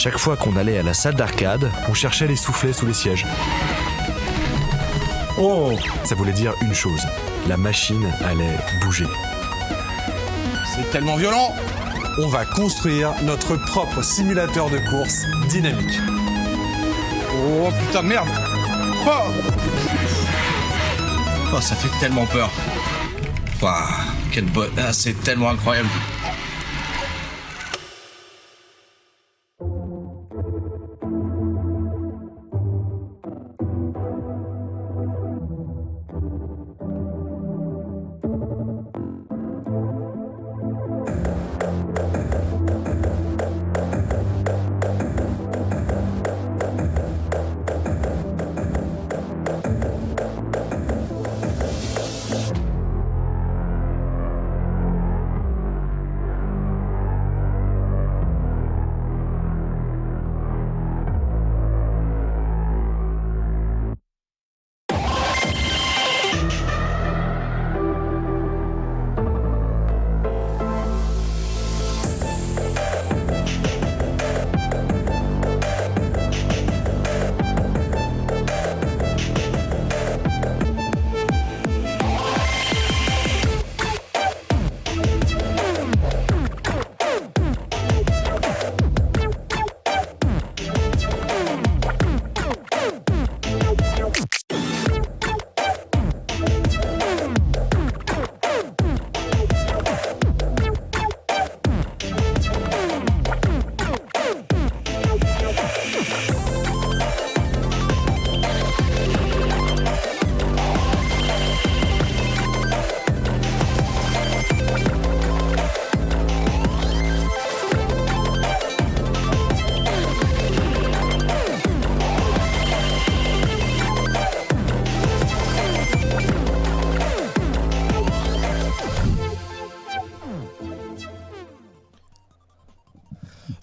chaque fois qu'on allait à la salle d'arcade, on cherchait les soufflets sous les sièges. Oh, Ça voulait dire une chose, la machine allait bouger. c'est tellement violent. On va construire notre propre simulateur de course dynamique. Oh putain de merde. Oh, ça fait tellement peur. Waouh, quelle bonne... Ah, c'est tellement incroyable.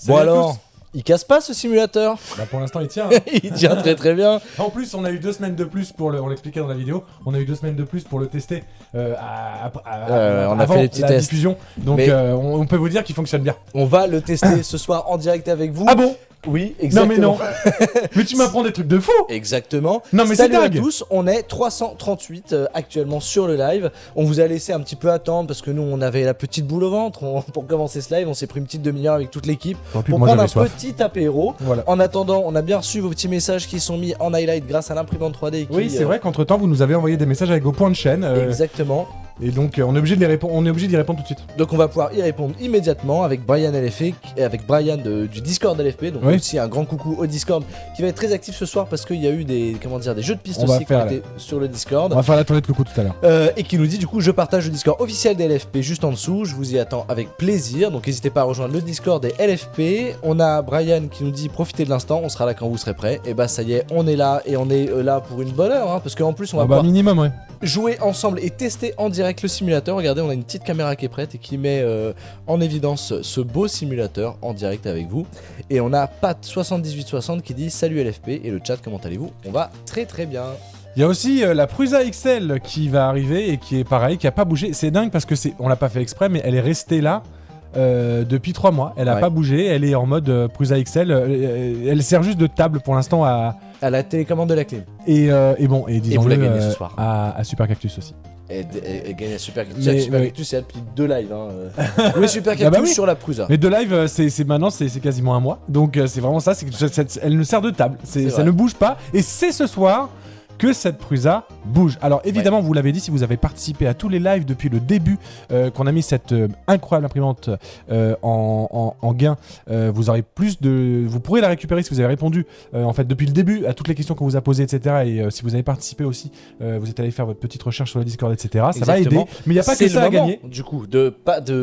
Bon Salut à alors, tous. il casse pas ce simulateur. Bah pour l'instant il tient. Il tient très très bien. En plus, on a eu 2 semaines de plus pour le. On l'expliquait dans la vidéo. On a eu 2 semaines de plus pour le tester. On a avant fait les petits la tests. diffusion. Donc Mais- on peut vous dire qu'il fonctionne bien. On va le tester ce soir en direct avec vous. Ah bon? Oui, Non exactement. mais non. Mais tu m'apprends des trucs de fou. Exactement. Non, mais c'est Salut à dingue. tous, on est 338 actuellement sur le live. On vous a laissé un petit peu attendre parce que nous on avait la petite boule au ventre pour commencer ce live. On s'est pris une petite demi-heure avec toute l'équipe Tant pis, pour moi, prendre un j'avais soif. petit apéro. Voilà. En attendant, on a bien reçu vos petits messages qui sont mis en highlight grâce à l'imprimante 3D. Qui, Oui, c'est vrai qu'entre temps vous nous avez envoyé des messages avec vos points de chaîne. Exactement. Et donc on est obligé de les répondre. On est obligé d'y répondre tout de suite. Donc on va pouvoir y répondre immédiatement avec Brian LFP, avec Brian du Discord LFP. Donc Oui. aussi un grand coucou au Discord qui va être très actif ce soir parce qu'il y a eu des jeux de pistes On va aussi qui ont faire, été sur le Discord. On va faire la toilette coucou tout à l'heure. Et qui nous dit du coup je partage le Discord officiel des LFP juste en dessous, je vous y attends avec plaisir, donc n'hésitez pas à rejoindre le Discord des LFP. On a Brian qui nous dit profitez de l'instant, on sera là quand vous serez prêts. Et bah ça y est, on est là et on est là pour une bonne heure, hein, parce qu'en plus on va pouvoir Minimum, ouais. jouer ensemble et tester en direct le simulateur. Regardez, on a une petite caméra qui est prête et qui met en évidence ce beau simulateur en direct avec vous. Et on a Pat7860 qui dit salut LFP et le chat, comment allez-vous? On va très très bien. Il y a aussi la Prusa XL qui va arriver et qui est pareil, qui a pas bougé. C'est dingue parce que on l'a pas fait exprès, mais elle est restée là depuis 3 mois. Elle a Ouais. pas bougé. Elle est en mode Prusa XL. Elle sert juste de table pour l'instant À la télécommande de la clim. et bon et vous la disons-le gagnez ce soir. à Super Cactus aussi. Et gagne la Super Cactus. Mais- Super mais- Cactus, c'est là depuis 2 lives. Hein. Le Super Ah Cactus bah oui. sur la Prusa. Mais de live, maintenant c'est quasiment un mois. Donc c'est vraiment ça. C'est que elle ne sert de table. C'est Ça vrai. ne bouge pas. Et c'est ce soir que cette Prusa bouge. Alors évidemment, vous l'avez dit, si vous avez participé à tous les lives depuis le début, qu'on a mis cette incroyable imprimante en gain, vous aurez vous pourrez la récupérer si vous avez répondu en fait depuis le début à toutes les questions qu'on vous a posées, etc. Et si vous avez participé aussi, vous êtes allé faire votre petite recherche sur le Discord, etc. Ça va Exactement. aider. Mais il n'y a pas C'est que ça le à moment, gagner. du coup, de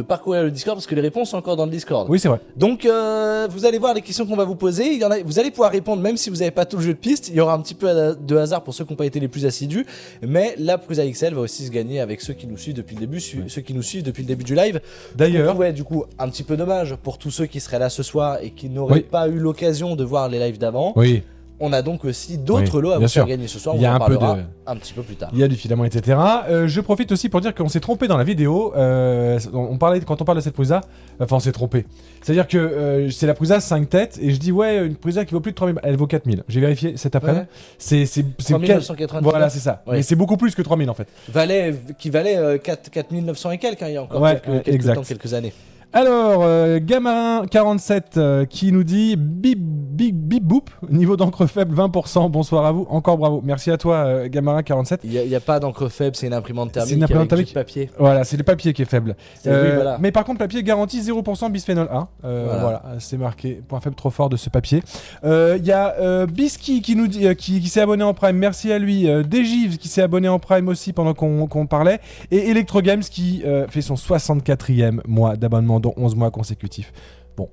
parcourir le Discord parce que les réponses sont encore dans le Discord. Oui, c'est vrai. Donc, vous allez voir les questions qu'on va vous poser. Vous allez pouvoir répondre même si vous n'avez pas tout le jeu de piste. Il y aura un petit peu de hasard pour ceux qui n'ont pas été les plus assidus. Mais la Prusa XL va aussi se gagner avec ceux qui nous suivent depuis le début, ceux qui nous suivent depuis le début du live. D'ailleurs, Ouais, du coup, un petit peu dommage pour tous ceux qui seraient là ce soir et qui n'auraient Oui. pas eu l'occasion de voir les lives d'avant. oui. on a donc aussi d'autres Oui, lots à bien vous faire sûr. gagner ce soir. Il y a on en un peu parlera de- un petit peu plus tard. Il y a du filament, etc. Je profite aussi pour dire qu'on s'est trompé dans la vidéo. Quand on parle de cette Prusa, enfin on s'est trompé. C'est-à-dire que c'est la Prusa 5 têtes et je dis ouais, une Prusa qui vaut plus de 3000, elle vaut 4000. J'ai vérifié cet après-midi. Ouais. C'est 3999. Voilà, c'est ça. Ouais. Mais c'est beaucoup plus que 3000 en fait. Qui valait 4900 et quelques, hein, il y a encore Ouais, quelques exact. temps, quelques années. Alors, Gamarin47 qui nous dit bip boop, niveau d'encre faible 20%. Bonsoir à vous, encore bravo. Merci à toi, Gamarin47. Il n'y a pas d'encre faible, c'est une imprimante thermique C'est une imprimante avec thermique. du papier. Voilà, c'est le papier qui est faible. Oui, voilà. Mais par contre, papier garantit 0% bisphénol A. Voilà, c'est marqué. Point faible trop fort de ce papier. Il y a Bisky qui nous dit, qui s'est abonné en Prime. Merci à lui. Dejive qui s'est abonné en Prime aussi pendant qu'on parlait. Et Electrogames qui fait son 64e mois d'abonnement, dont 11 mois consécutifs. Bon,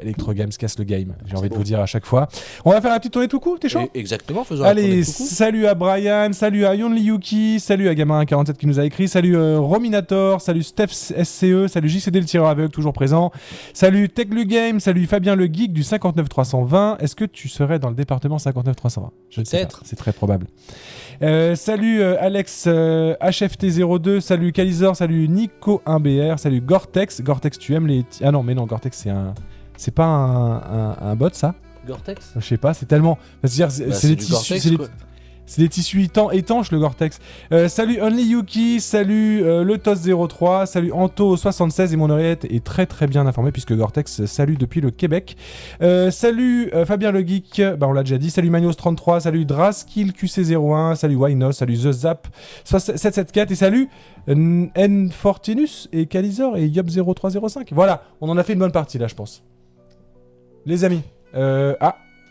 Electrogames casse le game, j'ai envie de vous dire à chaque fois. On va faire la petite tournée tout court, t'es chaud? Exactement, faisons la Allez, tournée de coucou. salut à Brian, salut à Yonli Yuki, salut à Gamarin47 qui nous a écrit, salut Rominator, salut Steph SCE, salut JCD le tireur aveugle toujours présent, salut Techlu Game, salut Fabien le Geek du 59320. Est-ce que tu serais dans le département 59320? Je ne sais pas, Peut-être. c'est très probable. Salut Alex HFT02, salut Kalizor, salut Nico1BR, salut Gore-Tex. Gore-Tex, tu aimes les... Ah non, mais non, Gore-Tex, c'est pas un bot, ça? Gore-Tex. Je sais pas, c'est tellement... C'est-à-dire, c'est des du tissus... Gore-Tex, c'est des- quoi. C'est des tissus étanches, le Gore-Tex. Salut Only Yuki, salut le Tos03, salut Anto76 et mon oreillette est très très bien informé puisque Gore-Tex salue depuis le Québec. Salut Fabien le Geek, bah on l'a déjà dit. Salut Manios33, salut Draskill QC01, salut Wynos, salut The Zap 774 et salut N-Fortinus et Kalizor et Yob0305. Voilà, on en a fait une bonne partie là, je pense. Les amis,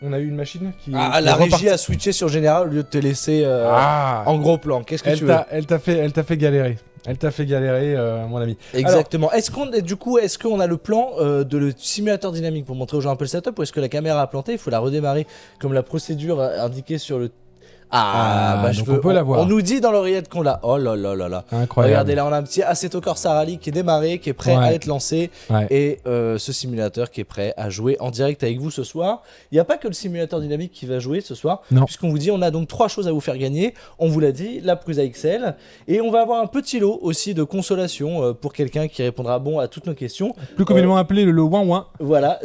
on a eu une machine qui... Ah, qui la est régie repartie. a switché sur général au lieu de te laisser en gros plan. Qu'est-ce que tu veux? Elle t'a fait galérer. Elle t'a fait galérer, mon ami. Exactement. Est-ce qu'on a le plan de le simulateur dynamique pour montrer aux gens un peu le setup, ou est-ce que la caméra a planté? Il faut la redémarrer comme la procédure indiquée sur le... donc on peut la voir. On nous dit dans l'oreillette qu'on l'a. Oh là là là là. Incroyable. Regardez là, on a un petit Assetto Corsa Rally qui est démarré, qui est prêt à être lancé, Ouais. et ce simulateur qui est prêt à jouer en direct avec vous ce soir. Il n'y a pas que le simulateur dynamique qui va jouer ce soir, Non. puisqu'on vous dit on a donc 3 choses à vous faire gagner. On vous l'a dit, la Prusa XL, et on va avoir un petit lot aussi de consolation pour quelqu'un qui répondra bon à toutes nos questions. Plus communément appelé le ouin-ouin. Voilà,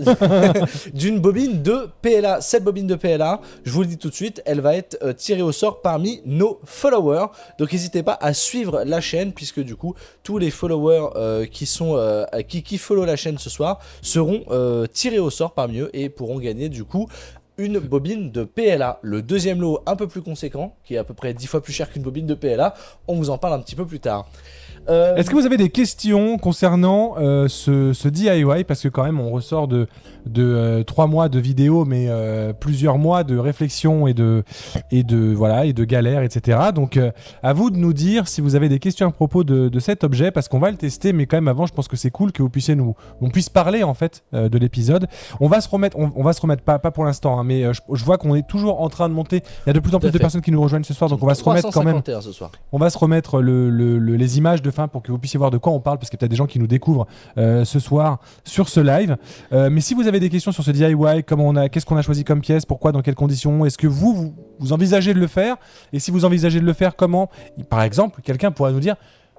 d'une bobine de PLA. Cette bobine de PLA, je vous le dis tout de suite, elle va être tirée au sort parmi nos followers. Donc n'hésitez pas à suivre la chaîne, puisque du coup, tous les followers qui follow la chaîne ce soir seront tirés au sort parmi eux et pourront gagner du coup une bobine de PLA. Le deuxième lot un peu plus conséquent, qui est à peu près 10 fois plus cher qu'une bobine de PLA, on vous en parle un petit peu plus tard. Est-ce que vous avez des questions concernant ce DIY? Parce que quand même, on ressort de 3 mois de vidéos, mais plusieurs mois de réflexion et de galères, etc. Donc, à vous de nous dire si vous avez des questions à propos de cet objet, parce qu'on va le tester, mais quand même avant, je pense que c'est cool que vous puissiez on puisse parler en fait de l'épisode. On va se remettre, pas pour l'instant, hein, mais je vois qu'on est toujours en train de monter. Il y a de plus en Tout à plus de fait. personnes qui nous rejoignent ce soir, donc on va se remettre quand même. 351 ce soir. On va se remettre les images de fin pour que vous puissiez voir de quoi on parle, parce qu'il y a peut-être des gens qui nous découvrent ce soir sur ce live. Mais si vous avez des questions sur ce DIY, qu'est-ce qu'on a choisi comme pièce, pourquoi, dans quelles conditions, est-ce que vous envisagez de le faire? Et si vous envisagez de le faire, comment? Par exemple, quelqu'un pourrait nous dire,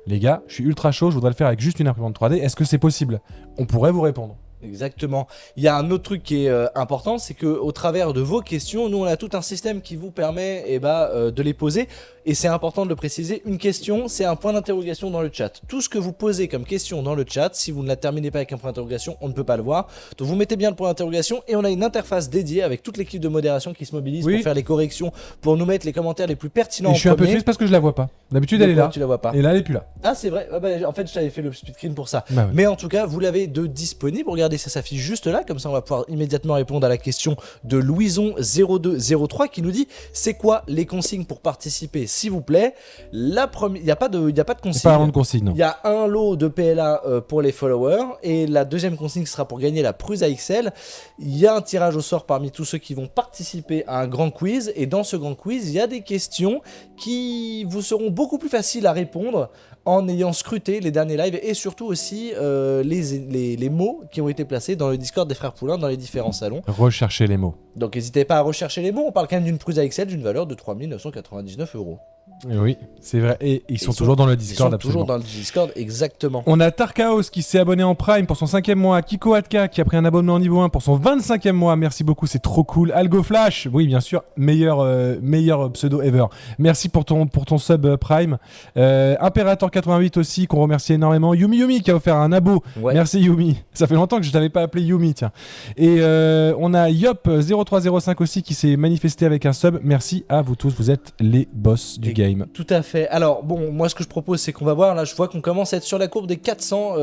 les gars, je suis ultra chaud, je voudrais le faire avec juste une imprimante 3D, est-ce que c'est possible? On pourrait vous répondre. Exactement. Il y a un autre truc qui est important, c'est que au travers de vos questions, nous on a tout un système qui vous permet de les poser. Et c'est important de le préciser, une question, c'est un point d'interrogation dans le chat. Tout ce que vous posez comme question dans le chat, si vous ne la terminez pas avec un point d'interrogation, on ne peut pas le voir. Donc vous mettez bien le point d'interrogation et on a une interface dédiée avec toute l'équipe de modération qui se mobilise pour faire les corrections, pour nous mettre les commentaires les plus pertinents Et en je suis un peu premier. triste parce que je la vois pas. D'habitude, elle est là. Tu la vois pas. Et là, elle est plus là. Ah c'est vrai, en fait je t'avais fait le split screen pour ça. Bah ouais. Mais en tout cas, vous l'avez de disponible. Regardez, ça s'affiche juste là, comme ça on va pouvoir immédiatement répondre à la question de Louison0203 qui nous dit: c'est quoi les consignes pour participer s'il vous plaît. Il n'y a pas de consigne. C'est pas vraiment de consigne, non. Il y a un lot de PLA pour les followers et la deuxième consigne sera pour gagner la Prusa XL. Il y a un tirage au sort parmi tous ceux qui vont participer à un grand quiz et dans ce grand quiz, il y a des questions qui vous seront beaucoup plus faciles à répondre en ayant scruté les derniers lives et surtout aussi les mots qui ont été placés dans le Discord des Frères Poulain dans les différents salons. Recherchez les mots. Donc n'hésitez pas à rechercher les mots, on parle quand même d'une Prusa XL d'une valeur de 3 999 €. Oui, c'est vrai. Et ils sont toujours dans le Discord, Ils sont absolument. toujours dans le Discord, exactement. On a Tarkaos qui s'est abonné en Prime pour son 5e mois. Kiko Atka qui a pris un abonnement niveau 1 pour son 25e mois. Merci beaucoup, c'est trop cool. Algo Flash, oui, bien sûr, meilleur pseudo ever. Merci pour ton sub Prime. Imperator 88 aussi, qu'on remercie énormément. Yumi qui a offert un abo. Ouais. Merci Yumi. Ça fait longtemps que je t'avais pas appelé Yumi, tiens. Et on a Yop0305 aussi qui s'est manifesté avec un sub. Merci à vous tous, vous êtes les boss du game. Tout à fait. Alors bon, moi ce que je propose c'est qu'on va voir, là je vois qu'on commence à être sur la courbe des 400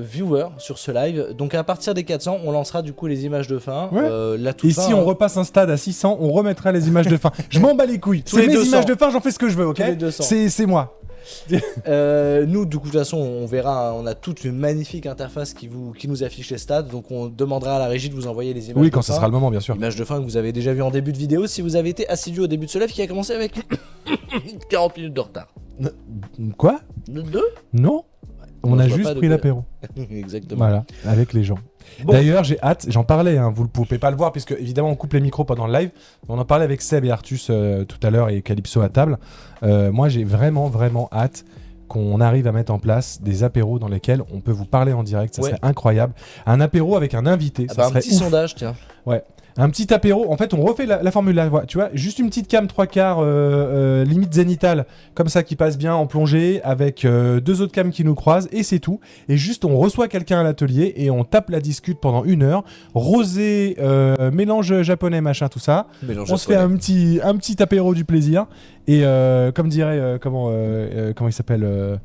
viewers sur ce live. Donc à partir des 400, on lancera du coup les images de fin. Ouais. La toute Et fin, si on repasse un stade à 600, on remettra les images de fin. Je m'en bats les couilles. Tous C'est les mes 200. images de fin, j'en fais ce que je veux, ok? Tous les 200. C'est moi. nous du coup de toute façon on verra, on a toute une magnifique interface qui nous affiche les stats. Donc on demandera à la régie de vous envoyer les images Oui, de quand fin. ça sera le moment, bien sûr. Images de fin que vous avez déjà vu en début de vidéo si vous avez été assidu au début de ce live qui a commencé avec 40 minutes de retard. Quoi? Deux. Non. On Non, a je vois juste pas de pris quoi. l'apéro. Exactement. Voilà, avec les gens. Bon. D'ailleurs, j'ai hâte, j'en parlais, hein, vous ne pouvez pas le voir, puisque évidemment on coupe les micros pendant le live. On en parlait avec Seb et Artus tout à l'heure et Calypso à table. Moi, j'ai vraiment hâte qu'on arrive à mettre en place des apéros dans lesquels on peut vous parler en direct. Ça Ouais. serait incroyable. Un apéro avec un invité, Ah ça bah, un serait petit ouf. sondage tiens. Ouais. Un petit apéro, en fait on refait la formule là, tu vois, juste une petite cam 3/4 limite zénitale, comme ça qui passe bien en plongée, avec 2 autres cams qui nous croisent, et c'est tout. Et juste on reçoit quelqu'un à l'atelier et on tape la discute pendant 1 heure, rosé, mélange japonais, machin, tout ça. On se fait un petit apéro du plaisir, et comme dirait, comment il s'appelle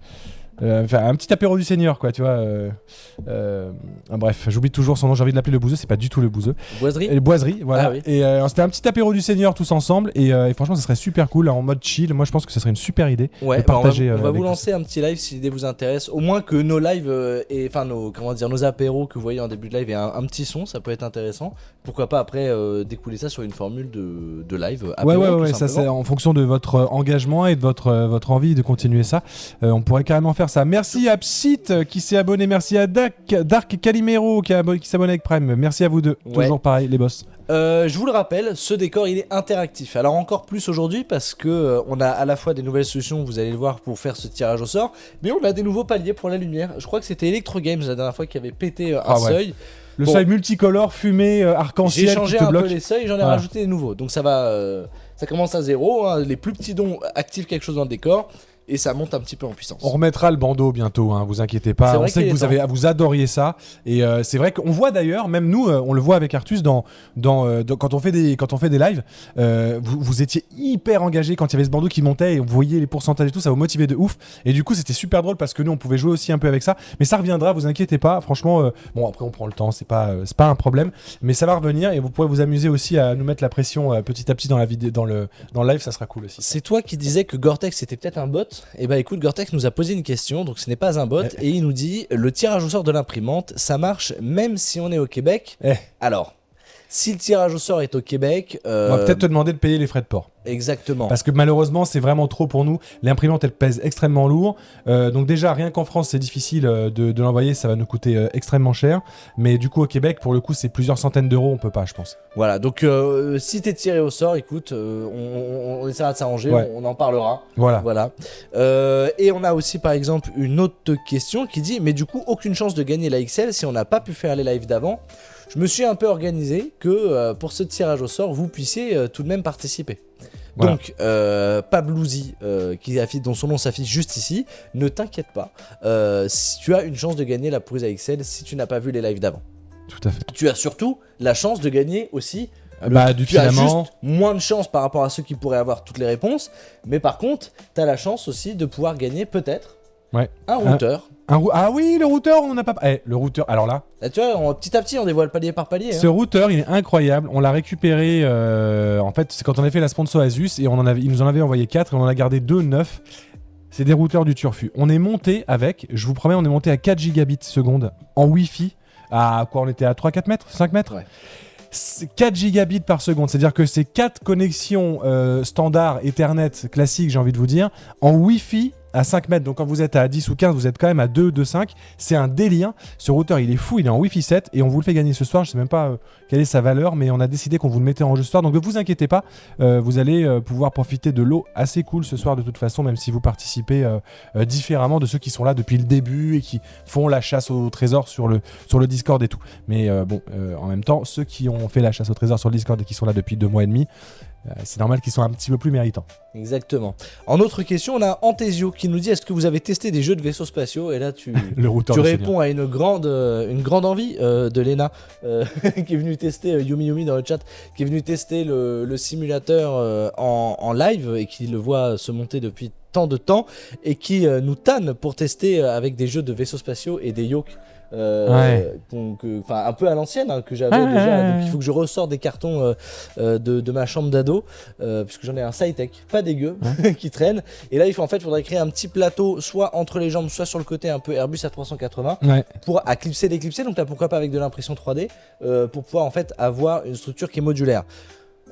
enfin, un petit apéro du Seigneur, quoi, tu vois. Bref, j'oublie toujours son nom, j'ai envie de l'appeler le bouseux, c'est pas du tout le bouseux. Boiserie. Et boiserie, voilà. Ah oui. Et c'était un petit apéro du Seigneur tous ensemble, et franchement, ça serait super cool, là, en mode chill. Moi, je pense que ça serait une super idée Ouais, de partager. on va avec vous lancer un petit live si l'idée vous intéresse. Au moins que nos lives et enfin nos apéros que vous voyez en début de live aient un petit son, ça peut être intéressant. Pourquoi pas après découler ça sur une formule de live apéro, Ouais, tout ça c'est simplement. en fonction de votre engagement et de votre envie de continuer ça. On pourrait carrément faire ça. Merci à Psit qui s'est abonné, merci à Dark Calimero qui s'abonne avec Prime. Merci à vous deux. Ouais. Toujours pareil, les boss. Je vous le rappelle, ce décor il est interactif. Alors encore plus aujourd'hui parce que on a à la fois des nouvelles solutions, vous allez le voir, pour faire ce tirage au sort, mais on a des nouveaux paliers pour la lumière. Je crois que c'était Electro Games la dernière fois qui avait pété un Ah ouais. seuil. Le Bon. seuil multicolore, fumé, arc-en-ciel J'ai qui changé te un bloque. peu les seuils, j'en ai Voilà. rajouté des nouveaux. Donc ça va, ça commence à 0. Hein. Les plus petits dons activent quelque chose dans le décor et ça monte un petit peu en puissance. On remettra le bandeau bientôt, hein, vous inquiétez C'est pas. vrai On sait qu'il que est vous adoriez ça. Et c'est vrai qu'on voit d'ailleurs, même nous, on le voit avec Artus quand on fait des lives, vous étiez hyper engagés quand il y avait ce bandeau qui montait et vous voyez les pourcentages et tout, ça vous motivait de ouf. Et du coup, c'était super drôle parce que nous, on pouvait jouer aussi un peu avec ça. Mais ça reviendra, vous inquiétez pas. Franchement, bon, après, on prend le temps, c'est pas un problème. Mais ça va revenir et vous pourrez vous amuser aussi à nous mettre la pression petit à petit dans la vidéo, dans le live, ça sera cool aussi. C'est toi qui disais que Gore-Tex était peut-être un bot. Et bah écoute, Gore-Tex nous a posé une question, donc ce n'est pas un bot, et il nous dit le tirage au sort de l'imprimante, ça marche même si on est au Québec. Alors, si le tirage au sort est au Québec, On va peut-être te demander de payer les frais de port. exactement. Parce que malheureusement, c'est vraiment trop pour nous. L'imprimante, elle pèse extrêmement lourd. Donc déjà, rien qu'en France, c'est difficile de l'envoyer. Ça va nous coûter extrêmement cher. Mais du coup, au Québec, pour le coup, c'est plusieurs centaines d'euros. On peut pas, je pense. Voilà, donc si t'es tiré au sort, écoute, on essaiera de s'arranger, Ouais. on en parlera. Voilà. Voilà. Et on a aussi par exemple une autre question qui dit mais du coup aucune chance de gagner la XL si on n'a pas pu faire les lives d'avant. Je me suis un peu organisé que pour ce tirage au sort vous puissiez tout de même participer. Voilà. Donc Pablouzi dont son nom s'affiche juste ici, ne t'inquiète pas, si tu as une chance de gagner la Prusa XL si tu n'as pas vu les lives d'avant. Tout à fait. Tu as surtout la chance de gagner aussi Du tu as filament. juste moins de chance par rapport à ceux qui pourraient avoir toutes les réponses, mais par contre, tu as la chance aussi de pouvoir gagner peut-être Ouais. Un routeur. Ah oui, le routeur, on n'en a pas... le routeur, alors là... Là, tu vois, petit à petit, on dévoile palier par palier. Ce routeur, il est incroyable. On l'a récupéré, en fait, c'est quand on a fait la sponsor Asus, et il nous en avait envoyé 4, et on en a gardé 2 neufs. C'est des routeurs du Turfu. On est monté avec, je vous promets, on est monté à 4 gigabits seconde en Wi-Fi. À quoi, on était à 3-4 mètres 5 mètres Ouais. 4 gigabits par seconde, c'est-à-dire que c'est 4 connexions standard Ethernet classique, j'ai envie de vous dire, en Wi-Fi à 5 mètres. Donc quand vous êtes à 10 ou 15, vous êtes quand même à 2,5. C'est un délire. Ce routeur, il est fou, il est en Wi-Fi 7 et on vous le fait gagner ce soir. Je sais même pas quelle est sa valeur, mais on a décidé qu'on vous le mettait en jeu ce soir. Donc ne vous inquiétez pas, vous allez pouvoir profiter de l'eau assez cool ce soir de toute façon, même si vous participez différemment de ceux qui sont là depuis le début et qui font la chasse au trésor sur le Discord et tout. Mais en même temps, ceux qui ont fait la chasse au trésor sur le Discord et qui sont là depuis 2 mois et demi, c'est normal qu'ils soient un petit peu plus méritants. Exactement. En autre question, on a Antesio qui nous dit est-ce que vous avez testé des jeux de vaisseaux spatiaux? Et là, tu réponds à une grande envie de Léna qui est venue tester, Yumi Yumi dans le chat, qui est venue tester le simulateur en live et qui le voit se monter depuis tant de temps et qui nous tanne pour tester avec des jeux de vaisseaux spatiaux et des yoks. Un peu à l'ancienne que j'avais déjà, donc il faut que je ressorte des cartons de ma chambre d'ado puisque j'en ai un Sci-Tech pas dégueu qui traîne, et là il faudrait créer un petit plateau soit entre les jambes soit sur le côté, un peu Airbus A380 pour clipser déclipser, donc là pourquoi pas avec de l'impression 3D pour pouvoir en fait avoir une structure qui est modulaire.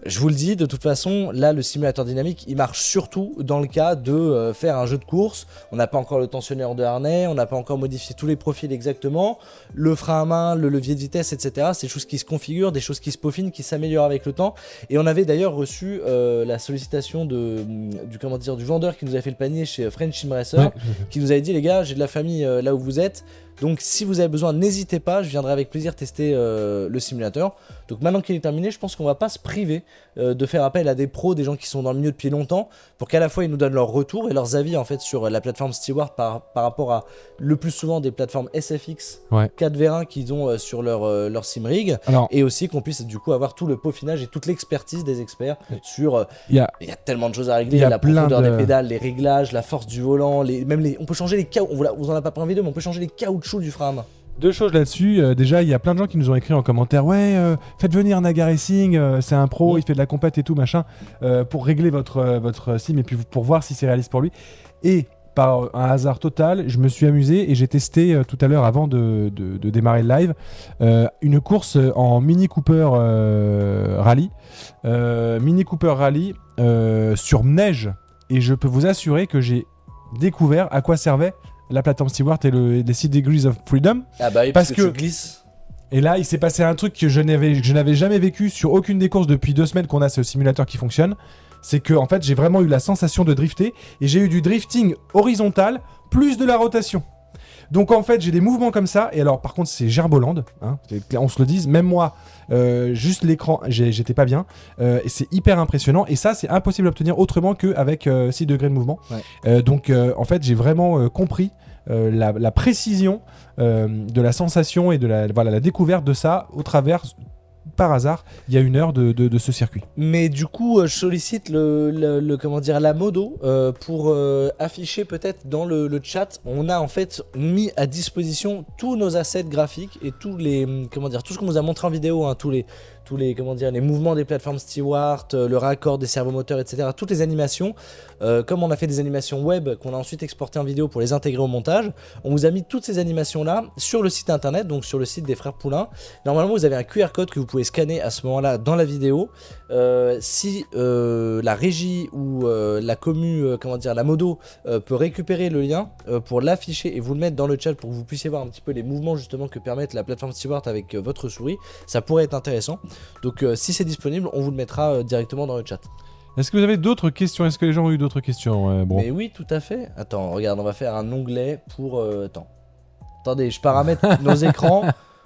Je vous le dis, de toute façon, là, le simulateur dynamique, il marche surtout dans le cas de faire un jeu de course. On n'a pas encore le tensionneur de harnais, on n'a pas encore modifié tous les profils exactement. Le frein à main, le levier de vitesse, etc. C'est des choses qui se configurent, des choses qui se peaufinent, qui s'améliorent avec le temps. Et on avait d'ailleurs reçu la sollicitation du vendeur qui nous avait fait le panier chez French Sim Racer, qui nous avait dit, les gars, j'ai de la famille là où vous êtes. Donc si vous avez besoin, n'hésitez pas, je viendrai avec plaisir tester le simulateur. Donc maintenant qu'il est terminé, je pense qu'on va pas se priver de faire appel à des pros, des gens qui sont dans le milieu depuis longtemps, pour qu'à la fois ils nous donnent leur retour et leurs avis en fait sur la plateforme Steward par rapport à le plus souvent des plateformes SFX 4v1 qu'ils ont sur leur simrig. Alors, et aussi qu'on puisse du coup avoir tout le peaufinage et toute l'expertise des experts sur... Il y a tellement de choses à régler, la profondeur des pédales, les réglages, la force du volant, on peut changer les caoutchoucs, vous en avez pas pris en vidéo, mais on peut changer les caoutchoucs du frein à main. 2 choses là-dessus. Déjà, il y a plein de gens qui nous ont écrit en commentaire faites venir Naga Racing, c'est un pro, il fait de la compète et tout machin, pour régler votre sim et puis pour voir si c'est réaliste pour lui. Et par un hasard total, je me suis amusé et j'ai testé tout à l'heure avant de démarrer le live une course en Mini Cooper Rally. Mini Cooper Rally sur neige. Et je peux vous assurer que j'ai découvert à quoi servait la plateforme Steward et les 6 Degrees of Freedom. Ah bah oui, parce que tu glisses. Et là, il s'est passé un truc que je n'avais jamais vécu sur aucune des courses depuis 2 semaines qu'on a ce simulateur qui fonctionne. C'est que en fait, j'ai vraiment eu la sensation de drifter et j'ai eu du drifting horizontal plus de la rotation. Donc en fait, j'ai des mouvements comme ça. Et alors, par contre, c'est gerboland, on se le dise. Même moi, juste l'écran, j'étais pas bien. Et c'est hyper impressionnant. Et ça, c'est impossible d'obtenir autrement qu'avec 6 degrés de mouvement. Donc en fait, j'ai vraiment compris la précision de la sensation et de la découverte de ça au travers... Par hasard, il y a 1 heure de ce circuit. Mais du coup, je sollicite la modo pour afficher peut-être dans le chat. On a en fait mis à disposition tous nos assets graphiques et tout ce qu'on nous a montré en vidéo, tous les mouvements des plateformes Steward, le raccord des servomoteurs, etc. Toutes les animations. Comme on a fait des animations web qu'on a ensuite exportées en vidéo pour les intégrer au montage, on vous a mis toutes ces animations-là sur le site internet, donc sur le site des frères Poulain. Normalement, vous avez un QR code que vous pouvez scanner à ce moment-là dans la vidéo. Si la régie ou la commu, la modo peut récupérer le lien pour l'afficher et vous le mettre dans le chat pour que vous puissiez voir un petit peu les mouvements justement que permettent la plateforme Steward avec votre souris, ça pourrait être intéressant. Donc si c'est disponible, on vous le mettra directement dans le chat. Est-ce que vous avez d'autres questions? Est-ce que les gens ont eu d'autres questions, Mais oui, tout à fait. Attends, regarde, on va faire un onglet pour... Attendez, je paramètre nos écrans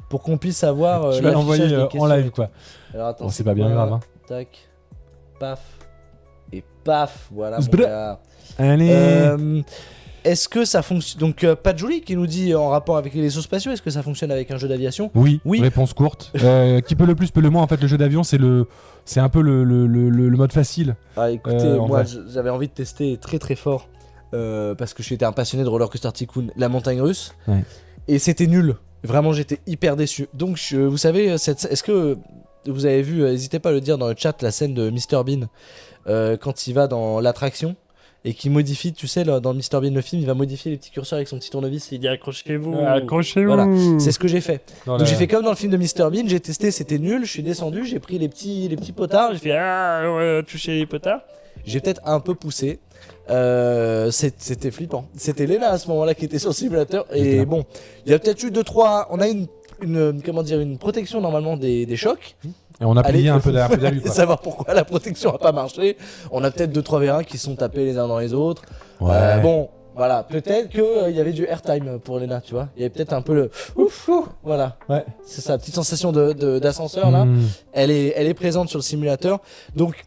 pour qu'on puisse avoir tu vas l'envoyer en live, quoi. Alors attends, c'est pas bien grave. Hein. Tac, paf, et paf, voilà mon gars. Allez. Est-ce que ça fonctionne... Donc, Pat Jolie qui nous dit en rapport avec les vaisseaux spatiaux, est-ce que ça fonctionne avec un jeu d'aviation? Oui, réponse courte. Qui peut le plus, peut le moins. En fait, le jeu d'avion, c'est un peu le mode facile. Ah, écoutez, moi, j'avais envie de tester très très fort parce que j'étais un passionné de Roller Coaster Tycoon, la montagne russe. Ouais. Et c'était nul. Vraiment, j'étais hyper déçu. Donc, vous savez, est-ce que vous avez vu, n'hésitez pas à le dire dans le chat, la scène de Mr Bean quand il va dans l'attraction et qui modifie, tu sais, là, dans Mr Bean le film, il va modifier les petits curseurs avec son petit tournevis et il dit accrochez-vous. Accrochez-vous. Voilà, c'est ce que j'ai fait. Dans Donc j'ai fait comme dans le film de Mr Bean, j'ai testé, c'était nul, je suis descendu, j'ai pris les petits potards, j'ai fait toucher les potards. J'ai peut-être un peu poussé. C'était flippant. C'était Léna à ce moment-là qui était sur le simulateur. Et bon, il y a peut-être eu 2-3. On a une protection normalement des chocs. Et on a plié un peu derrière lui. Savoir pourquoi la protection a pas marché. On a peut-être 2-3 vérins qui sont tapés les uns dans les autres. Ouais. Bon, voilà, peut-être qu'il y avait du airtime pour Léna, tu vois. Il y avait peut-être un peu le ouf, voilà. Ouais. C'est ça, petite sensation d'ascenseur là. Elle est présente sur le simulateur. Donc,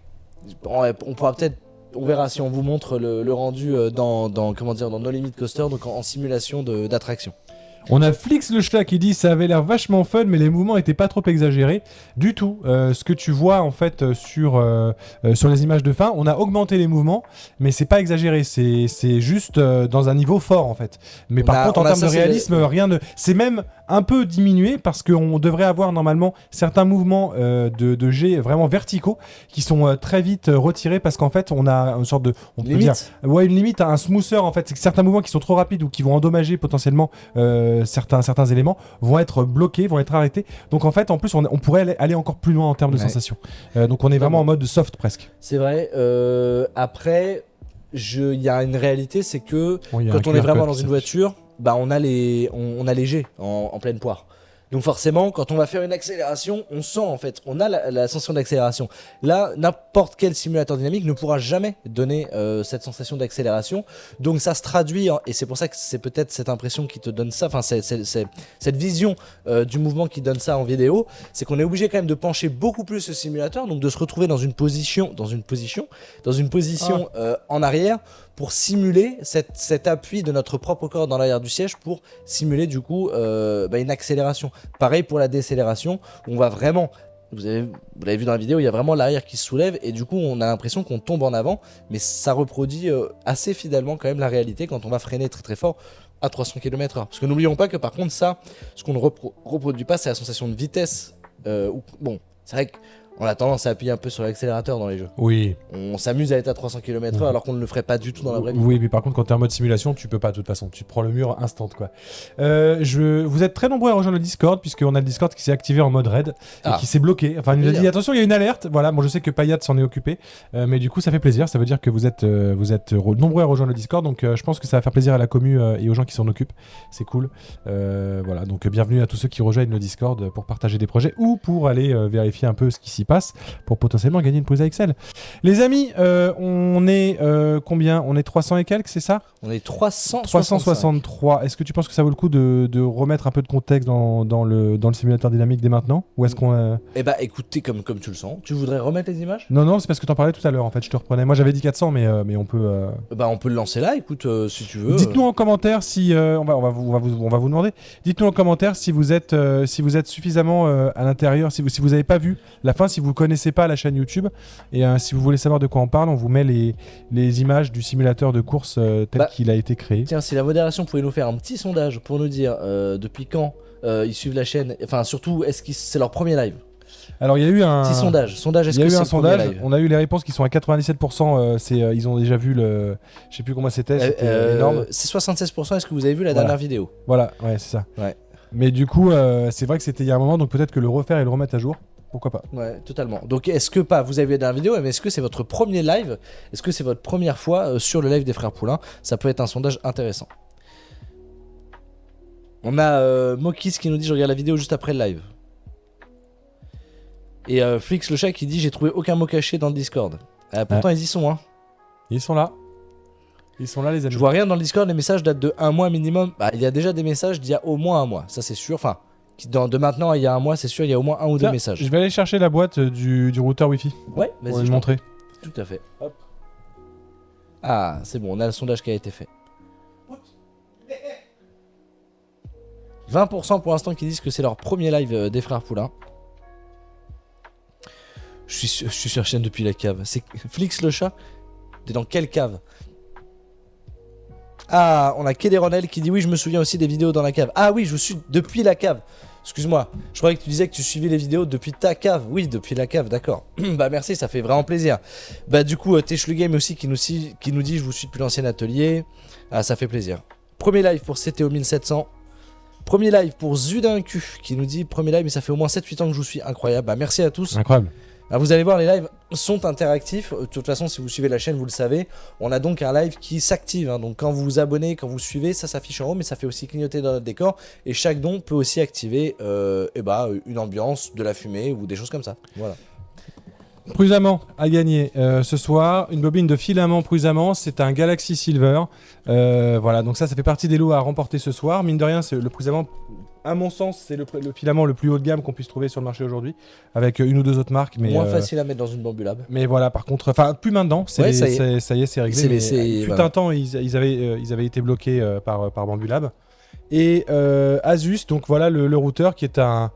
on pourra peut-être. On verra si on vous montre le rendu dans No Limit Coaster, donc en simulation d'attraction. On a Flix le chat qui dit ça avait l'air vachement fun mais les mouvements étaient pas trop exagérés du tout. Ce que tu vois en fait sur les images de fin, on a augmenté les mouvements mais c'est pas exagéré, c'est juste dans un niveau fort en fait. Mais par contre en termes de réalisme rien ne, c'est même un peu diminué parce qu'on devrait avoir normalement certains mouvements de jet vraiment verticaux qui sont très vite retirés parce qu'en fait on a une sorte de, on peut dire, ouais, une limite, un smoother en fait, c'est que certains mouvements qui sont trop rapides ou qui vont endommager potentiellement certains éléments vont être bloqués, vont être arrêtés. Donc en fait, en plus, on pourrait aller encore plus loin en termes de sensations. Donc on est vraiment en mode soft presque. C'est vrai. Après, il y a une réalité, c'est que quand on est vraiment dans une voiture, bah on a les jets en pleine poire. Donc forcément, quand on va faire une accélération, on sent en fait, on a la sensation d'accélération. Là, n'importe quel simulateur dynamique ne pourra jamais donner cette sensation d'accélération. Donc ça se traduit, et c'est pour ça que c'est peut-être cette impression qui te donne ça, enfin c'est cette vision du mouvement qui donne ça en vidéo, c'est qu'on est obligé quand même de pencher beaucoup plus ce simulateur, donc de se retrouver dans une position en arrière, pour simuler cet appui de notre propre corps dans l'arrière du siège pour simuler du coup une accélération. Pareil pour la décélération, on va vraiment, vous l'avez vu dans la vidéo, il y a vraiment l'arrière qui se soulève et du coup on a l'impression qu'on tombe en avant, mais ça reproduit assez fidèlement quand même la réalité quand on va freiner très très fort à 300 km/h. Parce que n'oublions pas que par contre ça, ce qu'on ne reproduit pas, c'est la sensation de vitesse. Bon, c'est vrai que on a tendance à appuyer un peu sur l'accélérateur dans les jeux. Oui. On s'amuse à être à 300 km/h alors qu'on ne le ferait pas du tout dans la vraie vie. Oui, mais par contre, quand t'es en mode simulation, tu peux pas de toute façon. Tu te prends le mur instant, quoi. Vous êtes très nombreux à rejoindre le Discord, puisqu'on a le Discord qui s'est activé en mode raid et qui s'est bloqué. Enfin, il nous a dit attention, il y a une alerte. Voilà, bon, je sais que Payat s'en est occupé, mais du coup, ça fait plaisir. Ça veut dire que vous êtes nombreux à rejoindre le Discord, donc je pense que ça va faire plaisir à la commu et aux gens qui s'en occupent. C'est cool. Voilà, donc bienvenue à tous ceux qui rejoignent le Discord pour partager des projets ou pour aller vérifier un peu ce qui s'y passe pour potentiellement gagner une prise AXL. Les amis, on est combien ? On est 300 et quelques, c'est ça ? On est 363. Est-ce que tu penses que ça vaut le coup de remettre un peu de contexte dans le simulateur dynamique dès maintenant ? Ou est-ce qu'on... Eh bah écoutez, comme tu le sens, tu voudrais remettre les images ? Non, c'est parce que t'en parlais tout à l'heure en fait, je te reprenais. Moi j'avais dit 400 mais on peut... Bah on peut le lancer là, écoute, si tu veux. Dites-nous en commentaire si... on va vous demander. Dites-nous en commentaire si vous êtes suffisamment à l'intérieur, si vous n'avez pas vu la fin, si vous connaissez pas la chaîne YouTube et si vous voulez savoir de quoi on parle, on vous met les images du simulateur de course tel qu'il a été créé. Tiens, si la modération pouvait nous faire un petit sondage pour nous dire depuis quand ils suivent la chaîne, enfin surtout est-ce que c'est leur premier live ? Alors il y a eu un petit sondage, est-ce que c'est un sondage ? On a eu les réponses qui sont à 97%, ils ont déjà vu le, je sais plus comment c'était énorme. C'est 76%, est-ce que vous avez vu la dernière vidéo ? Voilà, ouais, c'est ça. Ouais. Mais du coup, c'est vrai que c'était il y a un moment, donc peut-être que le refaire et le remettre à jour. Pourquoi pas ? Ouais, totalement. Donc, est-ce que vous avez vu la vidéo, mais est-ce que c'est votre premier live ? Est-ce que c'est votre première fois sur le live des Frères Poulain ? Ça peut être un sondage intéressant. On a Mokis qui nous dit je regarde la vidéo juste après le live. Et Flix le chat qui dit j'ai trouvé aucun mot caché dans le Discord. Pourtant ils y sont, hein. Ils sont là. Ils sont là les amis. Je vois rien dans le Discord, les messages datent de 1 mois minimum. Bah, il y a déjà des messages d'il y a au moins 1 mois, ça c'est sûr. Enfin, de maintenant il y a 1 mois, c'est sûr, il y a au moins 1 ou 2 messages. Je vais aller chercher la boîte du routeur Wi-Fi. Ouais, vas-y. Pour le montrer. Tout à fait. Hop. Ah, c'est bon, on a le sondage qui a été fait. 20% pour l'instant qui disent que c'est leur premier live des Frères Poulain. Je suis sur la chaîne depuis la cave. C'est Flix le chat. T'es dans quelle cave ? Ah, on a Kéderonel qui dit oui, je me souviens aussi des vidéos dans la cave. Ah oui, je suis depuis la cave. Excuse-moi, je croyais que tu disais que tu suivais les vidéos depuis ta cave. Oui, depuis la cave, d'accord. Bah merci, ça fait vraiment plaisir. Bah du coup, Techlu Game aussi qui nous dit je vous suis depuis l'ancien atelier. Ah, ça fait plaisir. Premier live pour CTO 1700. Premier live pour Zudincu qui nous dit premier live mais ça fait au moins 7-8 ans que je vous suis. Incroyable, bah merci à tous. Incroyable. Alors vous allez voir, les lives sont interactifs. De toute façon, si vous suivez la chaîne, vous le savez. On a donc un live qui s'active. Hein. Donc quand vous vous abonnez, quand vous suivez, ça s'affiche en haut, mais ça fait aussi clignoter dans notre décor. Et chaque don peut aussi activer une ambiance, de la fumée ou des choses comme ça. Voilà. Prud'amment a gagné ce soir une bobine de filament Prud'amment, c'est un Galaxy Silver. Voilà, donc ça fait partie des lots à remporter ce soir. Mine de rien, c'est le Prud'amment, à mon sens, c'est le filament le plus haut de gamme qu'on puisse trouver sur le marché aujourd'hui, avec une ou deux autres marques. Mais, moins facile à mettre dans une Bambulab. Mais voilà, par contre, enfin plus maintenant, ça y est, c'est réglé. Fut voilà. un temps, ils avaient été bloqués par Bambulab. Et Asus, donc voilà le routeur qui est un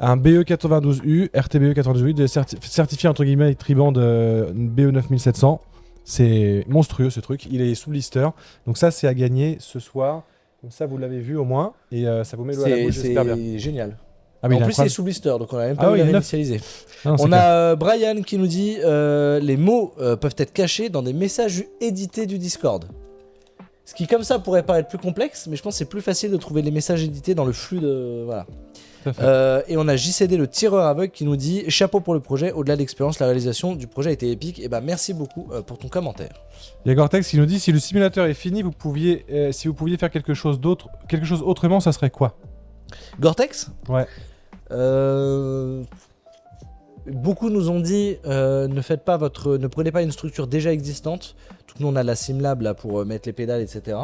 BE92U, RTBE 92U, certifié entre guillemets Triband BE 9700. C'est monstrueux ce truc, il est sous blister. Donc ça c'est à gagner ce soir. Comme ça vous l'avez vu au moins. Et ça vous met l'eau à la bouche, j'espère bien. C'est génial. Ah, mais en plus il est sous blister, donc on a même pas oui, réinitialisé. On a Brian qui nous dit les mots peuvent être cachés dans des messages édités du Discord. Ce qui comme ça pourrait paraître plus complexe, mais je pense que c'est plus facile de trouver les messages édités dans le flux de... Voilà. Et on a JCD le tireur aveugle qui nous dit chapeau pour le projet, au-delà de l'expérience, la réalisation du projet a été épique. Et bah merci beaucoup pour ton commentaire. Il y a Gore-Tex qui nous dit si le simulateur est fini, si vous pouviez faire quelque chose autrement, ça serait quoi? Gore-Tex? Ouais. Beaucoup nous ont dit ne prenez pas une structure déjà existante. Tout nous on a la Simlab là pour mettre les pédales, etc.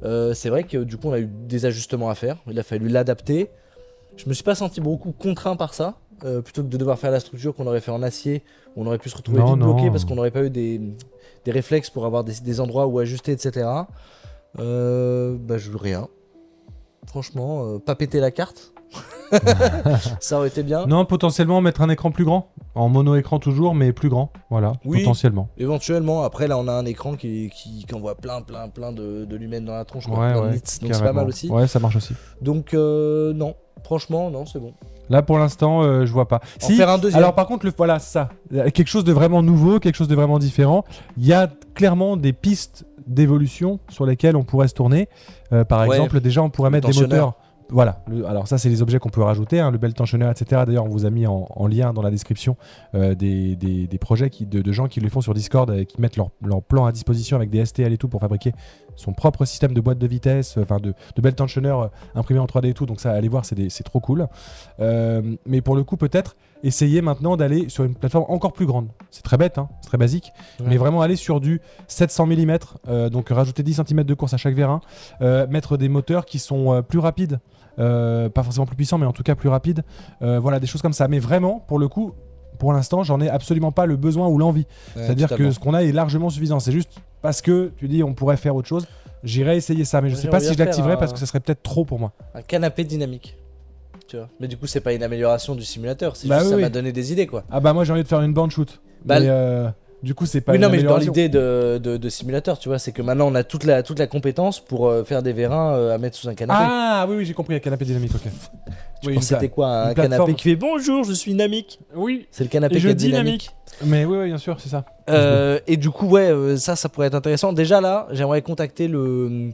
C'est vrai que du coup on a eu des ajustements à faire. Il a fallu l'adapter. Je me suis pas senti beaucoup contraint par ça, plutôt que de devoir faire la structure qu'on aurait fait en acier, où on aurait pu se retrouver vite bloqué parce qu'on n'aurait pas eu des réflexes pour avoir des endroits où ajuster, etc. Bah je veux rien. Franchement, pas péter la carte. Ça aurait été bien. Non, potentiellement mettre un écran plus grand, en mono-écran toujours, mais plus grand, voilà, oui, potentiellement. Éventuellement, après là on a un écran qui envoie plein de lumens dans la tronche, ouais, donc c'est pas mal aussi. Ouais, ça marche aussi. Donc non, franchement non, c'est bon. Là pour l'instant, je vois pas. En faire un deuxième. Alors par contre, voilà, ça, quelque chose de vraiment nouveau, quelque chose de vraiment différent. Il y a clairement des pistes d'évolution sur lesquelles on pourrait se tourner. Par exemple, déjà on pourrait mettre des moteurs. Voilà, alors ça c'est les objets qu'on peut rajouter, hein, le bel tensionneur, etc. D'ailleurs on vous a mis en lien dans la description des projets de gens qui le font sur Discord et qui mettent leur plan à disposition avec des STL et tout pour fabriquer son propre système de boîte de vitesse, enfin de bel tensionneur imprimé en 3D et tout, donc ça allez voir c'est trop cool. Mais pour le coup peut-être essayer maintenant d'aller sur une plateforme encore plus grande. C'est très bête, hein, c'est très basique, mais vraiment aller sur du 700 mm, donc rajouter 10 cm de course à chaque vérin, mettre des moteurs qui sont plus rapides. Pas forcément plus puissant mais en tout cas plus rapide, voilà des choses comme ça, mais vraiment pour le coup pour l'instant j'en ai absolument pas le besoin ou l'envie, c'est à dire que ce qu'on a est largement suffisant, c'est juste parce que tu dis on pourrait faire autre chose, j'irai essayer ça mais je sais pas si je l'activerai parce que ça serait peut-être trop pour moi. Un canapé dynamique, tu vois, mais du coup c'est pas une amélioration du simulateur, c'est juste ça m'a donné des idées quoi. Ah bah moi j'ai envie de faire une bande shoot, du coup, c'est pas. Oui, non, mais dans l'idée de simulateur, tu vois, c'est que maintenant on a toute la compétence pour faire des vérins à mettre sous un canapé. Ah oui, j'ai compris, un canapé dynamique, ok. Tu penses c'était quoi, un canapé qui fait bonjour, je suis dynamique. Oui. C'est le canapé qui est dynamique. Mais oui, bien sûr, c'est ça. Et du coup, ça pourrait être intéressant. Déjà là, j'aimerais contacter le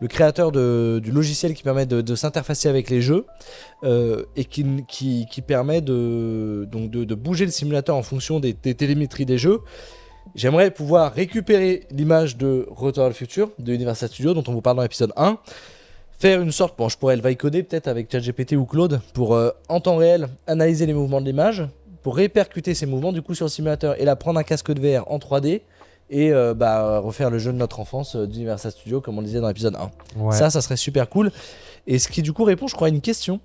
créateur du logiciel qui permet de s'interfacer avec les jeux et qui permet de bouger le simulateur en fonction des télémétries des jeux. J'aimerais pouvoir récupérer l'image de Retour à le futur de Universal Studios dont on vous parle dans l'épisode 1, faire une sorte, je pourrais le vibe-coder peut-être avec ChatGPT ou Claude pour en temps réel analyser les mouvements de l'image, pour répercuter ces mouvements du coup sur le simulateur et là prendre un casque de VR en 3D et refaire le jeu de notre enfance d'Universal Studios comme on le disait dans l'épisode 1. Ouais. Ça serait super cool. Et ce qui du coup répond je crois à une question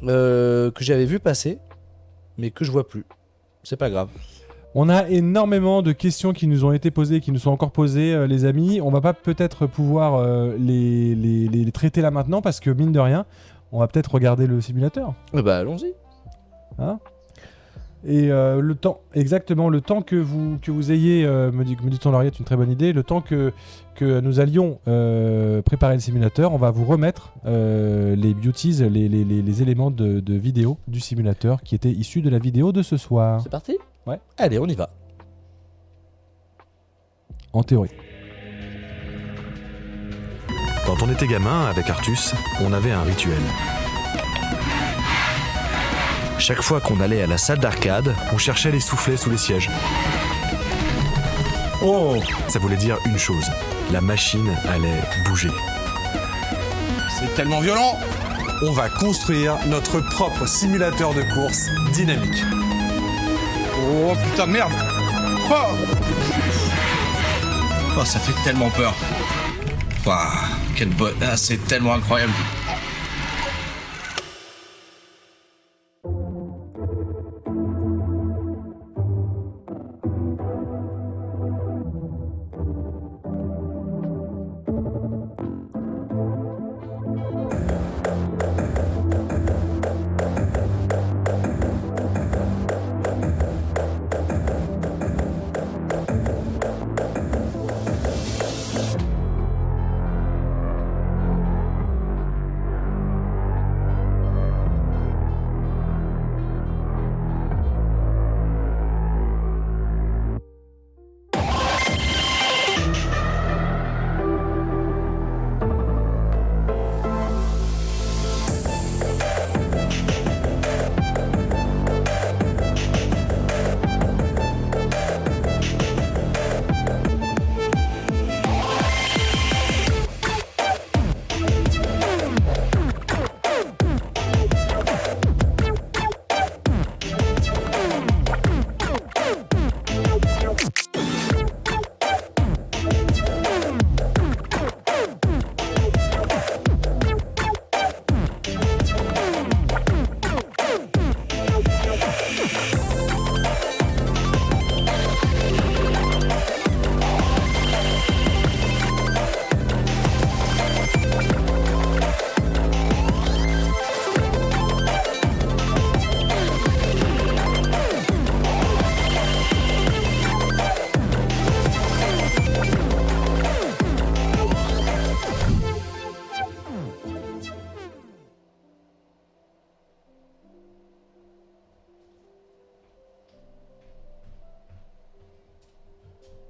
que j'avais vu passer mais que je vois plus. C'est pas grave. On a énormément de questions qui nous ont été posées, qui nous sont encore posées, les amis. On va pas peut-être pouvoir les traiter là maintenant parce que mine de rien, on va peut-être regarder le simulateur. Bah allons-y. Hein Et le temps, exactement, le temps que vous ayez, me dit ton lauréat, une très bonne idée, le temps que nous allions préparer le simulateur, on va vous remettre les beauties, les éléments de vidéo du simulateur qui étaient issus de la vidéo de ce soir. C'est parti? Ouais. Allez, on y va. En théorie. Quand on était gamin, avec Artus, on avait un rituel. Chaque fois qu'on allait à la salle d'arcade, on cherchait les soufflets sous les sièges. Oh, Ça voulait dire une chose, la machine allait bouger. c'est tellement violent. On va construire notre propre simulateur de course dynamique. Oh putain de merde. Oh, oh ça fait tellement peur. Waouh, quelle bonne... Ah, c'est tellement incroyable.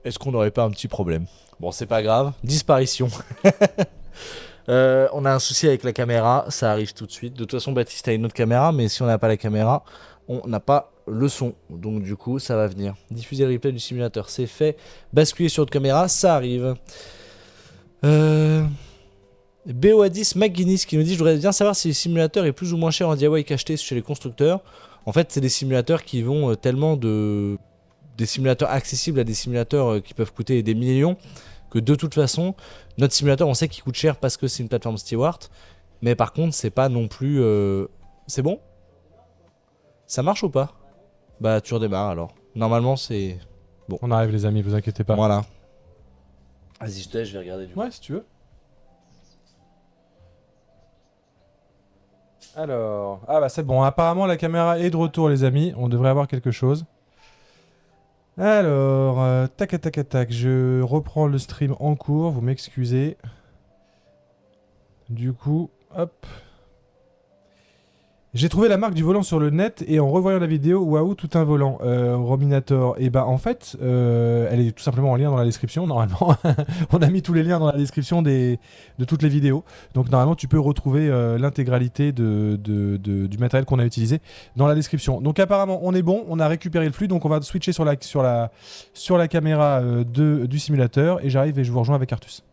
Est-ce qu'on n'aurait pas un petit problème? Bon, c'est pas grave. Disparition. On a un souci avec la caméra, ça arrive tout de suite. De toute façon, Baptiste a une autre caméra, mais si on n'a pas la caméra, on n'a pas le son. Donc du coup, ça va venir. Diffuser le replay du simulateur, c'est fait. Basculer sur autre caméra, ça arrive. BOA10 McGuinness qui nous dit: je voudrais bien savoir si le simulateur est plus ou moins cher en DIY qu'acheté chez les constructeurs. En fait, c'est des simulateurs qui vont tellement des simulateurs accessibles à des simulateurs qui peuvent coûter des millions, que de toute façon, notre simulateur, on sait qu'il coûte cher parce que c'est une plateforme Stewart, mais par contre, c'est pas non plus... C'est bon? Ça marche ou pas? Bah, tu redémarres alors. Normalement, c'est... On arrive les amis, vous inquiétez pas. Voilà. Vas-y, je te laisse, je vais regarder du coup. Ouais, si tu veux. Alors, ah bah c'est bon, apparemment la caméra est de retour les amis, on devrait avoir quelque chose. Alors, tac tac tac, je reprends le stream en cours, vous m'excusez. Du coup, hop. J'ai trouvé la marque du volant sur le net et en revoyant la vidéo, waouh, tout un volant. Rominator, et bah en fait, elle est tout simplement en lien dans la description, normalement. On a mis tous les liens dans la description de toutes les vidéos. Donc normalement, tu peux retrouver l'intégralité du matériel qu'on a utilisé dans la description. Donc apparemment, on est bon, on a récupéré le flux, donc on va switcher sur la caméra du simulateur et j'arrive et je vous rejoins avec Artus.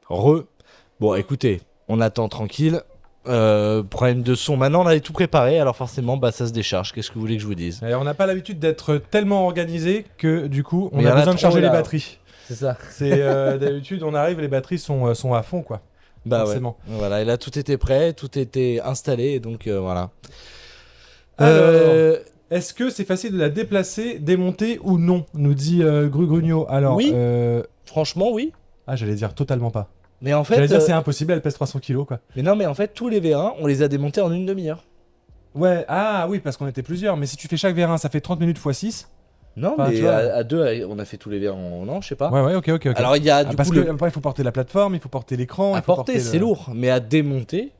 Bon, écoutez, on attend tranquille. Problème de son. Maintenant, on avait tout préparé, alors forcément, bah ça se décharge. Qu'est-ce que vous voulez que je vous dise? Et on n'a pas l'habitude d'être tellement organisé que du coup, on Mais y en a a besoin de trop, charger là. les batteries. C'est ça. C'est d'habitude, on arrive, les batteries sont à fond, quoi. Bah Forcément. ouais. Voilà, et là, tout était prêt, tout était installé, et donc voilà. Alors, est-ce que c'est facile de la déplacer, démonter ou non? Nous dit Grugrugno. Alors, Oui. Franchement, oui. Ah, j'allais dire totalement pas. Mais en fait, J'allais dire c'est impossible, elle pèse 300 kilos, quoi. mais non, mais en fait, tous les V1, on les a démontés en une demi-heure. Ouais, ah oui, parce qu'on était plusieurs. Mais si tu fais chaque VR1, ça fait 30 minutes x 6. Non, Enfin, tu mais vois. à deux, on a fait tous les V1 en an, je sais pas. Ouais, ok. Alors, il y a Ah, du parce coup que le... après, il faut porter la plateforme, il faut porter l'écran. à il faut porter, c'est le- lourd, mais à démonter,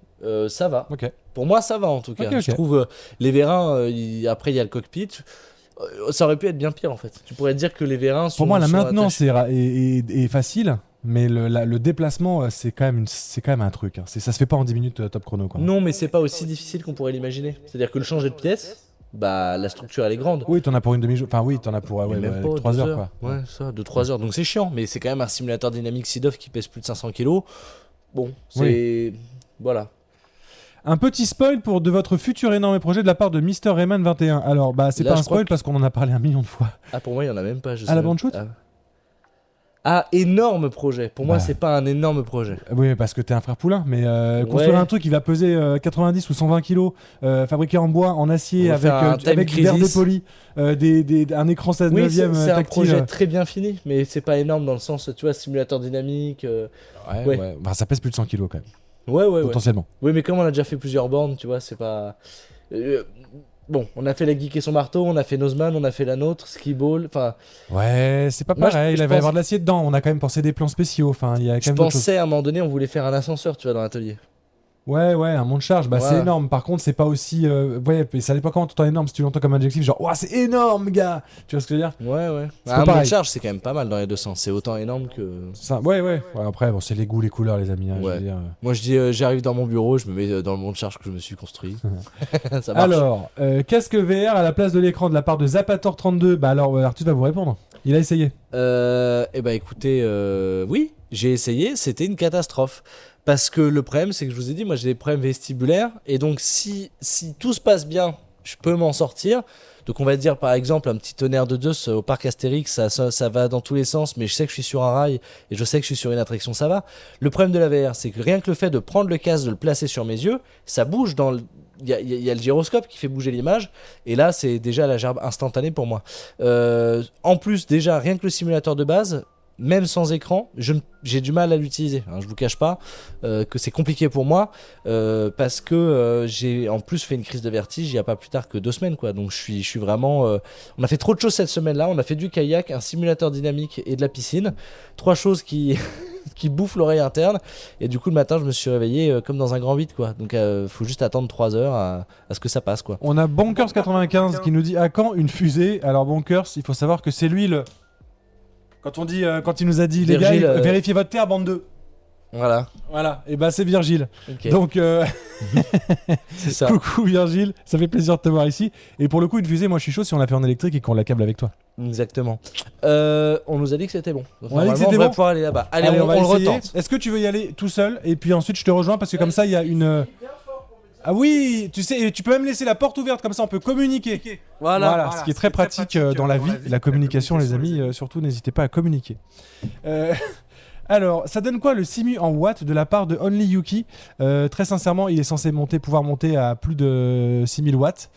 ça va. Ok. Pour moi, ça va en tout cas. Ok, ok. Je trouve les V1, après, il y a le cockpit. Ça aurait pu être bien pire en fait. Tu pourrais dire que les V1 sont. Pour moi, la sont maintenance attachés. est facile, mais le déplacement, c'est quand même un truc. Hein. Ça se fait pas en 10 minutes top chrono, quoi. Non, mais c'est pas aussi difficile qu'on pourrait l'imaginer. C'est-à-dire que le changer de pièce, bah la structure elle est grande. Oui, t'en as pour une demi-journée. Enfin, oui, t'en as pour Mais même pas 3 2 heures, quoi. Ouais, ça, 2-3 heures. Donc c'est chiant, mais c'est quand même un simulateur dynamique SIDOF qui pèse plus de 500 kg. Bon, c'est. Voilà. Un petit spoil pour de votre futur énorme projet de la part de Mr. Rayman 21. Alors, bah, c'est Là, pas un je crois spoil parce qu'on en a parlé 1 million de fois. Ah, pour moi, il y en a même pas. Je Ah, la sais bande même- shoot Ah, énorme projet. Pour moi, Bah. c'est pas un énorme projet. Oui, parce que t'es un frère poulain, mais construire Ouais. un truc qui va peser 90 ou 120 kilos, fabriqué en bois, en acier, On va avec, faire un time avec du verre crisis. dépoli, un écran 16 Oui, 9e c'est un tactile. projet très bien fini, mais c'est pas énorme dans le sens, tu vois, simulateur dynamique. Ouais. Bah, ça pèse plus de 100 kilos quand même, Ouais. potentiellement. Oui, mais comme on a déjà fait plusieurs bornes, tu vois, c'est pas. Bon, on a fait la geek et son marteau, on a fait Nozman, on a fait la nôtre, Ski Ball, enfin. Ouais, c'est pas Moi, pareil, je il va y pense- avoir de l'acier dedans, on a quand même pensé des plans spéciaux, enfin, il y a quand Je même d'autres choses. pensais à un moment donné, on voulait faire un ascenseur, tu vois, dans l'atelier. Ouais, un monte charge, bah Voilà. c'est énorme. Par contre, c'est pas aussi. Ouais, mais ça dépend comment t'entends énorme. Si tu l'entends comme adjectif, genre, ouah, c'est énorme, gars. Tu vois ce que je veux dire? Ouais. C'est Un pas monte pareil. charge, c'est quand même pas mal dans les deux sens. C'est autant énorme que. Ouais. Après, bon, c'est les goûts, les couleurs, les amis. Hein, je Ouais. veux dire. Moi, je dis, j'arrive dans mon bureau, je me mets dans le monte charge que je me suis construit. Ça marche. Alors, casque VR à la place de l'écran de la part de Zapator32. Bah alors, Arthus va vous répondre. Il a essayé. Eh ben écoutez, oui, j'ai essayé, c'était une catastrophe. Parce que le problème, c'est que je vous ai dit, moi j'ai des problèmes vestibulaires. Et donc, si tout se passe bien, je peux m'en sortir. Donc, on va dire par exemple un petit tonnerre de Zeus au parc Astérix, ça va dans tous les sens, mais je sais que je suis sur un rail et je sais que je suis sur une attraction, ça va. Le problème de la VR, c'est que rien que le fait de prendre le casque, de le placer sur mes yeux, ça bouge dans le. Il y a le gyroscope qui fait bouger l'image, et là c'est déjà la gerbe instantanée pour moi. En plus, déjà, rien que le simulateur de base, même sans écran, j'ai du mal à l'utiliser. Hein, je vous cache pas que c'est compliqué pour moi parce que j'ai en plus fait une crise de vertige il y a pas plus tard que 2 semaines, quoi. Donc je suis vraiment. On a fait trop de choses cette semaine-là. On a fait du kayak, un simulateur dynamique et de la piscine. 3 choses qui qui bouffent l'oreille interne. Et du coup le matin je me suis réveillé comme dans un grand vide, quoi. Donc faut juste attendre 3 heures à ce que ça passe, quoi. On a Bonkers95 qui nous dit à quand une fusée. Alors, Bonkers, il faut savoir que c'est lui le. Quand il nous a dit, les Virgile, gars, vérifiez votre terre, bande 2. Voilà. Voilà, et bah c'est Virgile. Ok. Donc, C'est ça. coucou Virgile, ça fait plaisir de te voir ici. Et pour le coup, une fusée, moi je suis chaud si on la fait en électrique et qu'on la câble avec toi. Exactement. On nous a dit que c'était bon. Donc, On a dit que normalement, c'était on devrait bon. pouvoir aller là-bas. Allez, on va le essayer. retente. Est-ce que tu veux y aller tout seul et puis ensuite je te rejoins parce que comme ça il y a une. Ah oui, tu sais, et tu peux même laisser la porte ouverte comme ça on peut communiquer. Voilà, ce qui est très pratique dans la vie, la communication, les amis. Surtout n'hésitez pas à communiquer. Alors, ça donne quoi le Simu en watts de la part de Only Yuki? Très sincèrement, il est censé pouvoir monter à plus de 6000 watts.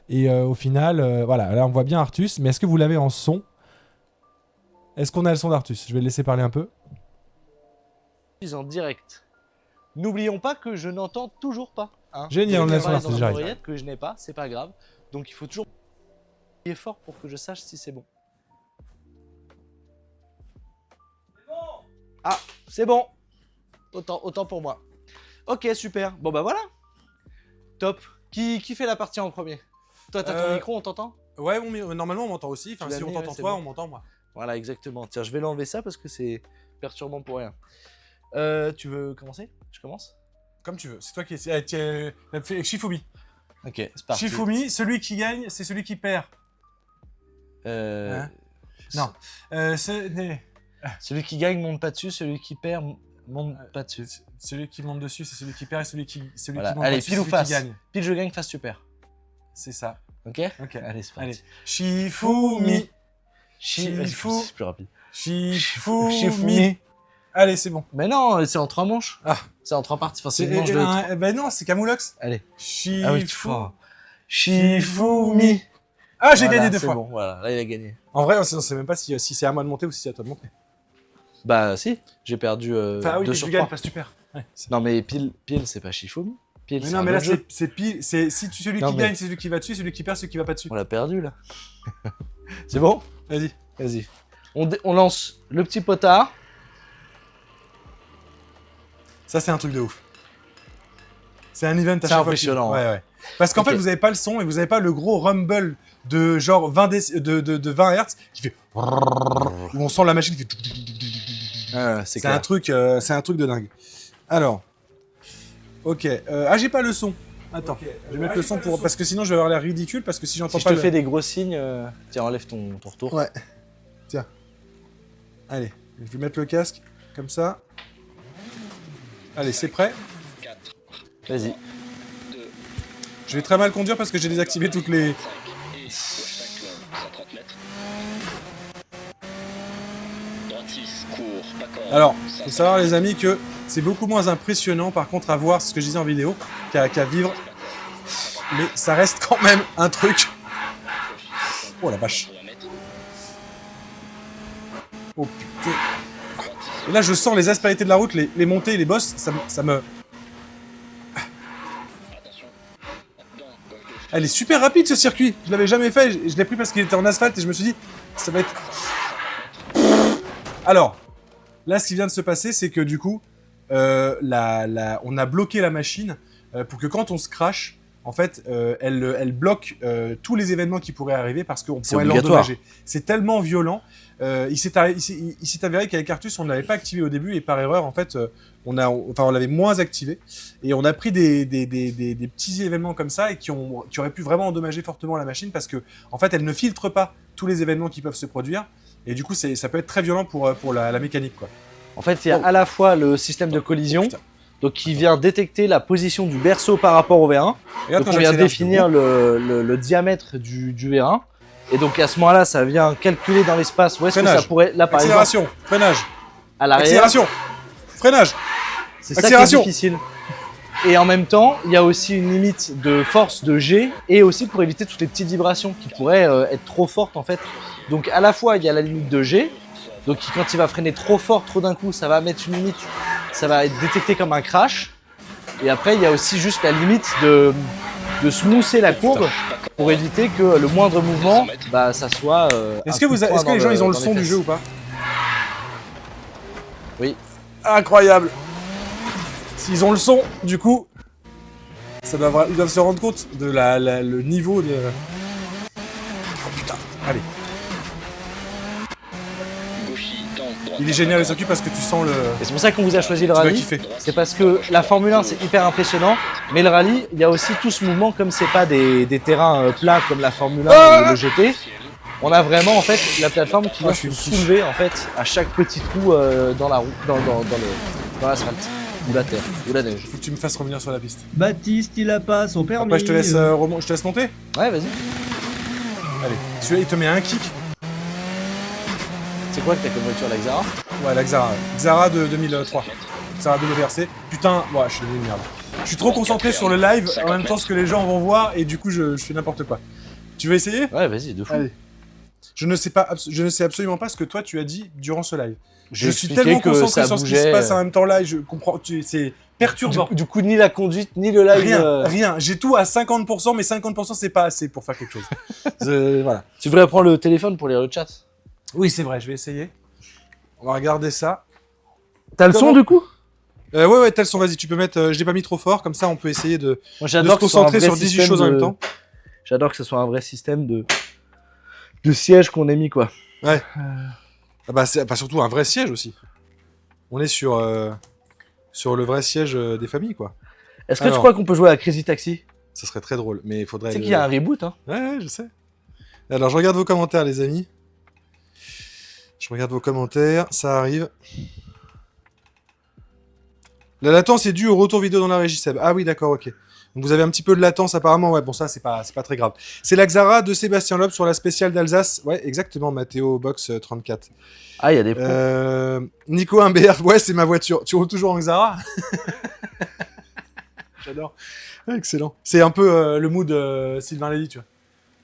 Et au final, voilà, là on voit bien Artus. Mais est-ce que vous l'avez en son? Est-ce qu'on a le son d'Artus? Je vais le laisser parler un peu. En direct. N'oublions pas que je n'entends toujours pas. Hein. Génial, on a le son Dans d'Artus, les j'arrive. oreillettes que je n'ai pas, c'est pas grave. Donc il faut toujours crier fort pour que je sache si c'est bon. Ah, c'est bon. Autant pour moi. Ok, super. Bon bah voilà. Top. Qui fait la partie en premier? Toi, t'as ton micro, on t'entend? Ouais, normalement on m'entend aussi. Enfin, Tu l'as si on mis, t'entend ouais, c'est toi, bon. on m'entend moi. Voilà, exactement. Tiens, je vais l'enlever ça parce que c'est perturbant pour rien. Tu veux commencer? Je commence? Comme tu veux. C'est toi qui es. Shifumi. Ok, c'est parti. Shifumi, celui qui gagne, c'est celui qui perd. Hein? Non. Celui qui gagne monte pas dessus, celui qui perd monte pas dessus. Celui qui monte dessus, c'est celui qui perd et celui qui Voilà. monte Allez, pas dessus, pile ou c'est celui qui face. gagne. Pile je gagne, face tu perds. C'est ça. Ok. Ok. Allez, c'est Allez. parti. Shifumi. Shifu. C'est plus rapide. Shifumi. Allez, c'est bon. Mais non, c'est en 3 manches. Ah. C'est en 3 parties. Enfin, c'est une manche de 3. Ben non, c'est Camoulox. Allez. Shifu. Ah oui, tu fort. Shifumi. Ah, j'ai Voilà, gagné 2 c'est fois. Bon, voilà, là il a gagné. En vrai, on sait même pas si c'est à moi de monter ou si c'est à toi de monter. Bah si, j'ai perdu Enfin, oui, 2 mais sur tu 3. gagnes parce que tu perds. Ouais, Non mais pile c'est pas Shifumi. Pile, mais c'est non, un mais là, autre jeu. c'est pile. Celui Non, qui mais- gagne, c'est celui qui va dessus, celui qui perd, celui qui va pas dessus. On l'a perdu là. C'est bon? Vas-y. Vas-y. On lance le petit potard. Ça, c'est un truc de ouf. C'est un event à C'est chaque fois. impressionnant, Ouais, ouais. Parce qu'en Ok. fait, vous avez pas le son et vous avez pas le gros rumble de genre 20 de 20 Hz qui fait. Où on sent la machine qui fait. C'est C'est un truc de dingue. Alors. Ok. J'ai pas le son. Attends. Je vais mettre le son pour parce que sinon je vais avoir l'air ridicule parce que si j'entends Si je pas te le... fais des gros signes, tiens, enlève ton retour. Ouais. Tiens. Allez, je vais mettre le casque comme ça. Allez, c'est prêt. Vas-y. Je vais très mal conduire parce que j'ai désactivé toutes les. Alors, faut savoir les amis que c'est beaucoup moins impressionnant par contre à voir ce que je disais en vidéo qu'à vivre. Mais ça reste quand même un truc. Oh la vache. Oh putain. Et là je sens les aspérités de la route, les montées, les bosses, ça me... Elle est super rapide ce circuit. Je l'avais jamais fait, je l'ai pris parce qu'il était en asphalte et je me suis dit, ça va être... Alors, là ce qui vient de se passer, c'est que du coup, on a bloqué la machine pour que quand on se crash, en fait, elle bloque tous les événements qui pourraient arriver parce qu'on C'est pourrait obligatoire. l'endommager. C'est tellement violent. Il s'est avéré qu'avec Artus, on ne l'avait pas activé au début et par erreur, en fait, on l'avait moins activé. Et on a pris des petits événements comme ça et qui auraient pu vraiment endommager fortement la machine parce que, en fait, elle ne filtre pas tous les événements qui peuvent se produire. Et du coup, ça peut être très violent pour la mécanique, quoi. En fait, il y a à la fois le système de collision, putain. donc qui vient détecter la position du berceau par rapport au V1. Regarde Donc quand on vient j'accélère, définir le diamètre du V1. Et donc à ce moment-là, ça vient calculer dans l'espace où est-ce que Freinage. ça pourrait... Là par exemple, Accélération, freinage, à l'arrière, accélération, freinage. c'est ça qui est accélération. difficile. Et en même temps, il y a aussi une limite de force de G et aussi pour éviter toutes les petites vibrations qui pourraient être trop fortes en fait. Donc à la fois, il y a la limite de G. Donc quand il va freiner trop fort, trop d'un coup, ça va mettre une limite, ça va être détecté comme un crash. Et après, il y a aussi juste la limite de smoother la courbe pour éviter que le moindre mouvement, bah, ça soit. Est-ce que les gens ils ont le son du jeu ou pas? Oui. Incroyable. S'ils ont le son, du coup, ils doivent se rendre compte de le niveau de. Oh putain, allez. Il est génial le circuit parce que tu sens le. Et c'est pour ça qu'on vous a choisi le Tu vas rallye. kiffer. C'est parce que la Formule 1 c'est hyper impressionnant, mais le rallye, il y a aussi tout ce mouvement comme c'est pas des terrains plats comme la Formule 1 ou le GT. On a vraiment en fait la plateforme qui va se soulever en fait à chaque petit trou dans la roue, dans l'asphalte ou la terre ou la neige. Faut que tu me fasses revenir sur la piste. Baptiste, il a pas son permis. Après, je te laisse monter. Ouais, vas-y. Allez. Celui-là, il te met un kick. C'est quoi que t'as comme voiture, la Xara? Ouais, la Xara. Xara de 2003. Xara de VRC. Putain, ouais, je suis devenu une merde. Je suis trop concentré sur le live en même temps ce que les gens vont voir et du coup, je fais n'importe quoi. Tu veux essayer? Ouais, vas-y, de fou. Allez. Je ne sais absolument pas ce que toi tu as dit durant ce live. J'ai Je suis expliqué tellement que concentré ça sur ce qui se bougeait, passe en même temps là, je comprends. C'est perturbant. Du coup, ni la conduite, ni le live. Rien. J'ai tout à 50%, mais 50% c'est pas assez pour faire quelque chose. Voilà. Tu devrais prendre le téléphone pour lire le chat. Oui, c'est vrai, je vais essayer. On va regarder ça. T'as le son du coup? Ouais, tel son, vas-y, tu peux mettre. Je l'ai pas mis trop fort, comme ça on peut essayer de Moi, se j'adore que ce soit un concentrer vrai sur 18 système choses en même temps. J'adore que ce soit un vrai système de siège qu'on ait mis quoi. Ah bah, c'est surtout un vrai siège aussi. On est sur le vrai siège des familles, quoi. Est-ce que tu Alors. crois qu'on peut jouer à Crazy Taxi? Ça serait très drôle, mais il faudrait. Tu sais qu'il y a un reboot, hein? Ouais, je sais. Alors, je regarde vos commentaires, les amis. Je regarde vos commentaires, ça arrive. La latence est due au retour vidéo dans la régie, Seb. Ah oui, d'accord, ok. Donc vous avez un petit peu de latence apparemment, ouais, bon ça c'est pas très grave. C'est la Xara de Sébastien Loeb sur la spéciale d'Alsace. Ouais, exactement, Mathéo Box 34. Ah, il y a des points. Nico Humbert, ouais, c'est ma voiture. Tu roules toujours en Xara? J'adore. Excellent. C'est un peu le mood Sylvain Lévy, tu vois.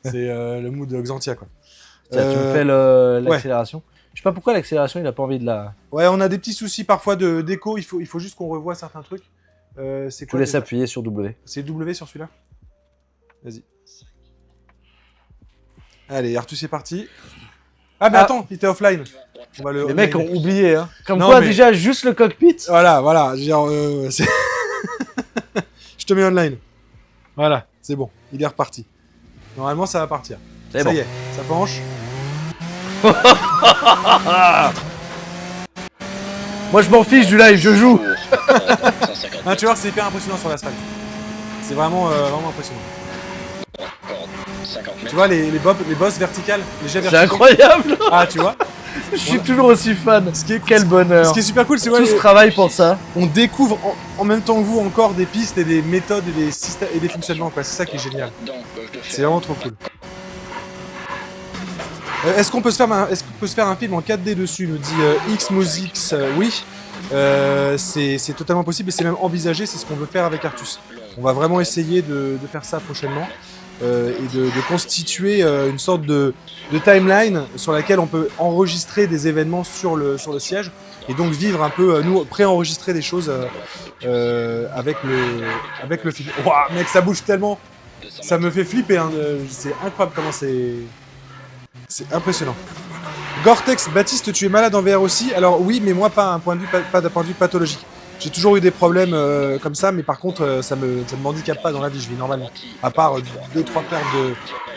C'est le mood Xantia, quoi. Tiens, tu me fais l'accélération. Je sais pas pourquoi l'accélération, il a pas envie de la... Ouais, on a des petits soucis parfois d'écho. Il faut juste qu'on revoie certains trucs. C'est Je quoi laisse déjà appuyer sur W. C'est W sur celui-là? Vas-y. Allez, Artus est parti. Ah, mais attends, il était offline. On va le Les mecs ont oublié, hein. Comme Non, quoi, mais- déjà, juste le cockpit. Voilà. Genre, je te mets online. Voilà, c'est bon. Il est reparti. Normalement, ça va partir. C'est Ça bon. y est, ça penche. Moi, je m'en fiche du live, je joue. Ah, tu vois, c'est hyper impressionnant sur l'asphalte. C'est vraiment impressionnant. Tu vois, les bosses verticales, les jets C'est verticaux. incroyable. Ah, tu vois. Je suis toujours aussi fan. Ce Quel bonheur. Ce qui est super cool, c'est Tout ouais, ce travail pour ça. on découvre en même temps que vous encore des pistes et des méthodes et des fonctionnements, quoi. C'est ça qui est génial. C'est vraiment trop cool. Est-ce qu'on peut se faire un film en 4D dessus, nous dit Xmozix. Oui, c'est totalement possible et c'est même envisagé, c'est ce qu'on veut faire avec Artus. On va vraiment essayer de faire ça prochainement et de constituer une sorte de timeline sur laquelle on peut enregistrer des événements sur le siège et donc vivre un peu, nous, préenregistrer des choses avec le film. Ouah, mec, ça bouge tellement, ça me fait flipper, hein, c'est incroyable comment c'est impressionnant. Gore-Tex, Baptiste, tu es malade en VR aussi? Alors oui, mais moi pas d'un point de vue pathologique. J'ai toujours eu des problèmes comme ça, mais par contre ça me handicape pas dans la vie, je vis normalement. À part 2-3 pertes de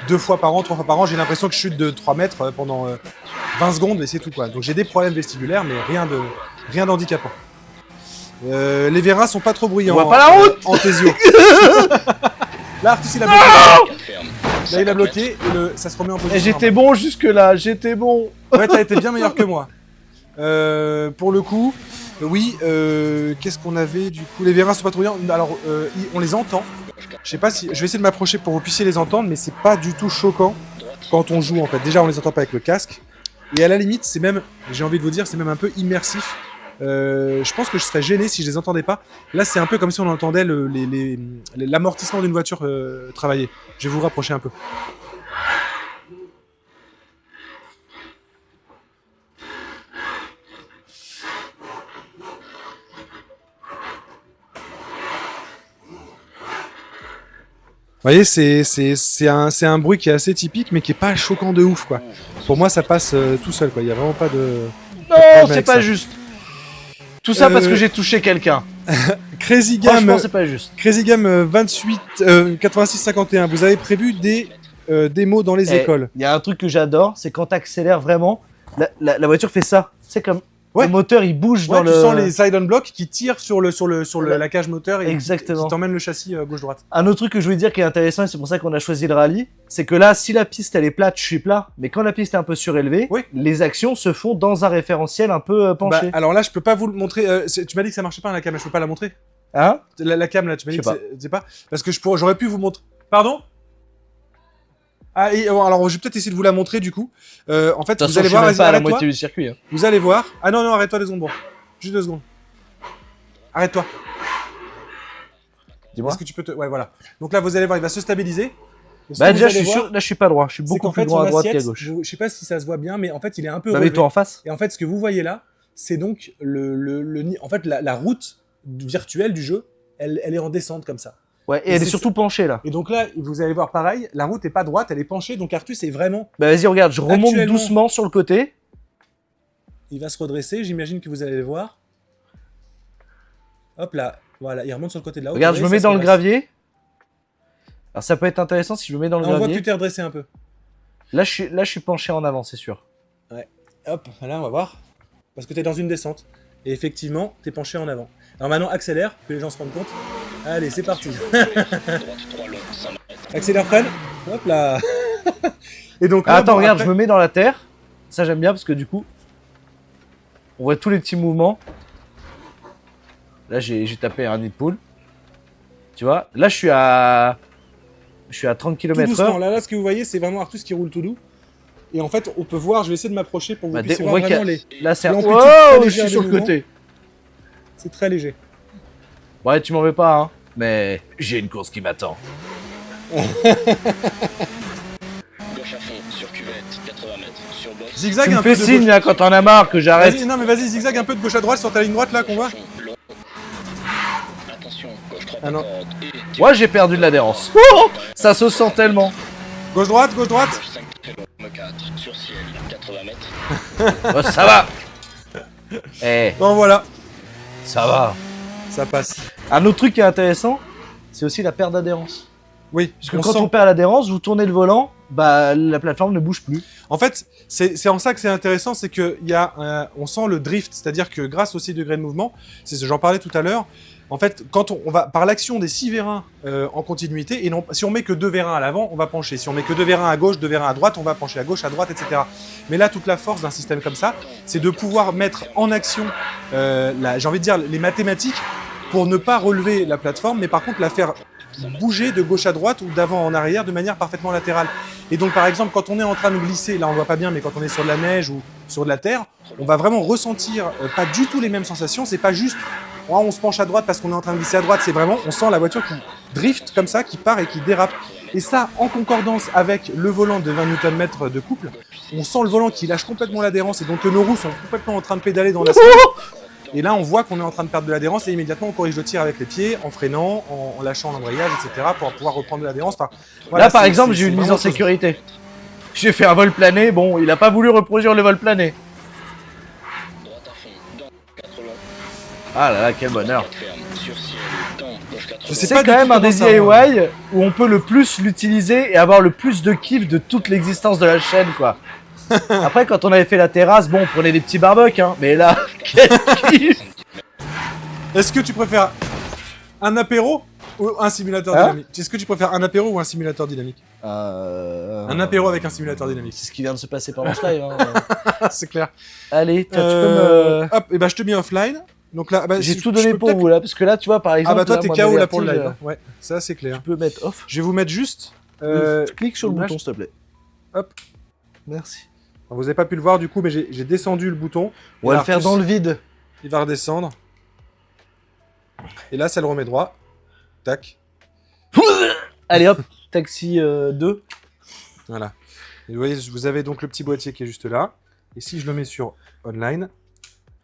2 fois par an, 3 fois par an, j'ai l'impression que je chute de 3 mètres pendant 20 secondes et c'est tout quoi. Donc j'ai des problèmes vestibulaires, mais rien d'handicapant. Les Veras sont pas trop bruyants. On voit pas la route en Thésio. Là, Artus il a bloqué. Là il a bloqué et ça se remet en position. Et j'étais bon jusque là, j'étais bon. Ouais, t'as été bien meilleur que moi. Pour le coup, oui, qu'est-ce qu'on avait du coup? Les Veras sont pas trop bruyants. Alors, on les entend. Je sais pas si. Je vais essayer de m'approcher pour que vous puissiez les entendre, mais c'est pas du tout choquant quand on joue en fait. Déjà, on les entend pas avec le casque. Et à la limite, c'est même, j'ai envie de vous dire, c'est même un peu immersif. Je pense que je serais gêné si je les entendais pas. Là, c'est un peu comme si on entendait l'amortissement d'une voiture travailler. Je vais vous rapprocher un peu. Vous voyez, c'est un bruit qui est assez typique, mais qui est pas choquant de ouf, quoi. Pour moi, ça passe tout seul, quoi. Il y a vraiment pas de... Non, c'est avec pas ça. juste. Tout ça parce que j'ai touché quelqu'un. Crazy Gam, Franchement, c'est pas juste. 8651. Vous avez prévu des démos dans les écoles? Il y a un truc que j'adore, c'est quand t'accélères vraiment, la voiture fait ça. C'est comme Ouais. le moteur, il bouge Ouais, dans tu le... sens les side-on blocks qui tirent sur la cage moteur et Exactement. qui t'emmènent le châssis gauche-droite. Un autre truc que je voulais dire qui est intéressant, et c'est pour ça qu'on a choisi le rallye, c'est que là, si la piste elle est plate, je suis plat, mais quand la piste est un peu surélevée, Oui. les actions se font dans un référentiel un peu penché. Bah, alors là, je peux pas vous le montrer. Tu m'as dit que ça marchait pas la cam, je peux pas la montrer. Hein? La cam là, tu m'as dit Je sais que c'est pas. Parce que j'aurais pu vous montrer. Pardon? Ah, et, alors je vais peut-être essayer de vous la montrer du coup. En fait, De toute vous façon, allez je suis voir, même vas-y, pas à la arrête-toi. moitié du circuit. Hein. Vous allez voir. Ah non, arrête-toi 2 secondes, bon. Juste 2 secondes. Arrête-toi. Dis-moi. Est-ce que tu peux te. Ouais, voilà. Donc là, vous allez voir, il va se stabiliser. Et ce Bah que déjà, vous je allez suis voir, sûr, là je suis pas droit, je suis c'est beaucoup qu'en plus fait, droit à son droite qu'à assiette, gauche. je sais pas si ça se voit bien, mais en fait, il est un peu Bah relevé. mets-toi en face. Et en fait, ce que vous voyez là, c'est donc en fait, la route virtuelle du jeu, elle est en descente comme ça. Ouais, et Et elle est c'est surtout penchée là. Et donc là, vous allez voir pareil, la route est pas droite, elle est penchée, donc Artus est vraiment... Bah vas-y, regarde, je remonte Actuellement- doucement sur le côté. Il va se redresser, j'imagine que vous allez le voir. Hop là, voilà, il remonte sur le côté de la route. Regarde, vous je me voyez, mets ça dans se le redresse. gravier. Alors ça peut être intéressant si je me mets dans le Ah, on voit que gravier. tu t'es redressé un peu. Là je suis penché en avant, c'est sûr. Hop, là, on va voir. Parce que t'es dans une descente. Et effectivement, t'es penché en avant. Alors maintenant, accélère, que les gens se rendent compte. Allez, c'est parti. Accélère, freine. Hop là. Et donc là, Ah, attends, bon, regarde, après- je me mets dans la terre. Ça j'aime bien parce que du coup, on voit tous les petits mouvements. Là, j'ai tapé un nid de poule. Tu vois, là, je suis à 30 Tout km/h. doucement. Là, ce que vous voyez, c'est vraiment Artus qui roule tout doux. Et en fait, on peut voir, je vais essayer de m'approcher pour que vous puissiez on voir voit vraiment qu'il les... Là, c'est un... l'amplitude très Wow, je légère suis sur des le côté. C'est très léger. Ouais, tu m'en veux pas, hein. Mais j'ai une course qui m'attend. Gauche à fond, sur cuvette, 80 mètres, sur box. Zigzag Tu me un peu fais de signe, gauche. là, quand t'en as marre, que j'arrête. Vas-y, non mais vas-y, zigzag un peu de gauche à droite sur ta ligne droite là qu'on voit. Long. Attention, gauche 3 Ah non. corde et Moi, j'ai perdu de l'adhérence. Oh, ça se sent tellement. Gauche droite, gauche droite. gauche 5 km 4 sur ciel, 80 mètres. Oh, ça va. Eh, Bon voilà, ça va. ça passe. Un autre truc qui est intéressant, c'est aussi la perte d'adhérence. Oui, Parce que on quand sent- on perd l'adhérence, vous tournez le volant, bah la plateforme ne bouge plus. En fait, c'est en ça que c'est intéressant, c'est que on sent le drift, c'est-à-dire que grâce aux 6 degrés de mouvement, c'est ce que j'en parlais tout à l'heure. En fait, quand on va par l'action des 6 vérins en continuité, et non, si on met que 2 vérins à l'avant, on va pencher. Si on met que 2 vérins à gauche, 2 vérins à droite, on va pencher à gauche, à droite, etc. Mais là, toute la force d'un système comme ça, c'est de pouvoir mettre en action, j'ai envie de dire, les mathématiques pour ne pas relever la plateforme, mais par contre la faire bouger de gauche à droite ou d'avant en arrière de manière parfaitement latérale. Et donc, par exemple, quand on est en train de glisser, là on le voit pas bien, mais quand on est sur de la neige ou sur de la terre, on va vraiment ressentir pas du tout les mêmes sensations. C'est pas juste on se penche à droite parce qu'on est en train de glisser à droite, c'est vraiment on sent la voiture qui drift comme ça, qui part et qui dérape. Et ça, en concordance avec le volant de 20 Nm de couple, on sent le volant qui lâche complètement l'adhérence et donc que nos roues sont complètement en train de pédaler dans la selle. Et là, on voit qu'on est en train de perdre de l'adhérence et immédiatement on corrige le tir avec les pieds, en freinant, en lâchant l'embrayage, etc. pour pouvoir reprendre de l'adhérence. Enfin, voilà, Là, par c'est- exemple, c'est- j'ai eu c'est une mise vraiment en sécurité. J'ai fait un vol plané, bon, il a pas voulu reproduire le vol plané. Droite à fond, dans 4 long, Ah là là, quel bonheur. 4 ferme, sur ciel, dans gauche 4 Je sais C'est pas quand du même tout un des comment ça va. DIY où on peut le plus l'utiliser et avoir le plus de kiff de toute l'existence de la chaîne, quoi. Après, quand on avait fait la terrasse, bon, on prenait des petits barbecues, hein. Mais là, quel kiff. Est-ce que tu préfères un apéro ou un simulateur Hein dynamique? Est-ce que tu préfères un apéro ou un simulateur dynamique? Un apéro avec un simulateur dynamique. C'est ce qui vient de se passer pendant ce live. Hein. C'est clair. Allez, toi, tu peux me... Hop, et bah je te mets offline. Donc là, bah, J'ai si- tout je donné peux pour peut-être- vous, là. Parce que là, tu vois, par exemple... Ah bah toi là, t'es moi, KO mes là pour le live. vertiges, hein. Ouais, ça c'est clair. Tu peux mettre off. Je vais vous mettre juste. Clique sur le image. bouton, s'il te plaît. Hop. Merci. Vous avez pas pu le voir du coup, mais j'ai descendu le bouton. On va Et le faire Artus, dans le vide. Il va redescendre. Et là, ça le remet droit. Tac. Allez, hop, taxi 2. Voilà. Et vous voyez, vous avez donc le petit boîtier qui est juste là. Et si je le mets sur online,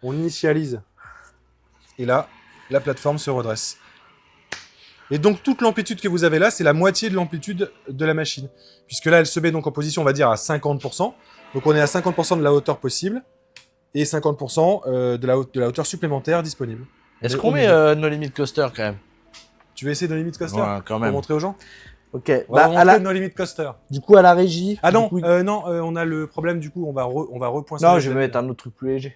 on initialise. Et là, la plateforme se redresse. Et donc toute l'amplitude que vous avez là, c'est la moitié de l'amplitude de la machine. Puisque là, elle se met donc en position, on va dire, à 50%. Donc on est à 50% de la hauteur possible. Et 50% de la hauteur supplémentaire disponible. Est-ce Mais qu'on au met milieu. No Limit Coaster, quand même? Tu veux essayer No Limit Coaster Ouais, quand pour même. montrer aux gens? Ok. On va Bah, montrer No Limit Coaster. du coup, à la régie... Ah non, du coup, non, on a le problème du coup, on va repoincer. non, je vais mettre un autre truc plus léger.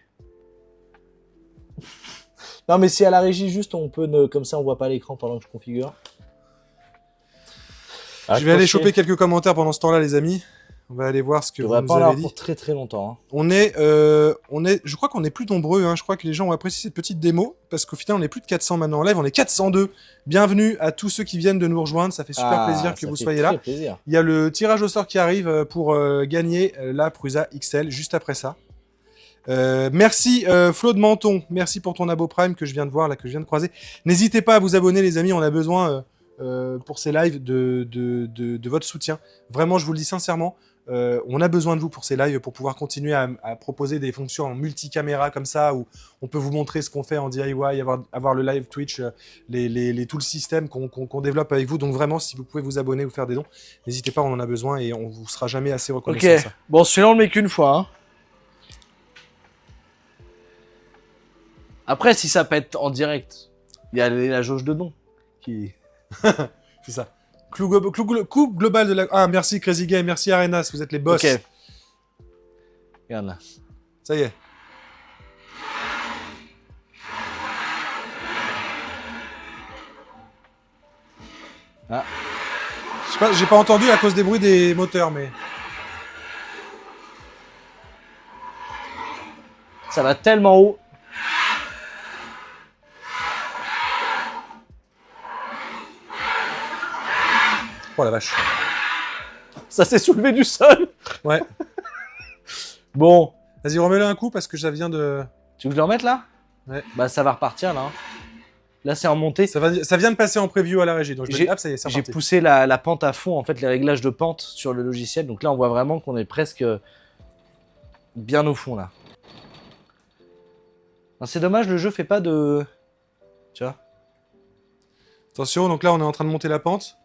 Non, mais si à la régie, juste, on peut... Comme ça, on voit pas l'écran pendant que je configure. Je vais aller choper quelques commentaires pendant ce temps-là, les amis. On va aller voir ce que Je vous devrais nous pas en avez avoir dit. pour très très longtemps. Hein. Je crois qu'on est plus nombreux. Hein. Je crois que les gens ont apprécié cette petite démo parce qu'au final, on est plus de 400 maintenant en live. On est 402. Bienvenue à tous ceux qui viennent de nous rejoindre. Ça fait super plaisir que ça vous fait soyez très là. plaisir. Il y a le tirage au sort qui arrive pour gagner la Prusa XL juste après ça. Merci Flo de Menton, merci pour ton abo Prime que je viens de voir là, que je viens de croiser. N'hésitez pas à vous abonner les amis, on a besoin pour ces lives de votre soutien. Vraiment, je vous le dis sincèrement, on a besoin de vous pour ces lives pour pouvoir continuer à proposer des fonctions en multicaméra comme ça où on peut vous montrer ce qu'on fait en DIY, avoir le live Twitch, tout le système qu'on développe avec vous. Donc vraiment, si vous pouvez vous abonner ou faire des dons, n'hésitez pas, on en a besoin et on vous sera jamais assez reconnaissant. Ok, Ça. bon, celui-là on le met qu'une fois. Hein. Après, si ça pète en direct, il y a la jauge de dons qui... C'est ça. Coupe global de la... Ah, merci Crazy Game, merci Arenas, vous êtes les boss. Ok. Regarde là. Ça y est. Ah. Je sais pas, j'ai pas entendu à cause des bruits des moteurs, mais... Ça va tellement haut. Oh la vache. Ça s'est soulevé du sol. Ouais. Bon. Vas-y, remets-le un coup parce que ça vient de... Tu veux que je le remette là? Ouais. Bah ça va repartir là. Là c'est en montée. Ça vient de passer en preview à la régie. Donc je me dis, hop, ça y est, c'est J'ai reparti. poussé la pente à fond, en fait, les réglages de pente sur le logiciel. Donc là, on voit vraiment qu'on est presque bien au fond, là. C'est dommage, le jeu fait pas de... Tu vois? Attention, donc là, on est en train de monter la pente.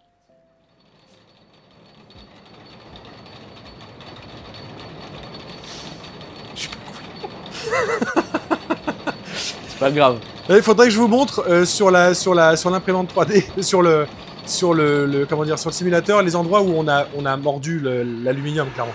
C'est pas grave. Il faudrait que je vous montre sur l'imprimante 3D, sur le simulateur, les endroits où on a mordu l'aluminium, clairement.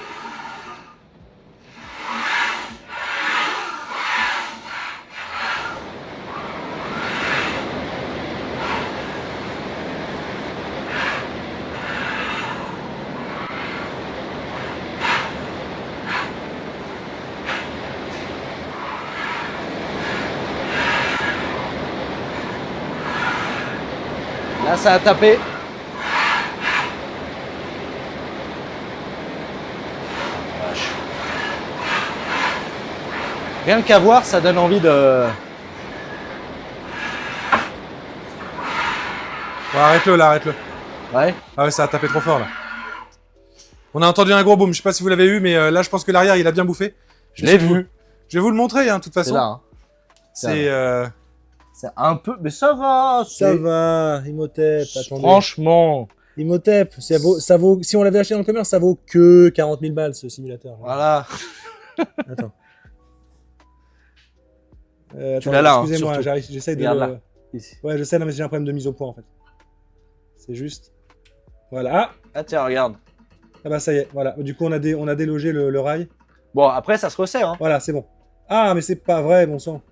Là, ça a tapé. Vache. Rien qu'à voir, ça donne envie de... Ouais, arrête-le là, arrête-le. Ouais. Ah ouais, ça a tapé trop fort là. On a entendu un gros boom, je sais pas si vous l'avez eu, mais là je pense que l'arrière il a bien bouffé. Je l'ai vu. Je vais vous le montrer, hein, de toute C'est façon. là. Hein. C'est C'est un peu... Mais ça va. Ça va, Imhotep, attendez. Franchement. Imhotep, ça vaut, si on l'avait acheté dans le commerce, ça vaut que 40 000 balles ce simulateur. Voilà. Attends. Tu Attends, l'as là, hein, excusez-moi, surtout. j'essaie de... Regarde là. Ici. Ouais, je sais, non, mais j'ai un problème de mise au point en fait. C'est juste... Voilà. Ah tiens, regarde. Ah bah ça y est, voilà. Du coup, on a délogé le rail. Bon, après, ça se resserre. Hein. Voilà, c'est bon. Ah, mais c'est pas vrai, bon sang.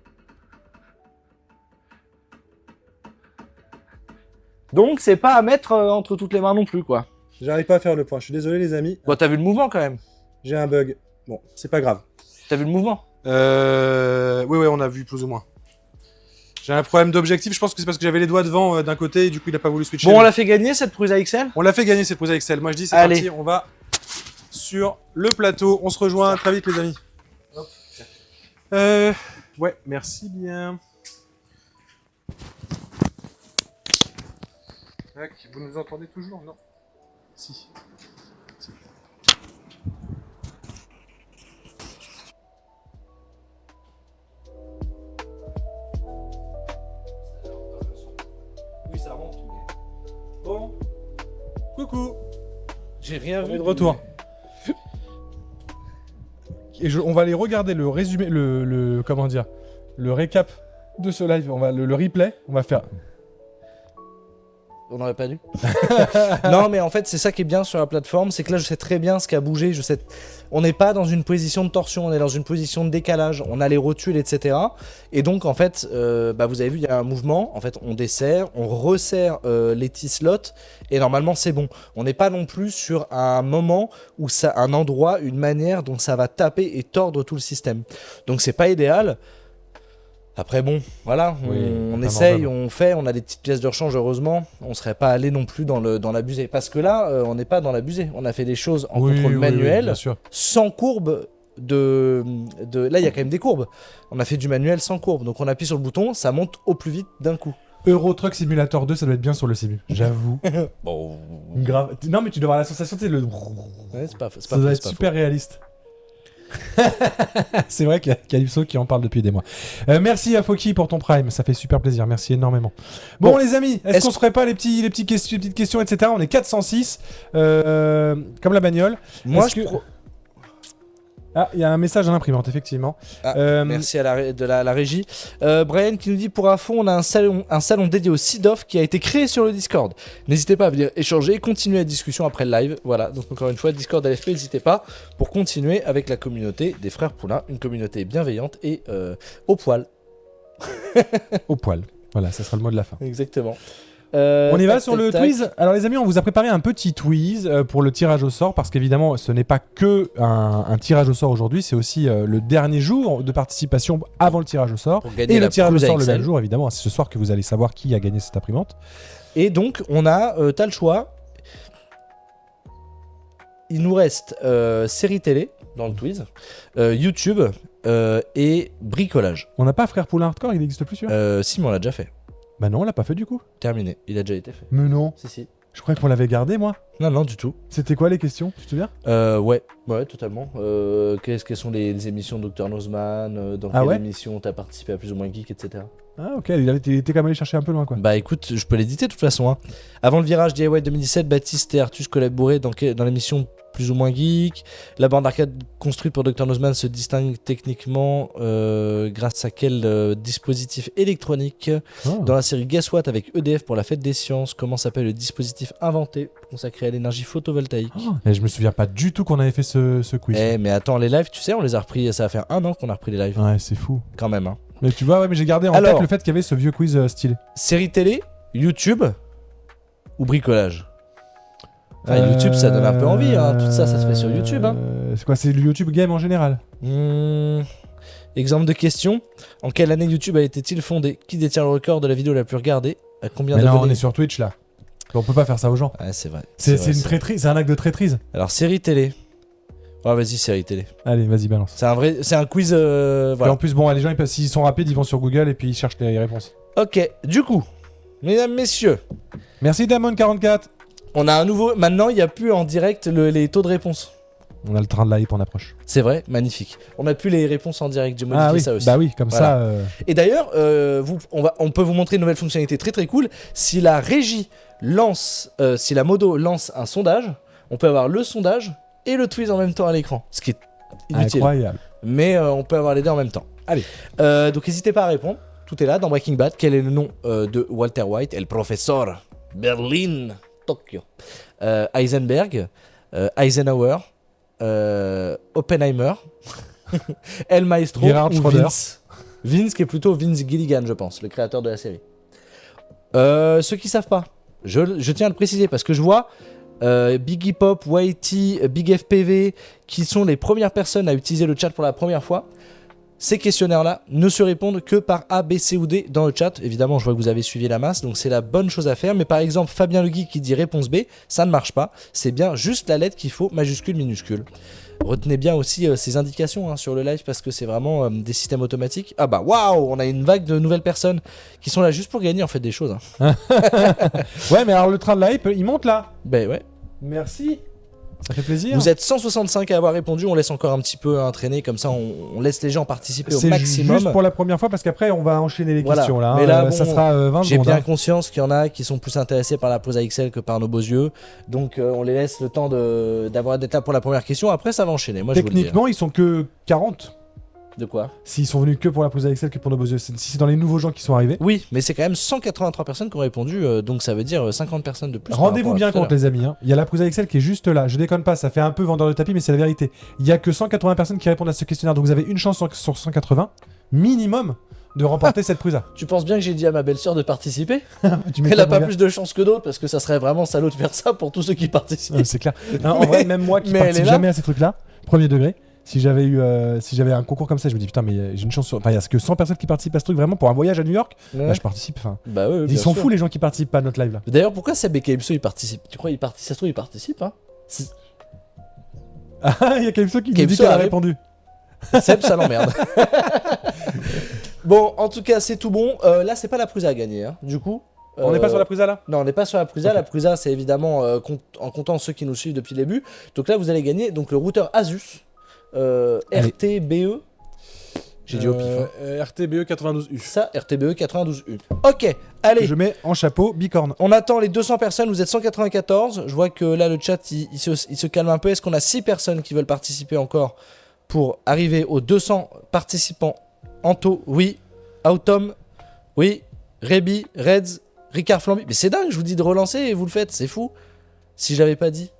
Donc, c'est pas à mettre entre toutes les mains non plus, quoi. J'arrive pas à faire le point. Je suis désolé, les amis. Bon, t'as vu le mouvement quand même. J'ai un bug. Bon, c'est pas grave. T'as vu le mouvement. Oui, on a vu plus ou moins. J'ai un problème d'objectif, je pense que c'est parce que j'avais les doigts devant d'un côté et du coup il a pas voulu switcher. Bon, on l'a fait gagner cette Prusa XL. On l'a fait gagner cette pause avec Excel. Moi je dis c'est Allez. parti, on va sur le plateau. On se rejoint très vite les amis. Ouais, merci bien. Tac, vous nous entendez toujours? Non. Si. Oui, ça monte. Bon. Coucou. J'ai rien On vu est de retour. Et on va aller regarder le résumé, comment dire, le récap de ce live. On va le replay. On va faire. On n'aurait pas dû. Non, mais en fait, c'est ça qui est bien sur la plateforme, c'est que là, je sais très bien ce qui a bougé. Je sais, on n'est pas dans une position de torsion, on est dans une position de décalage. On a les rotules, etc. Et donc, en fait, vous avez vu, il y a un mouvement. En fait, on desserre, on resserre les T-slots, et normalement, c'est bon. On n'est pas non plus sur un moment où ça, un endroit, une manière dont ça va taper et tordre tout le système. Donc, c'est pas idéal. Après bon, voilà, on essaye, on fait, on a des petites pièces de rechange heureusement, on serait pas allé non plus dans l'abusé. Parce que là, on n'est pas dans l'abusé, on a fait des choses en contrôle manuel, bien sûr. sans courbe Là, il y a quand même des courbes. On a fait du manuel sans courbe, donc on appuie sur le bouton, ça monte au plus vite d'un coup. Euro Truck Simulator 2, ça doit être bien sur le simu, j'avoue. Bon, Grave. Non, mais tu dois avoir la sensation, c'est le. ouais, c'est pas Ça doit être super réaliste. C'est vrai qu'il y a Calypso qui en parle depuis des mois. Merci à Foki pour ton prime, ça fait super plaisir, merci énormément. Bon, les amis, est-ce qu'on se ferait pas les petites questions, etc. On est 406, comme la bagnole. Moi, Ah, il y a un message à l'imprimante, effectivement. Merci à la régie. Brian qui nous dit pour info, on a un salon dédié au SIDOF qui a été créé sur le Discord. N'hésitez pas à venir échanger et continuer la discussion après le live. Voilà, donc encore une fois, Discord LFP, n'hésitez pas pour continuer avec la communauté des Frères Poulain, une communauté bienveillante et au poil. Au poil. Voilà, ça sera le mot de la fin. Exactement. On y va sur le Twiz. Alors les amis, on vous a préparé un petit Twiz pour le tirage au sort parce qu'évidemment ce n'est pas que un tirage au sort aujourd'hui, c'est aussi le dernier jour de participation avant le tirage au sort. Et le tirage au sort le même jour évidemment, c'est ce soir que vous allez savoir qui a gagné cette imprimante. Et donc on a, t'as le choix, il nous reste série télé dans le Twiz, YouTube et bricolage. On n'a pas Frère Poulain Hardcore, il n'existe plus celui-là Si, mais on l'a déjà fait. Bah non, on l'a pas fait du coup. Terminé, il a déjà été fait. Mais non. Si. Je croyais qu'on l'avait gardé, moi. Non, non, du tout. C'était quoi les questions, tu te souviens? Ouais, totalement. Quelles sont les émissions de Dr Nozman, dans Ah quelle ouais émission t'as participé à Plus ou moins Geek, etc. Ah ok, il était quand même allé chercher un peu loin quoi. Bah écoute, je peux l'éditer de toute façon. Hein. Avant le virage DIY 2017, Baptiste et Artus collaboraient dans l'émission Plus ou moins Geek. La bande arcade construite pour Dr Nozman se distingue techniquement grâce à quel dispositif électronique. Oh. Dans la série Guess What avec EDF pour la fête des sciences, comment s'appelle le dispositif inventé consacré à l'énergie photovoltaïque? Et je me souviens pas du tout qu'on avait fait ce quiz. Mais attends, les lives, tu sais, on les a repris, ça va faire 1 an qu'on a repris les lives. Ouais, c'est fou. Quand même, hein. Mais tu vois, ouais, mais j'ai gardé en Alors- tête le fait qu'il y avait ce vieux quiz stylé. Série télé, YouTube ou bricolage? Enfin, YouTube, ça donne un peu envie, hein. Tout ça, ça se fait sur YouTube, hein. C'est quoi, c'est le YouTube Game en général? Exemple de question. En quelle année YouTube a été-il fondé? Qui détient le record de la vidéo la plus regardée? À combien Mais non, on d'abonnés? est sur Twitch là. On peut pas faire ça aux gens. Ouais, c'est vrai. C'est vrai, une traîtrise, c'est un acte de traîtrise. Alors, série télé. Ouais, vas-y, série télé. Allez, vas-y, balance. C'est un quiz. Et Voilà. en plus, bon, les gens, s'ils sont rapides, ils vont sur Google et puis ils cherchent les réponses. Ok, du coup, mesdames, messieurs, Merci Damon44. on a un nouveau. Maintenant, il n'y a plus en direct les taux de réponse. On a le train de la hype en approche. C'est vrai, magnifique. On a plus les réponses en direct. J'ai modifié Ah oui, ça aussi. bah oui, comme Voilà. ça. Et d'ailleurs, on peut vous montrer une nouvelle fonctionnalité très très cool. Si la régie lance, si la modo lance un sondage, on peut avoir le sondage et le tweet en même temps à l'écran. Ce qui est inutile. Incroyable. Mais on peut avoir les deux en même temps. Allez. Donc n'hésitez pas à répondre. Tout est là dans Breaking Bad. Quel est le nom de Walter White? El Professor. Berlin. Tokyo. Heisenberg. Eisenhower. Oppenheimer. El Maestro. Gerhard ou Schröder. Vince. Vince qui est plutôt Vince Gilligan, je pense, le créateur de la série. Ceux qui savent pas, je tiens à le préciser parce que je vois Biggie Pop, Whitey, Big FPV qui sont les premières personnes à utiliser le chat pour la première fois. Ces questionnaires-là ne se répondent que par A, B, C ou D dans le chat. Évidemment, je vois que vous avez suivi la masse, donc c'est la bonne chose à faire. Mais par exemple, Fabien Le Guy qui dit réponse B, ça ne marche pas. C'est bien juste la lettre qu'il faut, majuscule, minuscule. Retenez bien aussi ces indications sur le live parce que c'est vraiment des systèmes automatiques. Ah bah waouh, on a une vague de nouvelles personnes qui sont là juste pour gagner en fait des choses. Ouais, mais alors le train de la hype, il monte là. Ben ouais. Merci. Ça fait plaisir. Vous êtes 165 à avoir répondu, on laisse encore un petit peu entraîner, comme ça on laisse les gens participer au C'est maximum. juste pour la première fois parce qu'après on va enchaîner les Voilà. questions là. Mais là, ça bon, sera 20 J'ai secondes. bien hein. conscience qu'il y en a qui sont plus intéressés par la pose AXL que par nos beaux yeux. Donc on les laisse le temps d'être là pour la première question. Après ça va enchaîner. Moi, je vous le dis. Techniquement, ils sont que 40. De quoi? S'ils sont venus que pour la pause Excel que pour nos beaux yeux. Si c'est dans les nouveaux gens qui sont arrivés. Oui, mais c'est quand même 183 personnes qui ont répondu. Donc ça veut dire 50 personnes de plus. par Rendez-vous rapport à bien tout à compte les amis. hein. Il y a la pause Excel qui est juste là. Je déconne pas, ça fait un peu vendeur de tapis, mais c'est la vérité. Il y a que 180 personnes qui répondent à ce questionnaire. Donc vous avez une chance sur 180 minimum de remporter cette prusa. l'heure. Tu penses bien que j'ai dit à ma belle-sœur de participer? Tu Elle a pas plus de chance que d'autres parce que ça serait vraiment salaud de faire ça pour tous ceux qui participent. C'est clair. Non, en vrai, même moi qui mais elle participe est là. jamais à ces trucs-là, premier degré, si j'avais un concours comme ça, je me dis putain, mais j'ai une chance. Enfin, il y a que 100 personnes qui participent à ce truc vraiment pour un voyage à New York. Ouais. Bah, je participe. Enfin, Bah ouais, ils bien sont sûr. fous les gens qui participent pas à notre live là. D'ailleurs, pourquoi Seb et Calypso ils participent? Tu crois ça se trouve ils participent hein? Ah, il y a Calypso qui nous dit Calypso qu'elle a a répondu. Seb, ça l'emmerde. Bon, en tout cas, c'est tout bon. Là, c'est pas la Prusa à gagner. Hein. Du coup. On n'est pas sur la prusa là. Non, on n'est pas sur la Prusa. Ok. La Prusa, c'est évidemment en comptant ceux qui nous suivent depuis le début. Donc là, vous allez gagner donc le routeur Asus Allez. RTBE. J'ai dit au pif. Hein. RTBE 92U. Ça, RTBE 92U. Ok, allez. Je mets en chapeau bicorne. On attend les 200 personnes, vous êtes 194. Je vois que là, le chat, il se calme un peu. Est-ce qu'on a 6 personnes qui veulent participer encore pour arriver aux 200 participants? Anto, oui. Autom, oui. Rebi, Reds, Ricard Flamby. Mais c'est dingue, je vous dis de relancer et vous le faites, c'est fou. Si j'avais pas dit,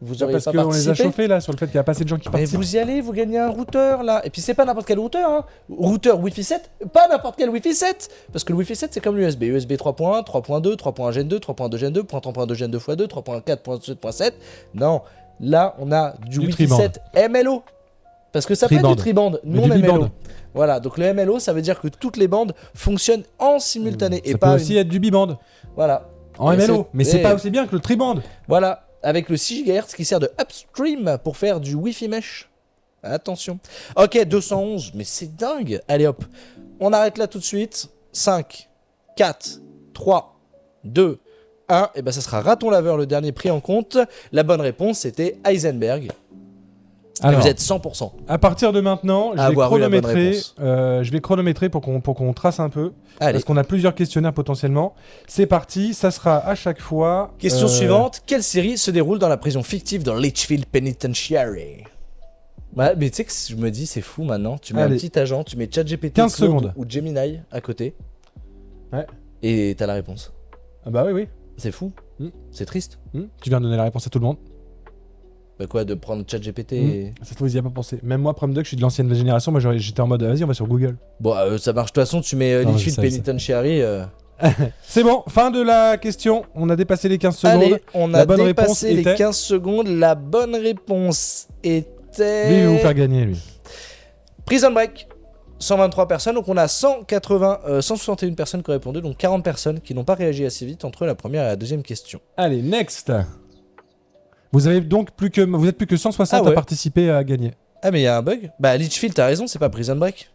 vous auriez Parce pas qu'on les participé. a chauffés là sur le fait qu'il y a pas assez de gens qui Mais participent. vous y allez, vous gagnez un routeur là. Et puis c'est pas n'importe quel routeur, hein. Routeur Wi-Fi 7, pas n'importe quel Wi-Fi 7. Parce que le Wi-Fi 7 c'est comme l'USB. USB 3.1, 3.2, 3.1 Gen 2, 3.2 Gen 2, 3.2 Gen 2 x 2, 3.4.7.7. Non, là on a du Wi-Fi triband. 7 MLO. Parce que ça peut être Triband. du triband, Mais non du MLO. biband. Voilà, donc le MLO ça veut dire que toutes les bandes fonctionnent en simultané. Ça Et peut pas aussi être du biband. Voilà. En Et MLO. c'est- Mais c'est et- pas aussi bien que le triband. Voilà. avec le 6 GHz qui sert de upstream pour faire du Wi-Fi mesh. Attention. Ok, 211, mais c'est dingue. Allez hop, on arrête là tout de suite. 5, 4, 3, 2, 1. Et ben ça sera raton laveur le dernier pris en compte. La bonne réponse c'était Heisenberg. Alors, Vous êtes 100%. à partir de maintenant, je vais Avoir eu la bonne chronométrer pour qu'on trace un peu. Allez. Parce qu'on a plusieurs questionnaires potentiellement. C'est parti, ça sera à chaque fois. Question suivante. Quelle série se déroule dans la prison fictive de Litchfield Penitentiary? Ouais, mais tu sais que je me dis, c'est fou maintenant. Tu mets Allez. un petit agent, tu mets ChatGPT 15 Claude secondes. ou Gemini à côté. Ouais. Et t'as la réponse. Ah bah oui, oui. C'est fou. Hmm. C'est triste. Tu viens de donner la réponse à tout le monde. Bah quoi, de prendre ChatGPT et... Ça se trouve, ils y a pas pensé. Même moi, Prom Duck, je suis de l'ancienne génération. Moi, j'étais en mode, vas-y, on va sur Google. Bon, ça marche. De toute façon, tu mets Non, Litchfield je sais. Penitentiary. C'est bon, fin de la question. On a dépassé les 15 secondes. Allez, on La a bonne réponse dépassé les était- 15 secondes. La bonne réponse était... Lui, il va vous faire gagner, lui. Prison Break. 123 personnes, donc on a 161 personnes qui ont répondu, donc 40 personnes qui n'ont pas réagi assez vite entre la première et la deuxième question. Allez, next. Vous avez donc vous êtes plus que 160 Ah ouais. à participer à gagner. Ah mais il y a un bug. Bah Litchfield, t'as raison, c'est pas Prison Break.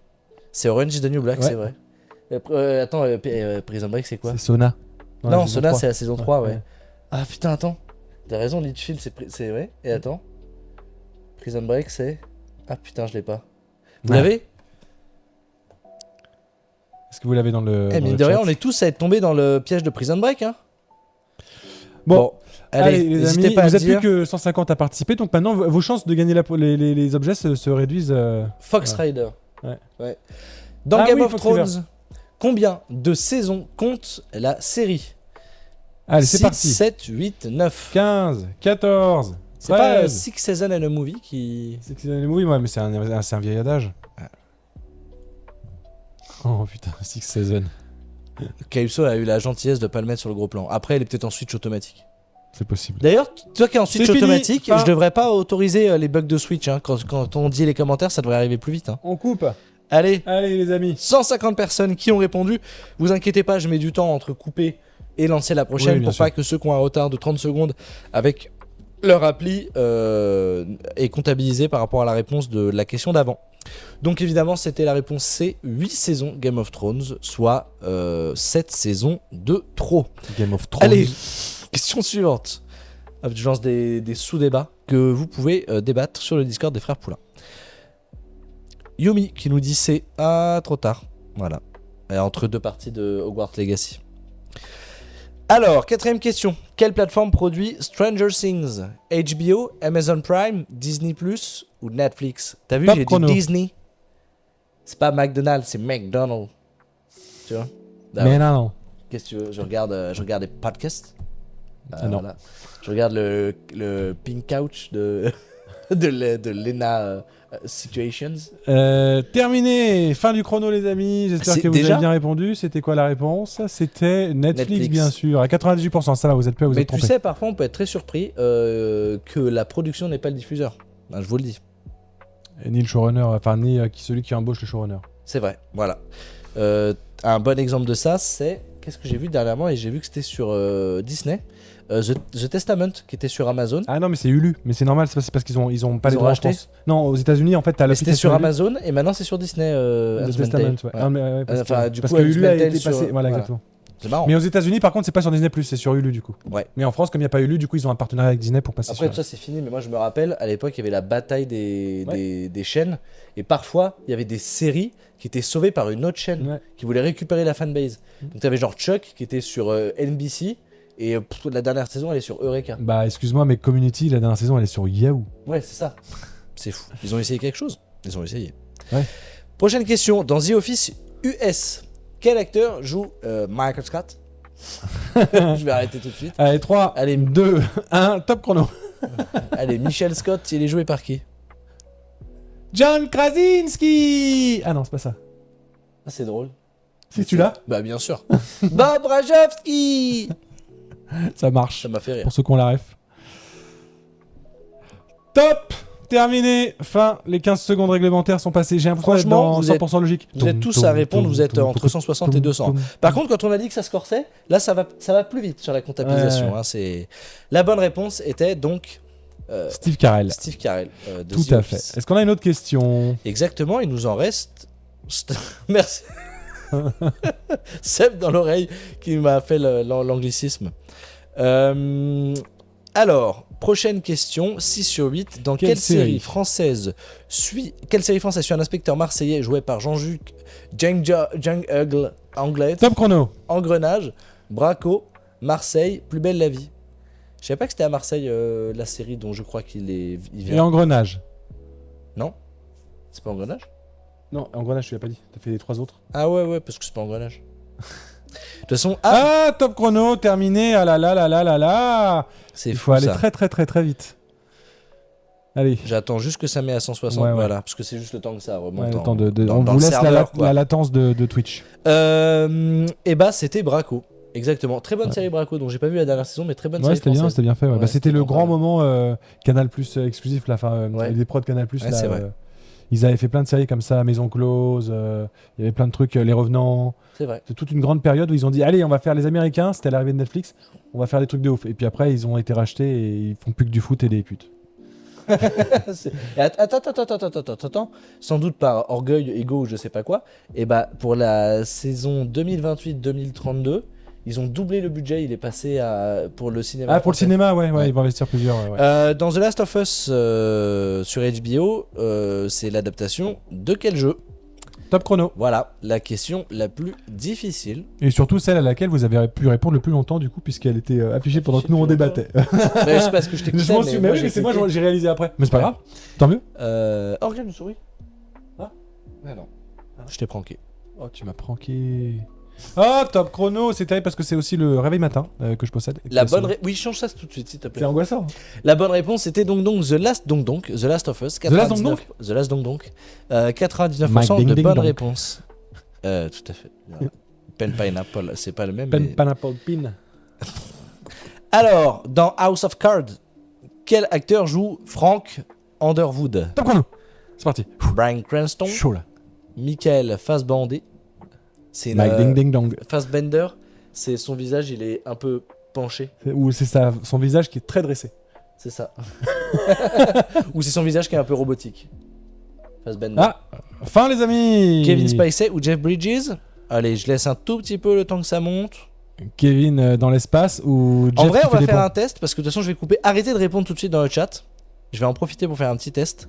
C'est Orange is the New Black, Ouais. c'est vrai. Attends, Prison Break c'est quoi? C'est Sona. Dans la Non, saison Sona 3. c'est la saison 3, ouais. ouais. Ah putain, attends. T'as raison, Litchfield c'est vrai. Et attends. Prison Break c'est... Ah putain, je l'ai pas. Vous Ouais. l'avez? Est-ce que vous l'avez dans le. Eh dans mine le de rien, chat on est tous à être tombés dans le piège de Prison Break, hein. Bon, allez, allez, les n'hésitez amis, pas à vous êtes dire. plus que 150 à participer, donc maintenant vos chances de gagner les objets se réduisent. Fox Ouais. Rider. Ouais. Dans Ah Game oui, of Fox Thrones, combien de saisons compte la série? Allez, c'est 6, parti. 7, 8, 9. 15, 14, C'est pas 13. Six Seasons and a Movie qui... Oui, ouais, mais c'est un vieil adage. Oh putain, Six Seasons. Calypso a eu la gentillesse de pas le mettre sur le gros plan. Après, elle est peut-être en switch automatique. C'est possible. D'ailleurs, toi qui es en switch C'est fini. automatique, Fin. je devrais pas autoriser les bugs de switch. Hein. Quand on dit les commentaires, ça devrait arriver plus vite. Hein. On coupe. Allez, Allez, les amis. 150 personnes qui ont répondu. Vous inquiétez pas, je mets du temps entre couper et lancer la prochaine Oui, bien pour sûr. pas que ceux qui ont un retard de 30 secondes avec leur appli est comptabilisé par rapport à la réponse de la question d'avant. Donc évidemment, c'était la réponse C, 8 saisons Game of Thrones, soit 7 saisons de trop. Game of Thrones. Allez, question suivante. Hop, je lance des sous-débats que vous pouvez débattre sur le Discord des frères Poulain. Yumi qui nous dit c'est trop tard. Voilà. Entre deux parties de Hogwarts Legacy. Alors, quatrième question. Quelle plateforme produit Stranger Things? HBO, Amazon Prime, Disney Plus ou Netflix? T'as vu, Top j'ai chrono. dit Disney. C'est pas McDonald's, c'est McDonald's. Tu vois? Ah Mais ouais. non. Qu'est-ce que tu veux? Je regarde des podcasts. Ah non. Voilà. Je regarde le Pink Couch de Lena Situations. Terminé. Fin du chrono, les amis. J'espère C'est que vous déjà avez bien répondu. C'était quoi la réponse? C'était Netflix, bien sûr. À 98%. Ça va, vous êtes prêts, vous Mais êtes tu trompés. sais, parfois on peut être très surpris que la production n'est pas le diffuseur. Ben, je vous le dis. Et ni le showrunner, enfin ni celui qui embauche le showrunner. C'est vrai, voilà. Un bon exemple de ça, c'est... Qu'est-ce que j'ai vu dernièrement? Et j'ai vu que c'était sur Disney. The Testament, qui était sur Amazon. Ah non, mais c'est Hulu. Mais c'est normal, c'est parce qu'ils ont pas Ils les ont droits en racheté France. Non, aux États-Unis, en fait, t'as Mais c'était l'application sur Hulu. Amazon et maintenant c'est sur Disney. The Handmaid's Testament, Tale. ouais. Ah, mais ouais, parce Enfin, que, du parce coup, que Hulu a Handmaid's été Tale passé. sur- Voilà, voilà. exactement. C'est marrant. Mais aux États-Unis, par contre, c'est pas sur Disney+, c'est sur Hulu du coup. Ouais. Mais en France, comme il n'y a pas Hulu, du coup, ils ont un partenariat avec Disney pour passer Après, tout sur. ça c'est fini, mais moi je me rappelle, à l'époque, il y avait la bataille des chaînes. Et parfois, il y avait des séries qui étaient sauvées par une autre chaîne Ouais. qui voulait récupérer la fanbase. Donc, tu avais genre Chuck qui était sur NBC. Et la dernière saison, elle est sur Eureka. Bah, excuse-moi, mais Community, la dernière saison, elle est sur Yahoo. Ouais, c'est ça. C'est fou. Ils ont essayé quelque chose. Ils ont essayé. Ouais. Prochaine question. Dans The Office US, quel acteur joue Michael Scott? Je vais arrêter tout de suite. Allez, 3, Allez. 2, 1, top chrono. Allez, Michael Scott, il est joué par qui? John Krasinski. Ah non, c'est pas ça. Ah, c'est drôle. Si tu l'as, Bah, bien sûr. Bob Rajowski. ça marche. Ça m'a fait rire. Pour ceux qui ont la ref. Top terminé. Fin. Les 15 secondes réglementaires sont passées. J'ai l'impression d'être Franchement, dans vous êtes- 100% logique. Vous êtes tous à répondre, vous êtes entre 160 et 200. Par contre, quand on a dit que ça se corsait, là ça va plus vite sur la comptabilisation. Ouais. Hein, c'est... La bonne réponse était donc Steve Carell. Steve Carell. De Tout The à Office. fait. Est-ce qu'on a une autre question? Exactement, il nous en reste. Merci. Seb dans l'oreille qui m'a fait l'anglicisme. Alors, prochaine question, 6 sur 8. Dans quelle série française suit un inspecteur marseillais joué par Jean-Luc Anglais, Top chrono. Engrenage, Braco, Marseille, Plus belle la vie? Je savais pas que c'était à Marseille la série dont je crois il Et vient. Engrenage. Non? C'est pas Engrenage? Non, Engrenage, tu l'as pas dit. T'as fait les 3 autres. Ah ouais, parce que c'est pas Engrenage. De toute façon, Ah, top chrono, terminé. Ah là là là là là là. c'est Il fou faut aller ça. très très très très vite. Allez. J'attends juste que ça met à 160, Ouais. voilà, parce que c'est juste le temps que ça remonte. Ouais, le en- temps de- dans- on dans vous le laisse serveur, quoi. la latence de Twitch. Et bah c'était Braco, exactement. Très bonne série Braco, dont j'ai pas vu la dernière saison, mais très bonne Ouais, série c'était bien, française. c'était bien fait. Ouais. Ouais, Bah, c'était c'était le pas grand mal. moment Canal Plus exclusif, là, Ouais. des prods Canal Plus. Ouais, là, c'est vrai. ils avaient fait plein de séries comme ça, Maison Close, il y avait plein de trucs, Les Revenants. C'est vrai. C'est toute une grande période où ils ont dit allez, on va faire les Américains, c'était à l'arrivée de Netflix, on va faire des trucs de ouf. Et puis après, ils ont été rachetés et ils font plus que du foot et des putes. Et attends, sans doute par orgueil, ego ou je sais pas quoi, et bah pour la saison 2028-2032, ils ont doublé le budget, il est passé pour le cinéma. Ah, pour le français. cinéma, ouais, Ouais. ils vont investir plusieurs. Ouais. Dans The Last of Us sur HBO, c'est l'adaptation de quel jeu? Top chrono. Voilà, la question la plus difficile. Et surtout celle à laquelle vous avez pu répondre le plus longtemps, du coup, puisqu'elle était affichée pendant que nous on débattait. Mais c'est parce que je t'ai Je m'en suis, mais oui, mais c'est moi, j'ai réalisé après. Mais c'est pas Ouais. grave, tant mieux. Oh, regarde une souris. Ah, non. Je t'ai pranké. Oh, tu m'as pranké. Oh, top chrono, c'est terrible parce que c'est aussi le réveil matin que je possède. La bonne Oui, change ça tout de suite, s'il te plaît. C'est angoissant. La bonne réponse était donc The Last of Us. 99... The Last 99% Mike Ding de Ding bonnes Donk. réponses. Tout à fait. Pen Pineapple, c'est pas le même. Pen mais- Pineapple Pin. Alors, dans House of Cards, quel acteur joue Frank Underwood? Top chrono. C'est parti. Bryan Cranston, Chaud là. Michael Fassbender. C'est Mike Ding Ding Dong. Fassbender, c'est son visage, il est un peu penché. Ou c'est son visage qui est très dressé. C'est ça. Ou c'est son visage qui est un peu robotique. Fassbender. Ah, fin les amis. Kevin Spacey ou Jeff Bridges? Allez, je laisse un tout petit peu le temps que ça monte. Kevin dans l'espace ou Jeff En vrai, qui on fait va des faire pompes. un test parce que de toute façon, je vais couper. Arrêtez de répondre tout de suite dans le chat. Je vais en profiter pour faire un petit test.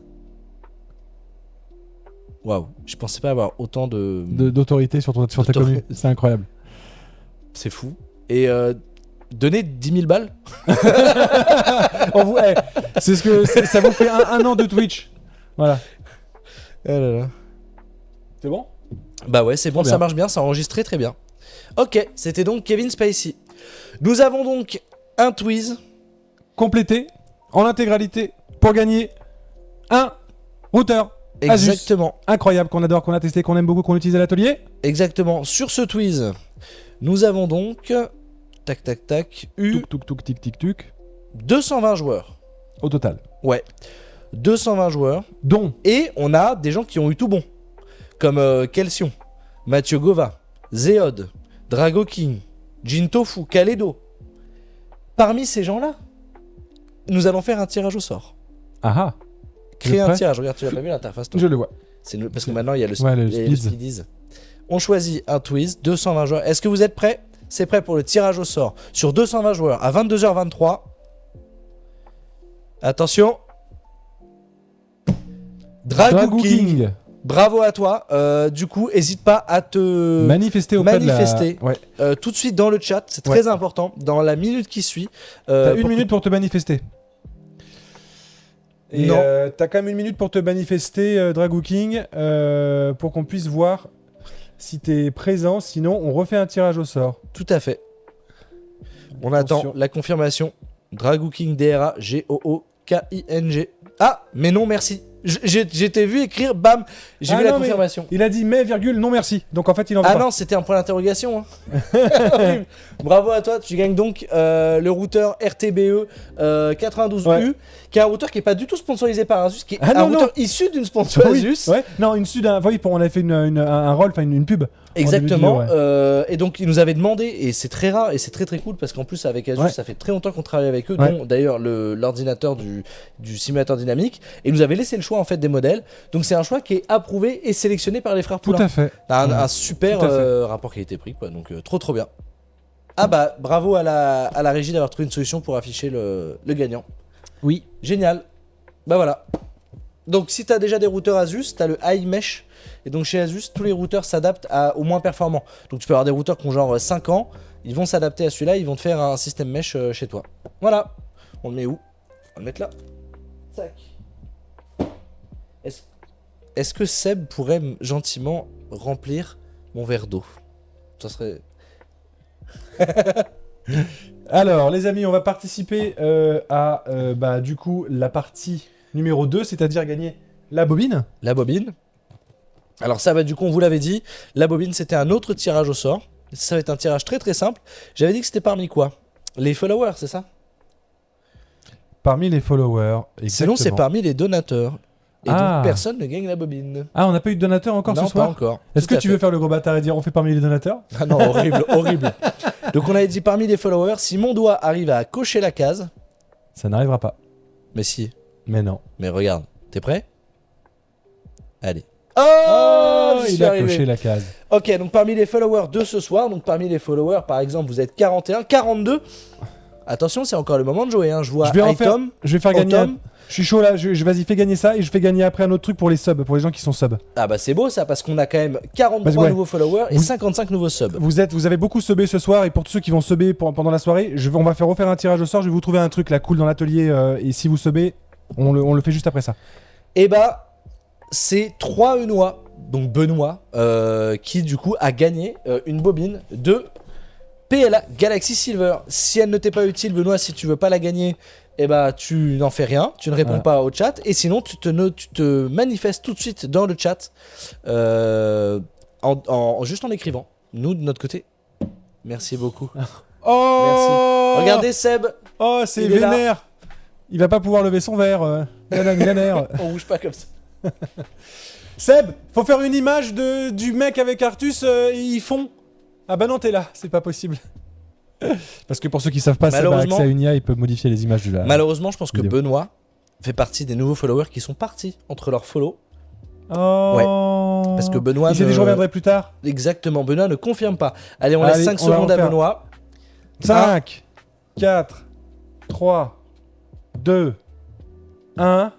Waouh, je pensais pas avoir autant d'autorité sur ta D'autorité. commune. C'est incroyable. C'est fou. Et donnez 10 000 balles. C'est ce que ça vous fait un an de Twitch. Voilà. C'est bon? Bah ouais, c'est bon, Trop ça bien. marche bien, ça enregistre très très bien. Ok, c'était donc Kevin Spacey. Nous avons donc un Twiz. Complété en intégralité pour gagner un routeur Asus. Exactement. Incroyable, qu'on adore, qu'on a testé, qu'on aime beaucoup, qu'on utilise à l'atelier. Exactement. Sur ce Twiz, nous avons donc eu Touk touk touk tic tic tic 220 joueurs. au total. Ouais. 220 joueurs. Dont Et on a des gens qui ont eu tout bon. Comme Kelsion, Mathieu Gova, Zéod, Drago King, Jin Tofu, Kaledo. Parmi ces gens-là, nous allons faire un tirage au sort. ah Créer êtes un prêts tirage. Regarde, tu l'as pas vu l'interface, toi. je le vois. Parce que maintenant, il y a le, Ouais, le il y a le Speeds. Speedies. On choisit un Twiz, 220 joueurs. Est-ce que vous êtes prêts? C'est prêt pour le tirage au sort sur 220 joueurs à 22h23. Attention. Drago King. Bravo à toi. Du coup, hésite pas à te Manifester auprès manifester. de la... Ouais. Tout de suite dans le chat. C'est très important. Dans la minute qui suit. T'as une pour minute pour te manifester. Et Non. t'as quand même une minute pour te manifester, Dragoo King, pour qu'on puisse voir si t'es présent. Sinon, on refait un tirage au sort. Tout à fait. On Attention. attend la confirmation. Dragoo King, D-R-A-G-O-O-K-I-N-G. Ah, mais non, merci. J'étais vu écrire, bam, j'ai vu la non, mais confirmation. Il a dit mais virgule non merci. Donc en fait il en veut Ah pas. non, c'était un point d'interrogation. Hein. Horrible. Bravo à toi, tu gagnes donc le routeur RTBE 92U, Ouais. qui est un routeur qui est pas du tout sponsorisé par Asus, qui est Ah un non, routeur issu d'une sponsor Oui, Asus. ouais. Non, une sud, oui, on avait fait un rôle, enfin une pub. Exactement. En début de vidéo, Et donc, ils nous avaient demandé, et c'est très rare, et c'est très très cool, parce qu'en plus, avec Asus, Ouais. ça fait très longtemps qu'on travaille avec eux, Ouais. dont d'ailleurs l'ordinateur du simulateur dynamique, et ils nous avaient laissé le choix en fait des modèles. Donc, c'est un choix qui est approuvé et sélectionné par les frères Tout Poulain. à fait. Un super Tout à fait. rapport qualité-prix, quoi. Donc, trop bien. Ah bah, bravo à la régie d'avoir trouvé une solution pour afficher le gagnant. Oui. Génial. Bah voilà. Donc si t'as déjà des routeurs Asus, t'as le iMesh. Et donc chez Asus, tous les routeurs s'adaptent aux moins performants. Donc tu peux avoir des routeurs qui ont genre 5 ans, ils vont s'adapter à celui-là, ils vont te faire un système mesh chez toi. Voilà. On le met où? On va le mettre là. Tac. Est-ce que Seb pourrait gentiment remplir mon verre d'eau? Ça serait... Alors, les amis, on va participer à du coup la partie numéro 2, c'est-à-dire gagner la bobine. La bobine. Alors ça va, du coup, on vous l'avait dit, la bobine c'était un autre tirage au sort. Ça va être un tirage très très simple. J'avais dit que c'était parmi quoi? Les followers, c'est ça? Parmi les followers. Sinon c'est exactement. parmi les donateurs. Et Ah. donc personne ne gagne la bobine. Ah, on n'a pas eu de donateur encore Non, ce soir pas encore. Est-ce Tout que à tu fait. veux faire le gros bâtard et dire on fait parmi les donateurs? Ah non, horrible, horrible. Donc on avait dit parmi les followers, si mon doigt arrive à cocher la case... Ça n'arrivera pas. Mais si, Mais non. mais regarde, t'es prêt? Allez. Oh, j'y il suis a arrivé. coché la case. Ok, donc parmi les followers de ce soir, donc parmi les followers, par exemple, vous êtes 41, 42. Attention, c'est encore le moment de jouer. Hein. Je vois Je vais en faire. Itom, Je vais faire gagner. Autom. Je suis chaud là. Vas-y, fais gagner ça et je fais gagner après un autre truc pour les subs, pour les gens qui sont subs. Ah bah c'est beau ça, parce qu'on a quand même 43 Vas-y, ouais. nouveaux followers et Vous- 55 nouveaux subs. Vous avez beaucoup subé ce soir et pour tous ceux qui vont subber pendant la soirée, on va refaire un tirage au sort. Je vais vous trouver un truc là cool dans l'atelier et si vous subez, on le fait juste après ça. Et bah, c'est 3 Benoît, donc Benoît, qui du coup a gagné une bobine de PLA Galaxy Silver. Si elle ne t'est pas utile, Benoît, si tu veux pas la gagner, eh bah tu n'en fais rien, tu ne réponds Voilà. pas au chat, et sinon tu te manifestes tout de suite dans le chat, juste en écrivant. Nous, de notre côté, merci beaucoup. Oh Regardez Seb, Oh, c'est Il est là. vénère. Il va pas pouvoir lever son verre. Vénère. on bouge pas comme ça. Seb, faut faire une image du mec avec Artus, ils font. Ah bah non, t'es là, c'est pas possible. Parce que pour ceux qui savent pas, Seb a Malheureusement- accès à une IA, il peut modifier les images de la. Malheureusement, je pense que vidéo. Benoît fait partie des nouveaux followers qui sont partis entre leurs follow. Oh. Parce que Benoît Il s'est dit je reviendrai plus tard. Exactement, Benoît ne confirme pas. Allez, on Allez, laisse 5 on va secondes à refaire. Benoît. 5, 4, 3, 2, 1,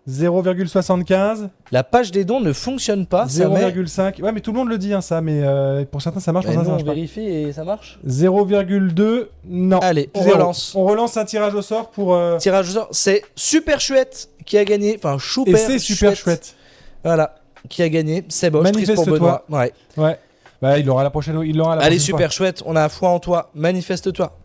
0,75, La page des dons ne fonctionne pas. Ça met... 0,5. Ouais, mais tout le monde le dit, hein, ça, mais pour certains ça marche, pour Et nous, certains ça on marche pas. vérifie et ça marche. 0,2, non. Allez, on Zéro. relance. On relance un tirage au sort pour. Tirage au sort, c'est Super Chouette qui a gagné. Enfin, Et c'est super chouette. Voilà, qui a gagné. C'est bon, triste pour Manifeste-toi. Benoît. Ouais. Ouais. Bah, il l'aura la prochaine. Il l'aura la Allez, prochaine Super Chouette, on a foi en toi. Manifeste-toi.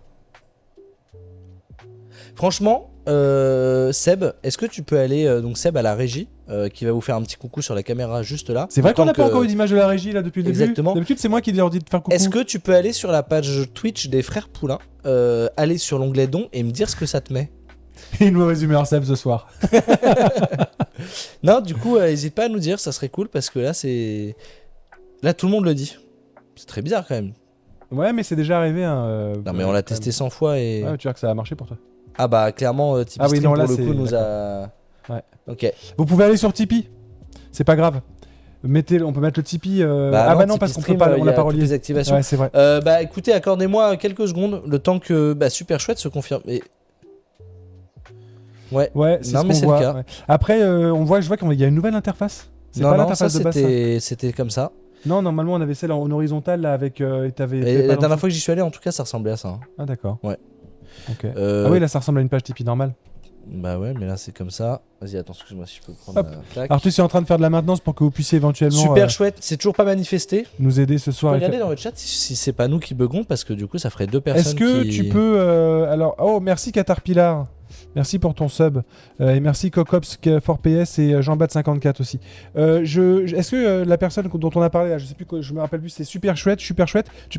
Franchement, Seb, est-ce que tu peux aller donc Seb à la régie qui va vous faire un petit coucou sur la caméra juste là. C'est vrai qu'on Tant n'a pas que- encore eu d'image de la régie là depuis le début. Exactement. D'habitude, c'est moi qui leur dis de faire coucou. Est-ce que tu peux aller sur la page Twitch des frères Poulain, aller sur l'onglet dons et me dire ce que ça te met? Une mauvaise humeur, Seb, ce soir. Non, du coup, n'hésite pas à nous dire, ça serait cool parce que là, c'est. Là, tout le monde le dit. C'est très bizarre quand même. Ouais, mais c'est déjà arrivé. Hein, Non, mais on l'a testé 100 fois et. Ouais, tu vois que ça a marché pour toi. Ah, bah, clairement, Tipeee Ah oui, Stream, non, là, pour le coup, c'est- nous a. Ouais. Ok. Vous pouvez aller sur Tipeee. C'est pas grave. On peut mettre le Tipeee. Bah, bah non, non, parce Tipeee qu'on peut Stream, pas. il On y l'a a pas toutes relié. les activations. Ouais, c'est vrai. Bah, écoutez, accordez-moi quelques secondes, le temps que Super Chouette se confirme. Et... Ouais. Ouais, c'est Non, ce mais qu'on c'est voit. le cas. Ouais. Après, je vois qu'il y a une nouvelle interface. C'est Non, pas non, ça l'interface de base. ça. c'était comme ça. Non, normalement, on avait celle en horizontal là avec. T'avais Et pas la dans- dernière fois que j'y suis allé, en tout cas, ça ressemblait à ça. Hein. Ah d'accord. Ouais. Ok. Euh, Ah oui, là, ça ressemble à une page Tipeee normale. Bah ouais, mais là c'est comme ça. Vas-y, attends, excuse-moi si je peux prendre Hop. la plaque. Artus est en train de faire de la maintenance pour que vous puissiez éventuellement Super chouette, c'est toujours pas manifesté. nous aider ce Tu peux soir. regarder dans le chat si c'est pas nous qui buguons parce que du coup ça ferait deux personnes Est-ce que qui... tu peux alors oh merci Caterpillar. Merci pour ton sub. Et merci Cocops 4PS et Jean-Bat54 aussi. Est-ce que la personne dont on a parlé, là, je sais plus, je me rappelle plus, c'est super chouette. Tu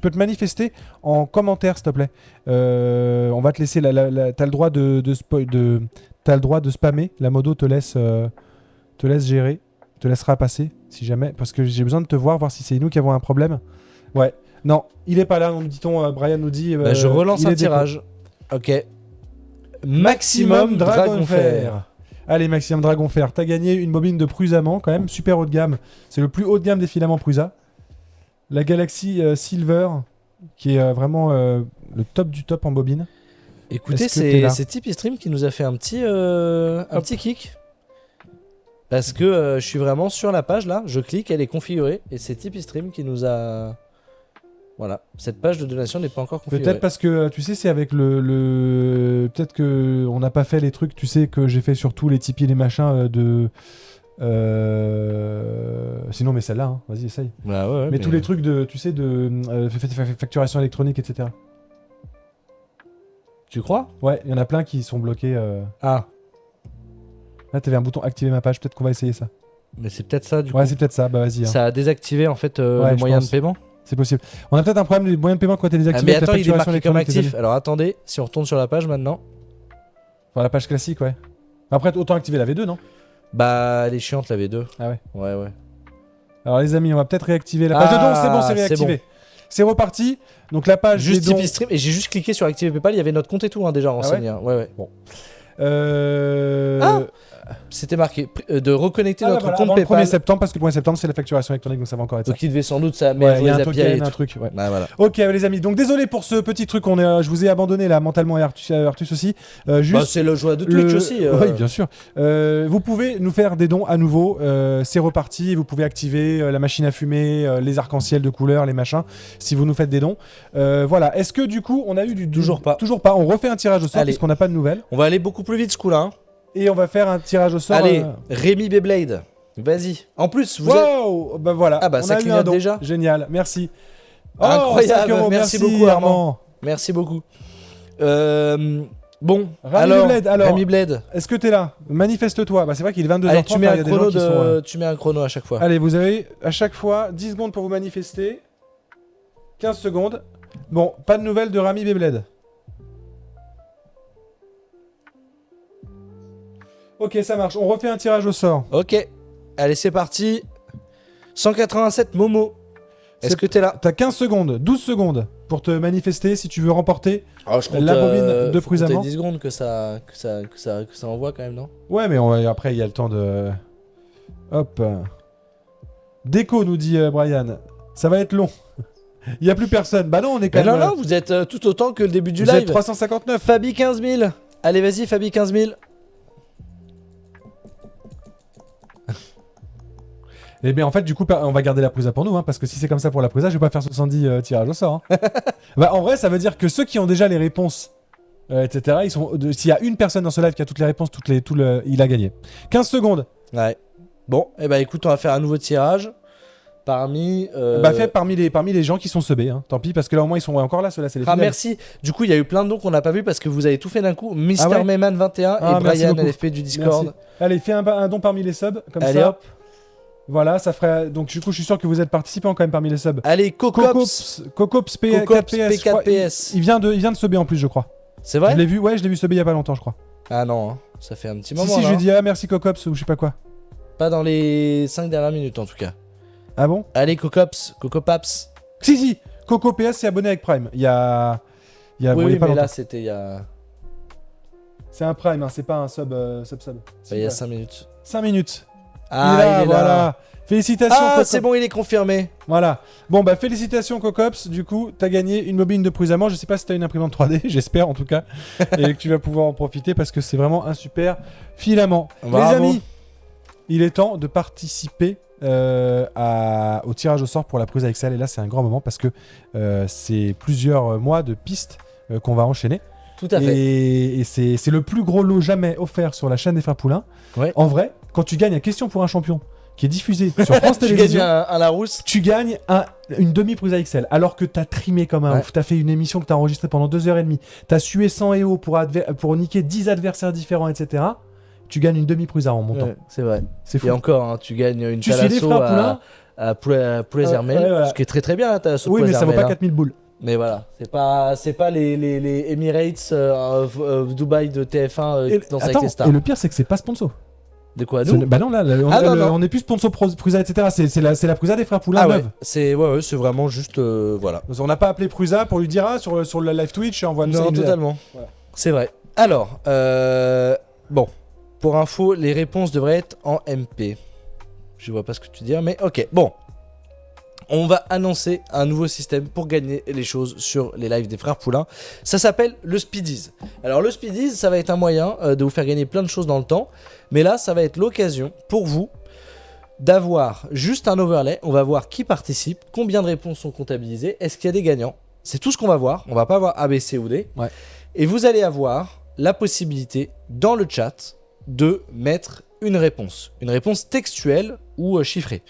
peux te manifester en commentaire, s'il te plaît. On va te laisser. T'as le droit t'as le droit de spammer. La modo te laisse gérer. Te laissera passer si jamais. Parce que j'ai besoin de te voir si c'est nous qui avons un problème. Ouais. Non, il est pas là, nous dit-on. Brian nous dit. Je relance un tirage. Ok. Maximum Dragonfer. Allez, Maximum Dragonfer, t'as gagné une bobine de Prusamment, quand même, super haut de gamme. C'est le plus haut de gamme des filaments Prusa. La Galaxy Silver, qui est vraiment le top du top en bobine. Écoutez, c'est Tipeee Stream qui nous a fait un petit kick. Parce que je suis vraiment sur la page là, je clique, elle est configurée. Et c'est Tipeee Stream qui nous a... Voilà, cette page de donation n'est pas encore configurée. Peut-être parce que, tu sais, c'est avec peut-être que on n'a pas fait les trucs, tu sais, que j'ai fait sur tous les Tipeee, les machins Sinon, mais celle-là, hein. Vas-y, essaye. Bah ouais, mais tous les trucs de, tu sais, de facturation électronique, etc. Tu crois? Ouais, il y en a plein qui sont bloqués. Ah. Là, t'avais un bouton activer ma page, peut-être qu'on va essayer ça. Mais c'est peut-être ça, du coup. Ouais, c'est peut-être ça, bah vas-y. Hein. Ça a désactivé, en fait, les moyens de paiement. C'est possible. On a peut-être un problème des moyens de paiement quand t'es désactivé. Mais attends, il est marqué comme actif. Alors attendez, si on retourne sur la page maintenant. Enfin, la page classique, ouais. Après, autant activer la V2, non? Bah, elle est chiante, la V2. Ah ouais. Ouais. Alors les amis, on va peut-être réactiver la page de dons. C'est bon, c'est réactivé. C'est reparti. Donc la page juste des dons... Tipeee Stream. Et j'ai juste cliqué sur activer PayPal. Il y avait notre compte et tout, hein, déjà renseigné. Ah ouais. Ouais. Bon. C'était marqué de reconnecter notre compte avant PayPal. Le 1er septembre, parce que le 1er septembre c'est la facturation électronique, donc ça va encore être ça. Donc il devait sans doute ça mettre il y a les API et un truc. Ouais. Bah, voilà. Ok les amis, donc désolé pour ce petit truc, je vous ai abandonné là mentalement et Artus aussi. Juste c'est le joie de Twitch aussi. Oui bien sûr. Vous pouvez nous faire des dons à nouveau, c'est reparti. Vous pouvez activer la machine à fumer, les arcs-en-ciel de couleurs, les machins, si vous nous faites des dons. Voilà. Est-ce que du coup on a eu Toujours pas. Toujours pas. On refait un tirage au sort parce qu'on n'a pas de nouvelles. On va aller beaucoup plus vite ce coup-là. Hein. Et on va faire un tirage au sort. Allez, Rémi Beyblade. Vas-y. En plus, vous êtes... Bah voilà. Ah bah on ça a eu un don. déjà. Génial. Merci. Incroyable. 5 €, merci beaucoup Armand. Merci beaucoup. Bon, Rémi Blade. Est-ce que t'es là? Manifeste-toi. Bah c'est vrai qu'il est 22h30. Allez, tu mets un chrono à chaque fois. Allez, vous avez à chaque fois 10 secondes pour vous manifester. 15 secondes. Bon, pas de nouvelles de Rémi Beyblade. Ok, ça marche. On refait un tirage au sort. Ok. Allez, c'est parti. 187 Momo. Est-ce que t'es là? T'as 15 secondes, 12 secondes pour te manifester si tu veux remporter la bobine de Prusamment. 10 secondes que ça envoie quand même, non? Ouais, mais après, il y a le temps de... Hop. Déco, nous dit Brian. Ça va être long. Il n'y a plus personne. Bah non, on est quand même... Non, vous êtes tout autant que le début du live. Vous êtes 359. Fabi 15 000. Allez, vas-y, Fabi 15 000. Eh bien en fait du coup on va garder la Prusa pour nous parce que si c'est comme ça pour la Prusa je vais pas faire 70 tirages au sort. Bah en vrai ça veut dire que ceux qui ont déjà les réponses etc. S'il y a une personne dans ce live qui a toutes les réponses, il a gagné. 15 secondes. Ouais. Bon et bah écoute on va faire un nouveau tirage parmi... fait parmi les gens qui sont subés, tant pis parce que là au moins ils sont encore là, ceux-là c'est les finales. Merci. Du coup il y a eu plein de dons qu'on n'a pas vu parce que vous avez tout fait d'un coup. Mister Mayman 21 et Brian LFP du Discord. Merci. Allez fais un don parmi les subs comme allez, ça. Hop. Voilà, ça ferait. Donc, du coup, je suis sûr que vous êtes participants quand même parmi les subs. Allez, Cocops P4PS. Il vient de subber en plus, je crois. C'est vrai? Je l'ai vu subber il y a pas longtemps, je crois. Ah non, ça fait un petit moment. Si, je lui dis merci Cocops ou je sais pas quoi. Pas dans les 5 dernières minutes en tout cas. Ah bon? Allez, Cocopaps. Si, Coco PS s'est abonné avec Prime. Il y a. Oui, mais là, c'était il y a. C'est un Prime, c'est pas un sub. Il y a 5 minutes. 5 minutes. Ah, il est voilà. là. Félicitations. Ah, Cocops. c'est bon, il est confirmé. Voilà. Bon, bah, félicitations, Cocops. Du coup, t'as gagné une bobine de Prusamment. Je sais pas si t'as une imprimante 3D, j'espère en tout cas. Et que tu vas pouvoir en profiter parce que c'est vraiment un super filament. Bravo. Les amis, il est temps de participer au tirage au sort pour la Prusa XL. Et là, c'est un grand moment parce que c'est plusieurs mois de pistes qu'on va enchaîner. Tout à fait. Et c'est le plus gros lot jamais offert sur la chaîne des Frères Poulain. Ouais. En vrai, quand tu gagnes à Question pour un champion, qui est diffusée sur France Tu gagnes Télévisions, un Larousse. tu gagnes une demi-Prusa XL. Alors que t'as trimé comme un Ouais. ouf. T'as fait une émission que t'as enregistrée pendant 2h30. T'as sué 100 EO pour niquer 10 adversaires différents, etc. Tu gagnes une demi-Prusa en montant. Ouais, c'est vrai. C'est fou. Et encore, hein, tu gagnes une Tu suis les Thalasso frères Poulain. à Poulet Hermel, ouais, voilà. ce qui est très très bien la Thalasso Oui, Poulet mais ça vaut Hermel, pas hein. 4000 boules. Mais voilà, c'est pas les Emirates Dubaï de TF1 Et, qui dansent avec attends, les stars. et le pire, c'est que c'est pas sponsor. De quoi, Ce nous? n'est- Bah non, là, non. on est plus sponsor Prusa, etc. C'est la Prusa des frères Poulain Ah ouais, neuve. c'est vraiment juste voilà. On n'a pas appelé Prusa pour lui dire sur le live Twitch, envoie Non, totalement. Voilà. C'est vrai. Alors, bon, pour info, les réponses devraient être en MP. Je vois pas ce que tu dis, mais ok. Bon, on va annoncer un nouveau système pour gagner les choses sur les lives des frères Poulain. Ça s'appelle le Speedies. Alors le Speedies, ça va être un moyen de vous faire gagner plein de choses dans le temps. Mais là, ça va être l'occasion pour vous d'avoir juste un overlay. On va voir qui participe, combien de réponses sont comptabilisées, est-ce qu'il y a des gagnants. C'est tout ce qu'on va voir. On va pas voir A, B, C ou D. Ouais. Et vous allez avoir la possibilité dans le chat de mettre une réponse textuelle ou chiffrée.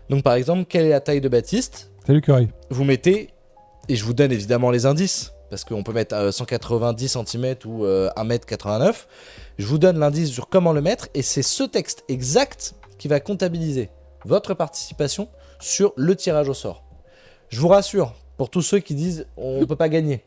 Donc par exemple, quelle est la taille de Baptiste? Salut Curry. Vous mettez, et je vous donne évidemment les indices, parce qu'on peut mettre 190 cm ou 1m89. Je vous donne l'indice sur comment le mettre, et c'est ce texte exact qui va comptabiliser votre participation sur le tirage au sort. Je vous rassure, pour tous ceux qui disent on ne peut pas gagner,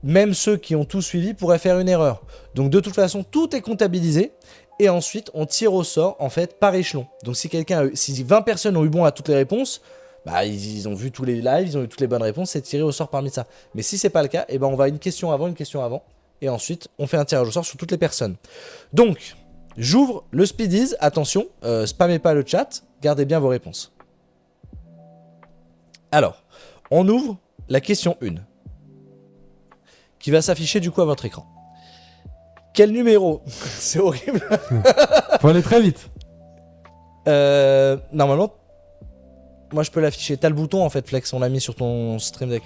même ceux qui ont tout suivi pourraient faire une erreur. Donc de toute façon, tout est comptabilisé. Et ensuite, on tire au sort, en fait, par échelon. Donc si 20 personnes ont eu bon à toutes les réponses, bah, ils ont vu tous les lives, ils ont eu toutes les bonnes réponses, c'est tiré au sort parmi ça. Mais si c'est pas le cas, eh ben on va une question avant, et ensuite, on fait un tirage au sort sur toutes les personnes. Donc, j'ouvre le Speedies, attention, spammez pas le chat, gardez bien vos réponses. Alors, on ouvre la question 1, qui va s'afficher du coup à votre écran. Quel numéro? C'est horrible. Faut aller très vite. Normalement, moi je peux l'afficher. T'as le bouton en fait, Flex, on l'a mis sur ton Stream Deck.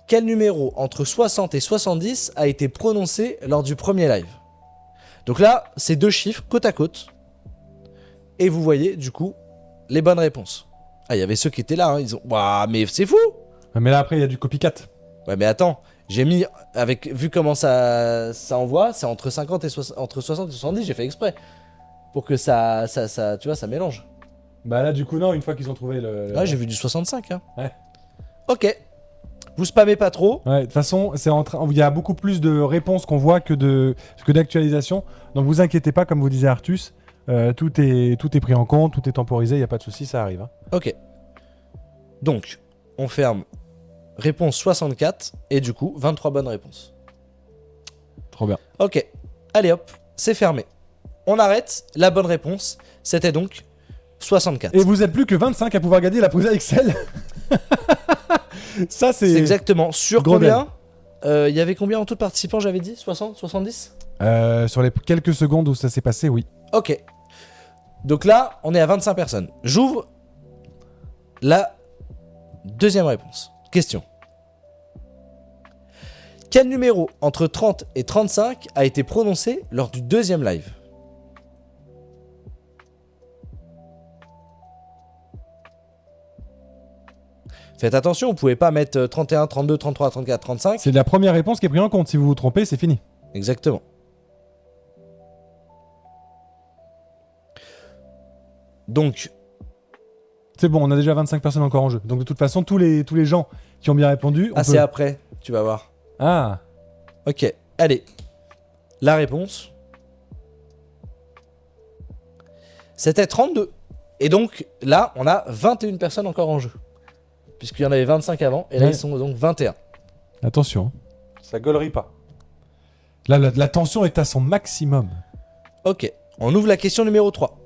Quel numéro entre 60 et 70 a été prononcé lors du premier live? Donc là, c'est deux chiffres côte à côte. Et vous voyez du coup les bonnes réponses. Ah, il y avait ceux qui étaient là, hein, ils ont. Waouh, mais c'est fou! Mais là après, il y a du copycat. Ouais, mais attends, j'ai mis, vu comment ça envoie, c'est entre 50 et entre 60 et 70, j'ai fait exprès. Pour que ça, tu vois, ça mélange. Bah là, du coup, non, une fois qu'ils ont trouvé le. Ouais, j'ai vu du 65, hein. Ouais. Ok. Vous spammez pas trop. Ouais, de toute façon, il y a beaucoup plus de réponses qu'on voit que d'actualisations. Donc vous inquiétez pas, comme vous disait Artus, tout est pris en compte, tout est temporisé, il n'y a pas de souci, ça arrive. Hein. Ok. Donc, on ferme réponse 64 et du coup, 23 bonnes réponses. Trop bien. Ok. Allez hop, c'est fermé. On arrête. La bonne réponse, c'était donc 64. Et vous êtes plus que 25 à pouvoir gagner la Prusa XL. Ça, c'est exactement. Sur gros combien il y avait combien en tout de participants, j'avais dit 60, 70 sur les quelques secondes où ça s'est passé, oui. Ok. Donc là, on est à 25 personnes. J'ouvre la deuxième réponse. Question. Quel numéro entre 30 et 35 a été prononcé lors du deuxième live? Faites attention, vous pouvez pas mettre 31, 32, 33, 34, 35. C'est la première réponse qui est prise en compte. Si vous vous trompez, c'est fini. Exactement. Donc, c'est bon, on a déjà 25 personnes encore en jeu. Donc de toute façon, tous les gens qui ont bien répondu... c'est après, tu vas voir. Ah. Ok, allez. La réponse... C'était 32. Et donc, là, on a 21 personnes encore en jeu. Puisqu'il y en avait 25 avant, et là, ils sont donc 21. Attention. Ça gaulerie pas. Là, la tension est à son maximum. Ok, on ouvre la question numéro 3.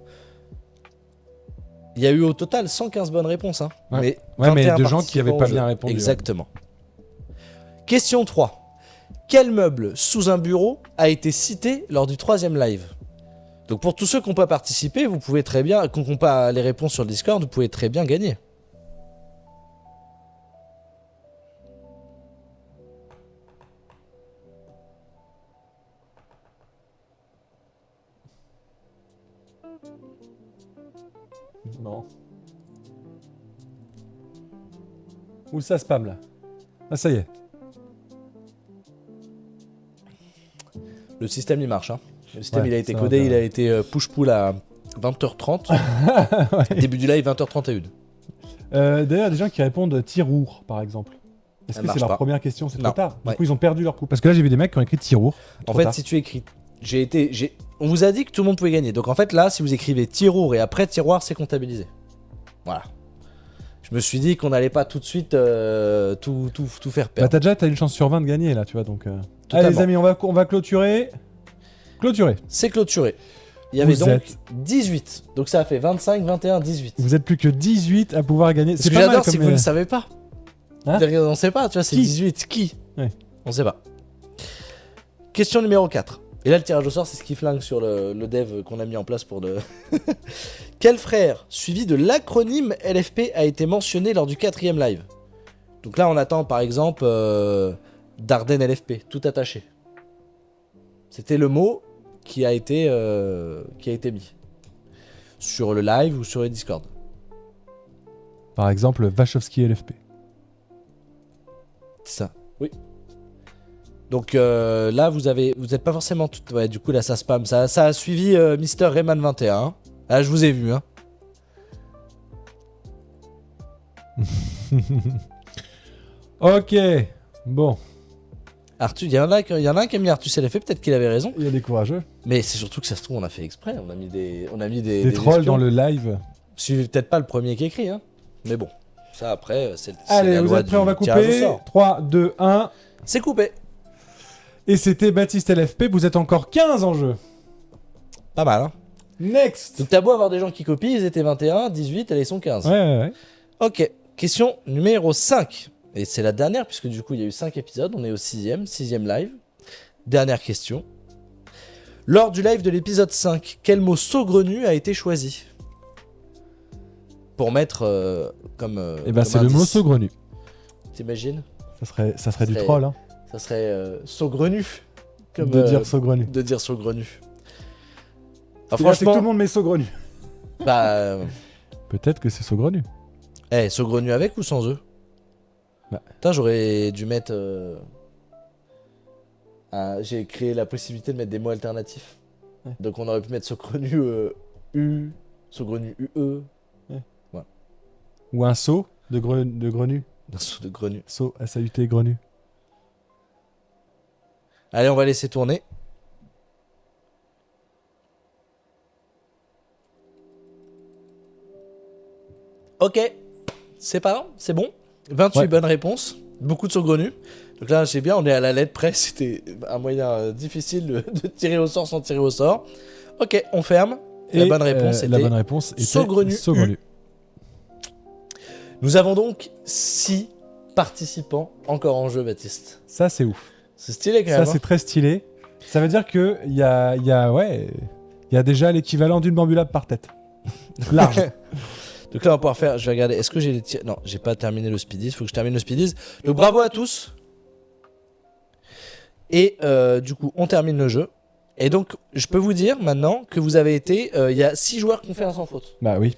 Il y a eu au total 115 bonnes réponses. Hein, ouais. Mais de gens qui n'avaient pas bien répondu. Exactement. Question 3. Quel meuble sous un bureau a été cité lors du troisième live? Donc pour tous ceux qui n'ont pas participé, vous pouvez très bien, qui n'ont pas les réponses sur le Discord, vous pouvez très bien gagner. Non. Où ça spam là? Ah ça y est. Le système il marche. Hein. Le système Ouais, il a été ça codé, va, il a été push-pull à 20h30. Ouais. Début du live 20h31. D'ailleurs, il y a des gens qui répondent tirour par exemple. Est-ce Ça que c'est marche leur pas. première question? C'est Non. trop tard. Du Ouais. coup, ils ont perdu leur coup. Parce que là, j'ai vu des mecs qui ont écrit tirour. En Trop fait, tard. si tu écris. On vous a dit que tout le monde pouvait gagner. Donc en fait, là, si vous écrivez tirour et après tiroir, c'est comptabilisé. Voilà. Je me suis dit qu'on n'allait pas tout de suite tout faire Bah, perdre. t'as une chance sur 20 de gagner là, tu vois. Donc, Totalement. allez, les amis, on va clôturer. Clôturer. C'est clôturé. Il y avait Vous donc êtes- 18. Donc ça a fait 25, 21, 18. Vous êtes plus que 18 à pouvoir gagner. Ce C'est que pas mal j'adore, comme c'est que vous ne savez pas. Hein On sait pas, tu vois, c'est Qui 18. Qui Ouais. On sait pas. Question numéro 4. Et là, le tirage au sort, c'est ce qui flingue sur le dev qu'on a mis en place pour le. Quel frère, suivi de l'acronyme LFP, a été mentionné lors du 4ème live? Donc là, on attend par exemple Darden LFP, tout attaché. C'était le mot qui a été mis sur le live ou sur le Discord. Par exemple, Wachowski LFP. C'est ça. Oui. Donc là, vous êtes pas forcément tout. Ouais, du coup, là, ça spam. Ça a suivi Mister Rayman 21. Ah, je vous ai vu, hein. Ok. Bon. Arthur, il y en a un qui a mis Arthus LFP, peut-être qu'il avait raison. Il y a des courageux. Mais c'est surtout que ça se trouve, on a fait exprès. On a mis des Des trolls espions. dans le live. C'est peut-être pas le premier qui écrit, hein. Mais bon. Ça, après, c'est Allez, la vous loi êtes prêts? On va du tirage au couper. sort. 3, 2, 1. C'est coupé. Et c'était Baptiste LFP. Vous êtes encore 15 en jeu. Pas mal, hein. Next. Donc t'as beau avoir des gens qui copient, ils étaient 21, 18, et là ils sont 15. Ouais. Ok, question numéro 5. Et c'est la dernière, puisque du coup il y a eu 5 épisodes, on est au 6ème live. Dernière question. Lors du live de l'épisode 5, quel mot saugrenu a été choisi pour mettre comme. Et bah, comme c'est le indice. mot saugrenu. T'imagines? Ça serait du serait- troll, hein. Ça serait saugrenu. Comme, De dire saugrenu. de dire saugrenu. Ah, C'est-à-dire, c'est que franchement, tout le monde met saugrenu. bah. Peut-être que c'est saugrenu. Saugrenu avec ou sans eux? Bah. Putain, j'aurais dû mettre. J'ai créé la possibilité de mettre des mots alternatifs. Ouais. Donc on aurait pu mettre saugrenu U, saugrenu UE, Ou un saut de grenu. un saut de grenu. Saut, S-A-U-T, grenu. Allez, on va laisser tourner. Ok, c'est pas grave, c'est bon. 28 Ouais. bonnes réponses, beaucoup de saugrenus. Donc là, c'est bien, on est à la lettre près. C'était un moyen difficile de tirer au sort sans tirer au sort. Ok, on ferme. La bonne réponse la était bonne réponse était saugrenu. saugrenu. Nous avons donc 6 participants encore en jeu, Baptiste. Ça, c'est ouf. C'est stylé quand Ça, même. c'est très stylé. Ça veut dire que il y a déjà l'équivalent d'une bambulable par tête. Large. Donc là, on va pouvoir faire. Je vais regarder. Est-ce que j'ai les tirs? Non, j'ai pas terminé le speedies. Faut que je termine le speedies. Donc bravo à tous. Et du coup, on termine le jeu. Et donc, je peux vous dire maintenant que vous avez été. Il y a 6 joueurs qui ont fait un sans faute. Bah oui.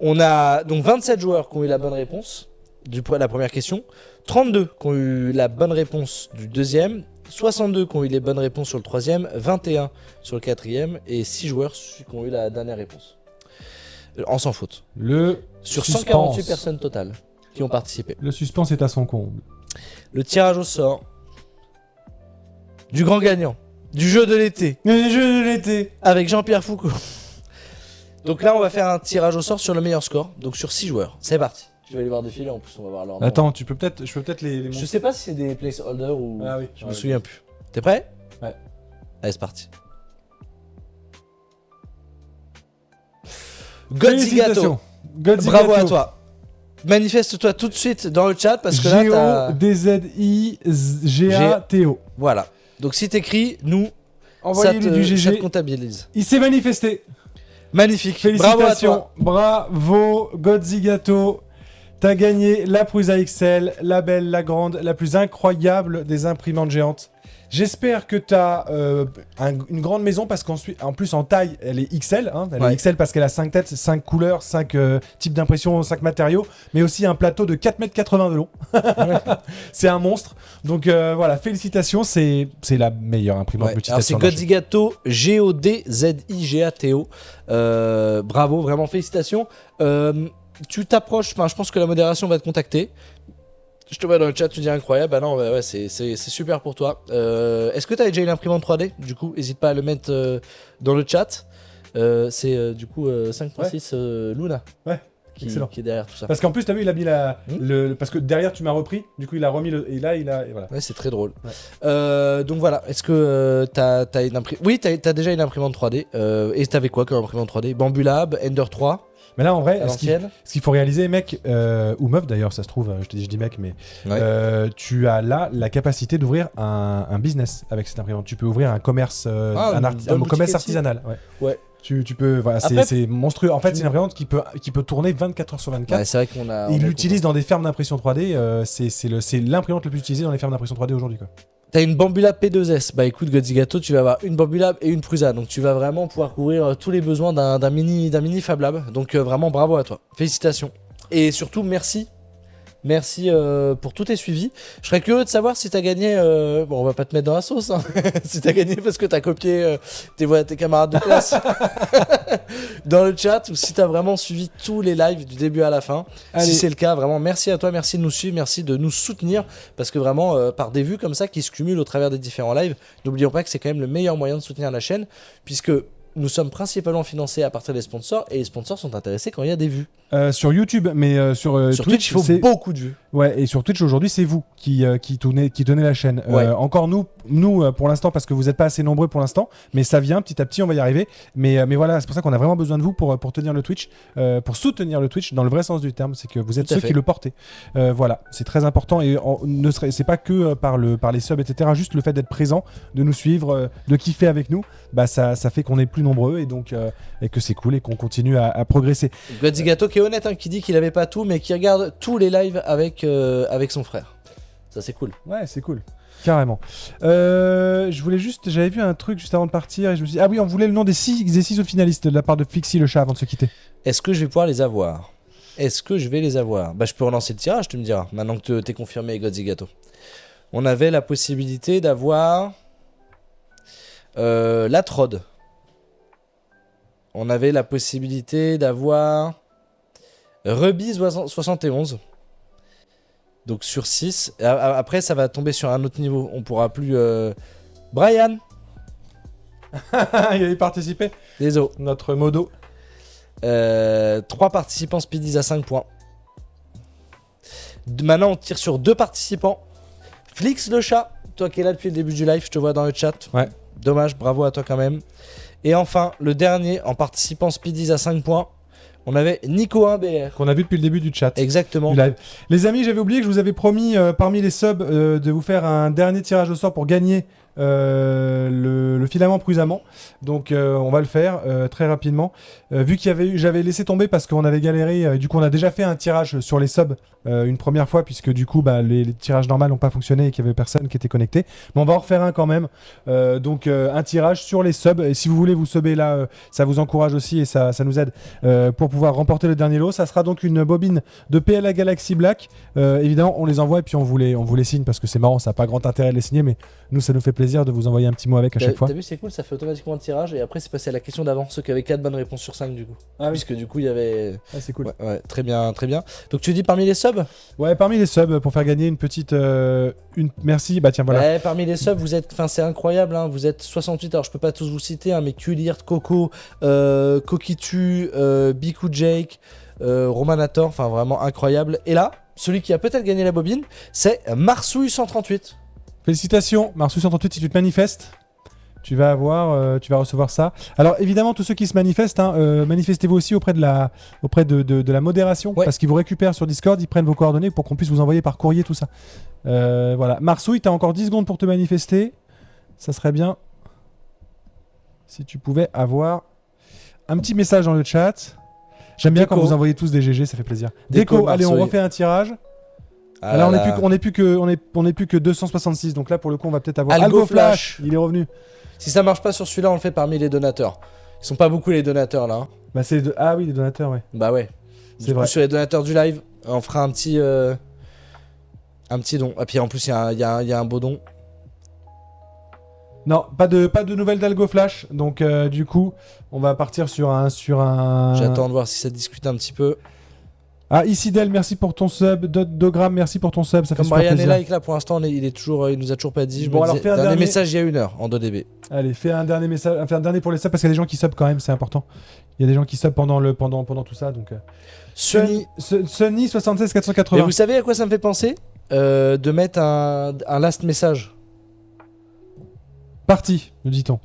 On a donc 27 joueurs qui ont eu la bonne réponse de la première question, 32 qui ont eu la bonne réponse du deuxième, 62 qui ont eu les bonnes réponses sur le troisième, 21 sur le quatrième et 6 joueurs qui ont eu la dernière réponse. En sans faute. Le Sur suspense. 148 personnes totales qui ont participé. Le suspense est à son comble. Le tirage au sort du grand gagnant du jeu de l'été Les jeux de l'été. avec Jean-Pierre Foucault. Donc là, on va faire un tirage au sort sur le meilleur score, donc sur 6 joueurs. C'est parti. Je vais aller voir défiler, en plus on va voir leur nom. Attends, je peux peut-être les Je montrer. sais pas si c'est des placeholders ou. Ah oui. Je me souviens plus. T'es prêt? Ouais. Allez, c'est parti. Godzigato. Félicitations. Godzigato. Bravo à toi. Manifeste-toi tout de suite dans le chat parce que là, t'as. G-O-D-Z-I-G-A-T-O. Voilà. Donc si t'écris, nous, Envoyez-lui du ça te GG. comptabilise. Il s'est manifesté. Magnifique. Bravo à Félicitations. toi. Bravo, Godzigato. T'as gagné la Prusa XL, la belle, la grande, la plus incroyable des imprimantes géantes. J'espère que tu as une grande maison parce qu'en plus en taille elle est XL, hein, elle est XL parce qu'elle a 5 têtes, 5 couleurs, 5 types d'impression, 5 matériaux, mais aussi un plateau de 4,80 m de long. C'est un monstre. Donc voilà, félicitations, c'est la meilleure imprimante multitâche. Alors c'est Godzigato, Godzigato. Bravo, vraiment félicitations. Tu t'approches, je pense que la modération va te contacter. Je te vois dans le chat, tu dis incroyable. Bah non, ouais, c'est super pour toi. Est-ce que tu as déjà une imprimante 3D? Du coup, n'hésite pas à le mettre dans le chat. C'est du coup 5.6 Luna. Ouais. Qui est derrière tout ça. Parce qu'en plus, t'as vu, il a mis parce que derrière, tu m'as repris. Du coup, il a remis et là, et voilà. Ouais, c'est très drôle. Ouais. Donc voilà. Est-ce que t'as une imprimante? Oui, t'as déjà une imprimante 3D. Et t'avais quoi comme imprimante 3D? Bambulab, Ender 3. Mais là, en vrai, ce qu'il faut réaliser, mec, ou meuf d'ailleurs, ça se trouve, je dis mec, mais tu as là la capacité d'ouvrir un business avec cette imprimante. Tu peux ouvrir un commerce, un commerce artisanal. Ouais. Tu peux, voilà, c'est monstrueux. En fait, c'est une imprimante qui peut tourner 24 h sur 24. Ouais, c'est vrai qu'on a. Il l'utilise dans des fermes d'impression 3D. C'est l'imprimante la plus utilisée dans les fermes d'impression 3D aujourd'hui, quoi. T'as une Bambulab P2S. Bah écoute, Godzigato, tu vas avoir une Bambulab et une Prusa. Donc tu vas vraiment pouvoir couvrir tous les besoins d'un mini Fab Lab. Donc vraiment bravo à toi. Félicitations. Et surtout, merci. Merci pour tous tes suivis. Je serais curieux de savoir si t'as gagné. Bon, on va pas te mettre dans la sauce. Hein. Si t'as gagné parce que t'as copié tes camarades de classe dans le chat ou si t'as vraiment suivi tous les lives du début à la fin. Allez. Si c'est le cas, vraiment merci à toi. Merci de nous suivre. Merci de nous soutenir. Parce que vraiment, par des vues comme ça qui se cumulent au travers des différents lives, n'oublions pas que c'est quand même le meilleur moyen de soutenir la chaîne. Puisque nous sommes principalement financés à partir des sponsors et les sponsors sont intéressés quand il y a des vues. Sur YouTube, mais sur Twitch, il faut beaucoup de vues. Ouais, et sur Twitch aujourd'hui, c'est vous qui tenez la chaîne. Ouais. Encore nous pour l'instant, parce que vous n'êtes pas assez nombreux pour l'instant, mais ça vient petit à petit, on va y arriver. Mais voilà, c'est pour ça qu'on a vraiment besoin de vous pour tenir le Twitch, pour soutenir le Twitch dans le vrai sens du terme, c'est que vous êtes ceux qui le portez. Voilà, c'est très important et c'est pas que par les subs, etc. Juste le fait d'être présent, de nous suivre, de kiffer avec nous, bah ça fait qu'on est plus nombreux et donc et que c'est cool et qu'on continue à progresser. Godzigato qui est honnête, hein, qui dit qu'il avait pas tout, mais qui regarde tous les lives avec son frère. Ça c'est cool. Ouais, c'est cool. Carrément. J'avais vu un truc juste avant de partir et je me suis dit, ah oui, on voulait le nom des 6 autres finalistes de la part de Fixie le chat avant de se quitter. Est-ce que je vais pouvoir les avoir? Bah je peux relancer le tirage, tu me diras, maintenant que t'es confirmé Godzigato. On avait la possibilité d'avoir la Trod. On avait la possibilité d'avoir Ruby 71. Donc sur 6. Après, ça va tomber sur un autre niveau. On pourra plus... Brian. Il avait participé. Désolé. Notre modo. 3 participants speedies à 5 points. Maintenant, on tire sur 2 participants. Flix le chat. Toi qui es là depuis le début du live, je te vois dans le chat. Ouais. Dommage, bravo à toi quand même. Et enfin, le dernier, en participant speedies à 5 points, on avait Nico 1BR. Qu'on a vu depuis le début du chat. Exactement. Du live. Les amis, j'avais oublié que je vous avais promis parmi les subs de vous faire un dernier tirage au sort pour gagner le filament Prusament. Donc on va le faire très rapidement. Vu j'avais laissé tomber parce qu'on avait galéré. Du coup, on a déjà fait un tirage sur les subs une première fois puisque du coup, les tirages normaux n'ont pas fonctionné et qu'il y avait personne qui était connecté. Mais on va en refaire un quand même. Donc un tirage sur les subs. Et si vous voulez vous subber là, ça vous encourage aussi et ça nous aide pour pouvoir remporter le dernier lot. Ça sera donc une bobine de PLA Galaxy Black. Évidemment, on les envoie et puis on vous les signe parce que c'est marrant. Ça n'a pas grand intérêt de les signer, mais nous, ça nous fait plaisir de vous envoyer un petit mot avec à chaque fois. T'as vu, c'est cool, ça fait automatiquement un tirage et après c'est passé à la question d'avant, ceux qui avaient 4 bonnes réponses sur 5 du coup. Ah oui. Puisque du coup il y avait... Ah, c'est cool. Ouais, très bien, très bien. Donc tu dis parmi les subs? Ouais, parmi les subs pour faire gagner une petite... Merci, bah tiens voilà. Ouais, parmi les subs, vous êtes... Enfin c'est incroyable, hein, vous êtes 68, alors je peux pas tous vous citer, hein, mais Kulirt, Coco, Kokitu, Biku Jake, Romanator, enfin vraiment incroyable. Et là, celui qui a peut-être gagné la bobine, c'est Marsouille 138. Félicitations, Marsouille 138, si tu te manifestes, tu vas recevoir ça. Alors évidemment, tous ceux qui se manifestent, manifestez-vous aussi auprès de la modération, parce qu'ils vous récupèrent sur Discord, ils prennent vos coordonnées pour qu'on puisse vous envoyer par courrier tout ça. Voilà, Marsouille, t'as encore 10 secondes pour te manifester. Ça serait bien si tu pouvais avoir un petit message dans le chat. J'aime bien Déco. quand vous envoyez tous des GG, ça fait plaisir. Déco, Déco, allez, on Marceau, refait un tirage. Ah Là, là on n'est plus que 266, donc là pour le coup on va peut-être avoir Algo Algo Flash. Il est revenu. Si ça marche pas sur celui-là, on le fait parmi les donateurs. Ils sont pas beaucoup les donateurs là. Hein. Bah ah oui, les donateurs, ouais. Bah ouais. C'est Du coup, vrai. sur les donateurs du live, on fera un petit don. Et puis en plus, il y a un beau don. Non, pas de nouvelles d'Algo Flash, donc du coup on va partir sur un. J'attends de voir si ça discute un petit peu. Ah, Isidel, merci pour ton sub. Dogram, merci pour ton sub, ça fait Comme super Brian est plaisir. like là pour l'instant, il nous a toujours pas dit. Je Bon, me alors, disais, fais un dernier dernier- message il y a 1 heure en 2dB. Allez, fais un dernier message, fais un dernier pour les subs parce qu'il y a des gens qui sub quand même, c'est important. Il y a des gens qui sub pendant tout ça, donc. Sunny. Sunny 76 Et 480. vous savez à quoi ça me fait penser de mettre un last message. Parti, nous dit-on.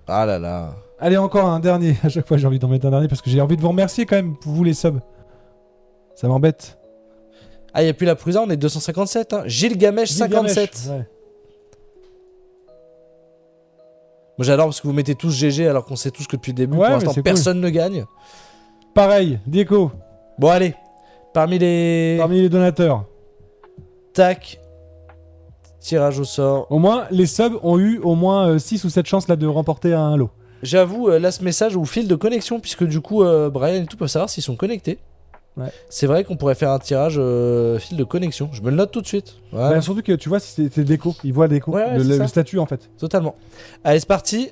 Ah là là. Allez, encore un dernier. À chaque fois, j'ai envie d'en mettre un dernier parce que j'ai envie de vous remercier quand même pour vous les subs. Ça m'embête. Ah, il n'y a plus la Prusa, on est 257. Hein. Gilgamesh 57. Ouais. Moi j'adore parce que vous mettez tous GG alors qu'on sait tous que depuis le début, Ouais, pour mais l'instant, c'est cool. personne ne gagne. Pareil, Diego, Bon, allez. Parmi les donateurs. tac. Tirage au sort. Au moins, les subs ont eu au moins 6 ou 7 chances là de remporter un lot. J'avoue, là ce message ou fil de connexion, puisque du coup, Brian et tout peuvent savoir s'ils sont connectés. Ouais. C'est vrai qu'on pourrait faire un tirage fil de connexion. Je me le note tout de suite. Voilà. Bah, surtout que tu vois, si c'est déco, ils voient déco, Ouais, c'est le ça. statut en fait. Totalement. Allez, c'est parti.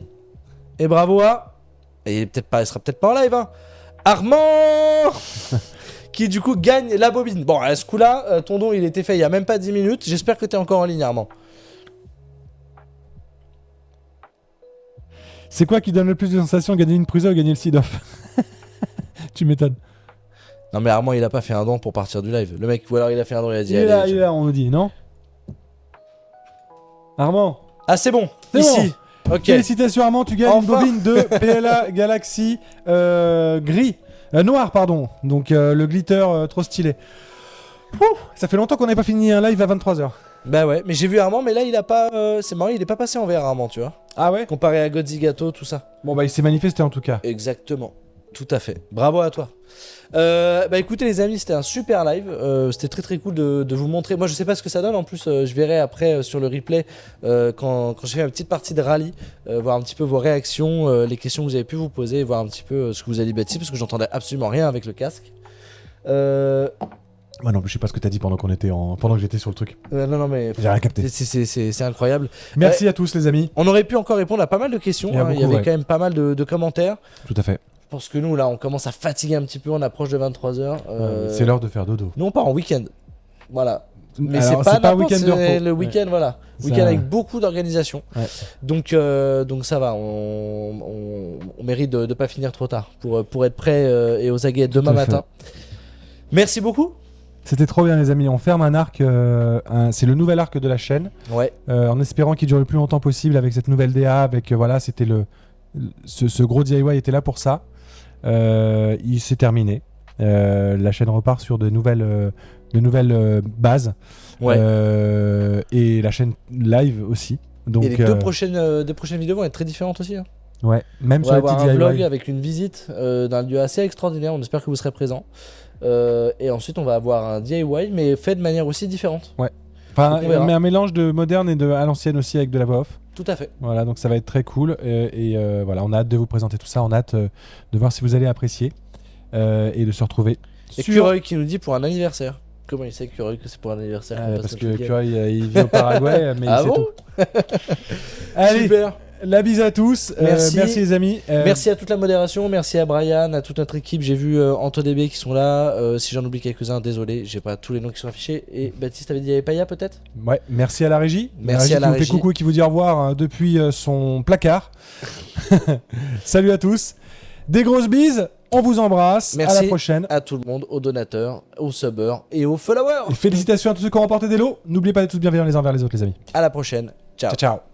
Et bravo à. Et il sera peut-être pas en live, hein. Armand qui du coup gagne la bobine. Bon, à ce coup-là, ton don il était fait il y a même pas 10 minutes. J'espère que t'es encore en ligne, Armand. C'est quoi qui donne le plus de sensations, gagner une Prusa ou gagner le Seed-Off? Tu m'étonnes. Non, mais Armand il a pas fait un don pour partir du live. Le mec, ou alors il a fait un don, il a dit. Il est allez, là, je- il est là, on nous dit, non? Armand, Ah, c'est bon. C'est Ici. Ok. félicitations Armand, tu gagnes Enfin. une bobine de PLA Galaxy gris. Noir, pardon. Donc le glitter trop stylé. Ouh, ça fait longtemps qu'on n'avait pas fini un live à 23h. Bah ouais, mais j'ai vu Armand, mais là il a pas. C'est marrant, il est pas passé en vert, Armand, tu vois. Ah ouais? Comparé à Godzigato, tout ça. Bon bah il s'est manifesté en tout cas. Exactement. Tout à fait. Bravo à toi. Bah écoutez les amis, c'était un super live. C'était très très cool de vous montrer. Moi je sais pas ce que ça donne. En plus je verrai après sur le replay quand j'ai fait ma petite partie de rallye, voir un petit peu vos réactions, les questions que vous avez pu vous poser, voir un petit peu ce que vous avez dit Baptiste, parce que j'entendais absolument rien avec le casque. Ouais non, je sais pas ce que t'as dit pendant que j'étais sur le truc. Non mais J'ai rien capté. c'est incroyable. Merci à tous les amis. On aurait pu encore répondre à pas mal de questions. Il y a hein. Il y beaucoup, avait ouais. quand même pas mal de commentaires. Tout à fait. Je pense que nous là on commence à fatiguer un petit peu, on approche de 23h. C'est l'heure de faire dodo. Nous on part en week-end. Voilà. Mais Alors, c'est pas un week-end de c'est repos. le week-end, voilà. Ça- Week-end avec beaucoup d'organisation. Ouais. Donc ça va, on mérite de pas finir trop tard pour être prêt et aux aguets demain à fait. matin. Merci beaucoup. C'était trop bien les amis, on ferme un arc, c'est le nouvel arc de la chaîne, Ouais. en espérant qu'il dure le plus longtemps possible avec cette nouvelle DA, avec voilà, c'était ce gros DIY était là pour ça. Il s'est terminé. La chaîne repart sur de nouvelles bases. Ouais. Et la chaîne live aussi. Donc, et les deux prochaines vidéos vont être très différentes aussi. Hein. ouais, même On sur va les petits avoir un vlog DIY. avec une visite d'un lieu assez extraordinaire. On espère que vous serez présents. Et ensuite, on va avoir un DIY, mais fait de manière aussi différente. Enfin, on verra. mais un mélange de moderne et à l'ancienne aussi avec de la voix off. Tout à fait. Voilà, donc ça va être très cool. Voilà, on a hâte de vous présenter tout ça. On a hâte de voir si vous allez apprécier et de se retrouver. Et sur- Cureuil qui nous dit pour un anniversaire. Comment il sait Cureuil que c'est pour un anniversaire qu'on passe parce notre que week-end Curry, il vit au Paraguay, mais Ah c'est bon tout. Allez, Super. la bise à tous. Merci. Merci les amis. Merci à toute la modération, merci à Brian, à toute notre équipe. J'ai vu AntoDB qui sont là. Si j'en oublie quelques-uns, désolé, j'ai pas tous les noms qui sont affichés. Et Baptiste avait dit Paya peut-être. Ouais, merci à la régie. Merci à la qui vous fait régie. coucou et qui vous dit au revoir depuis son placard. Salut à tous. Des grosses bises. On vous embrasse. Merci. À la prochaine. À tout le monde, aux donateurs, aux subbers et aux followers. Et félicitations à tous ceux qui ont remporté des lots. N'oubliez pas d'être tous bienveillants les uns envers les autres, les amis. À la prochaine. Ciao. Ciao, ciao.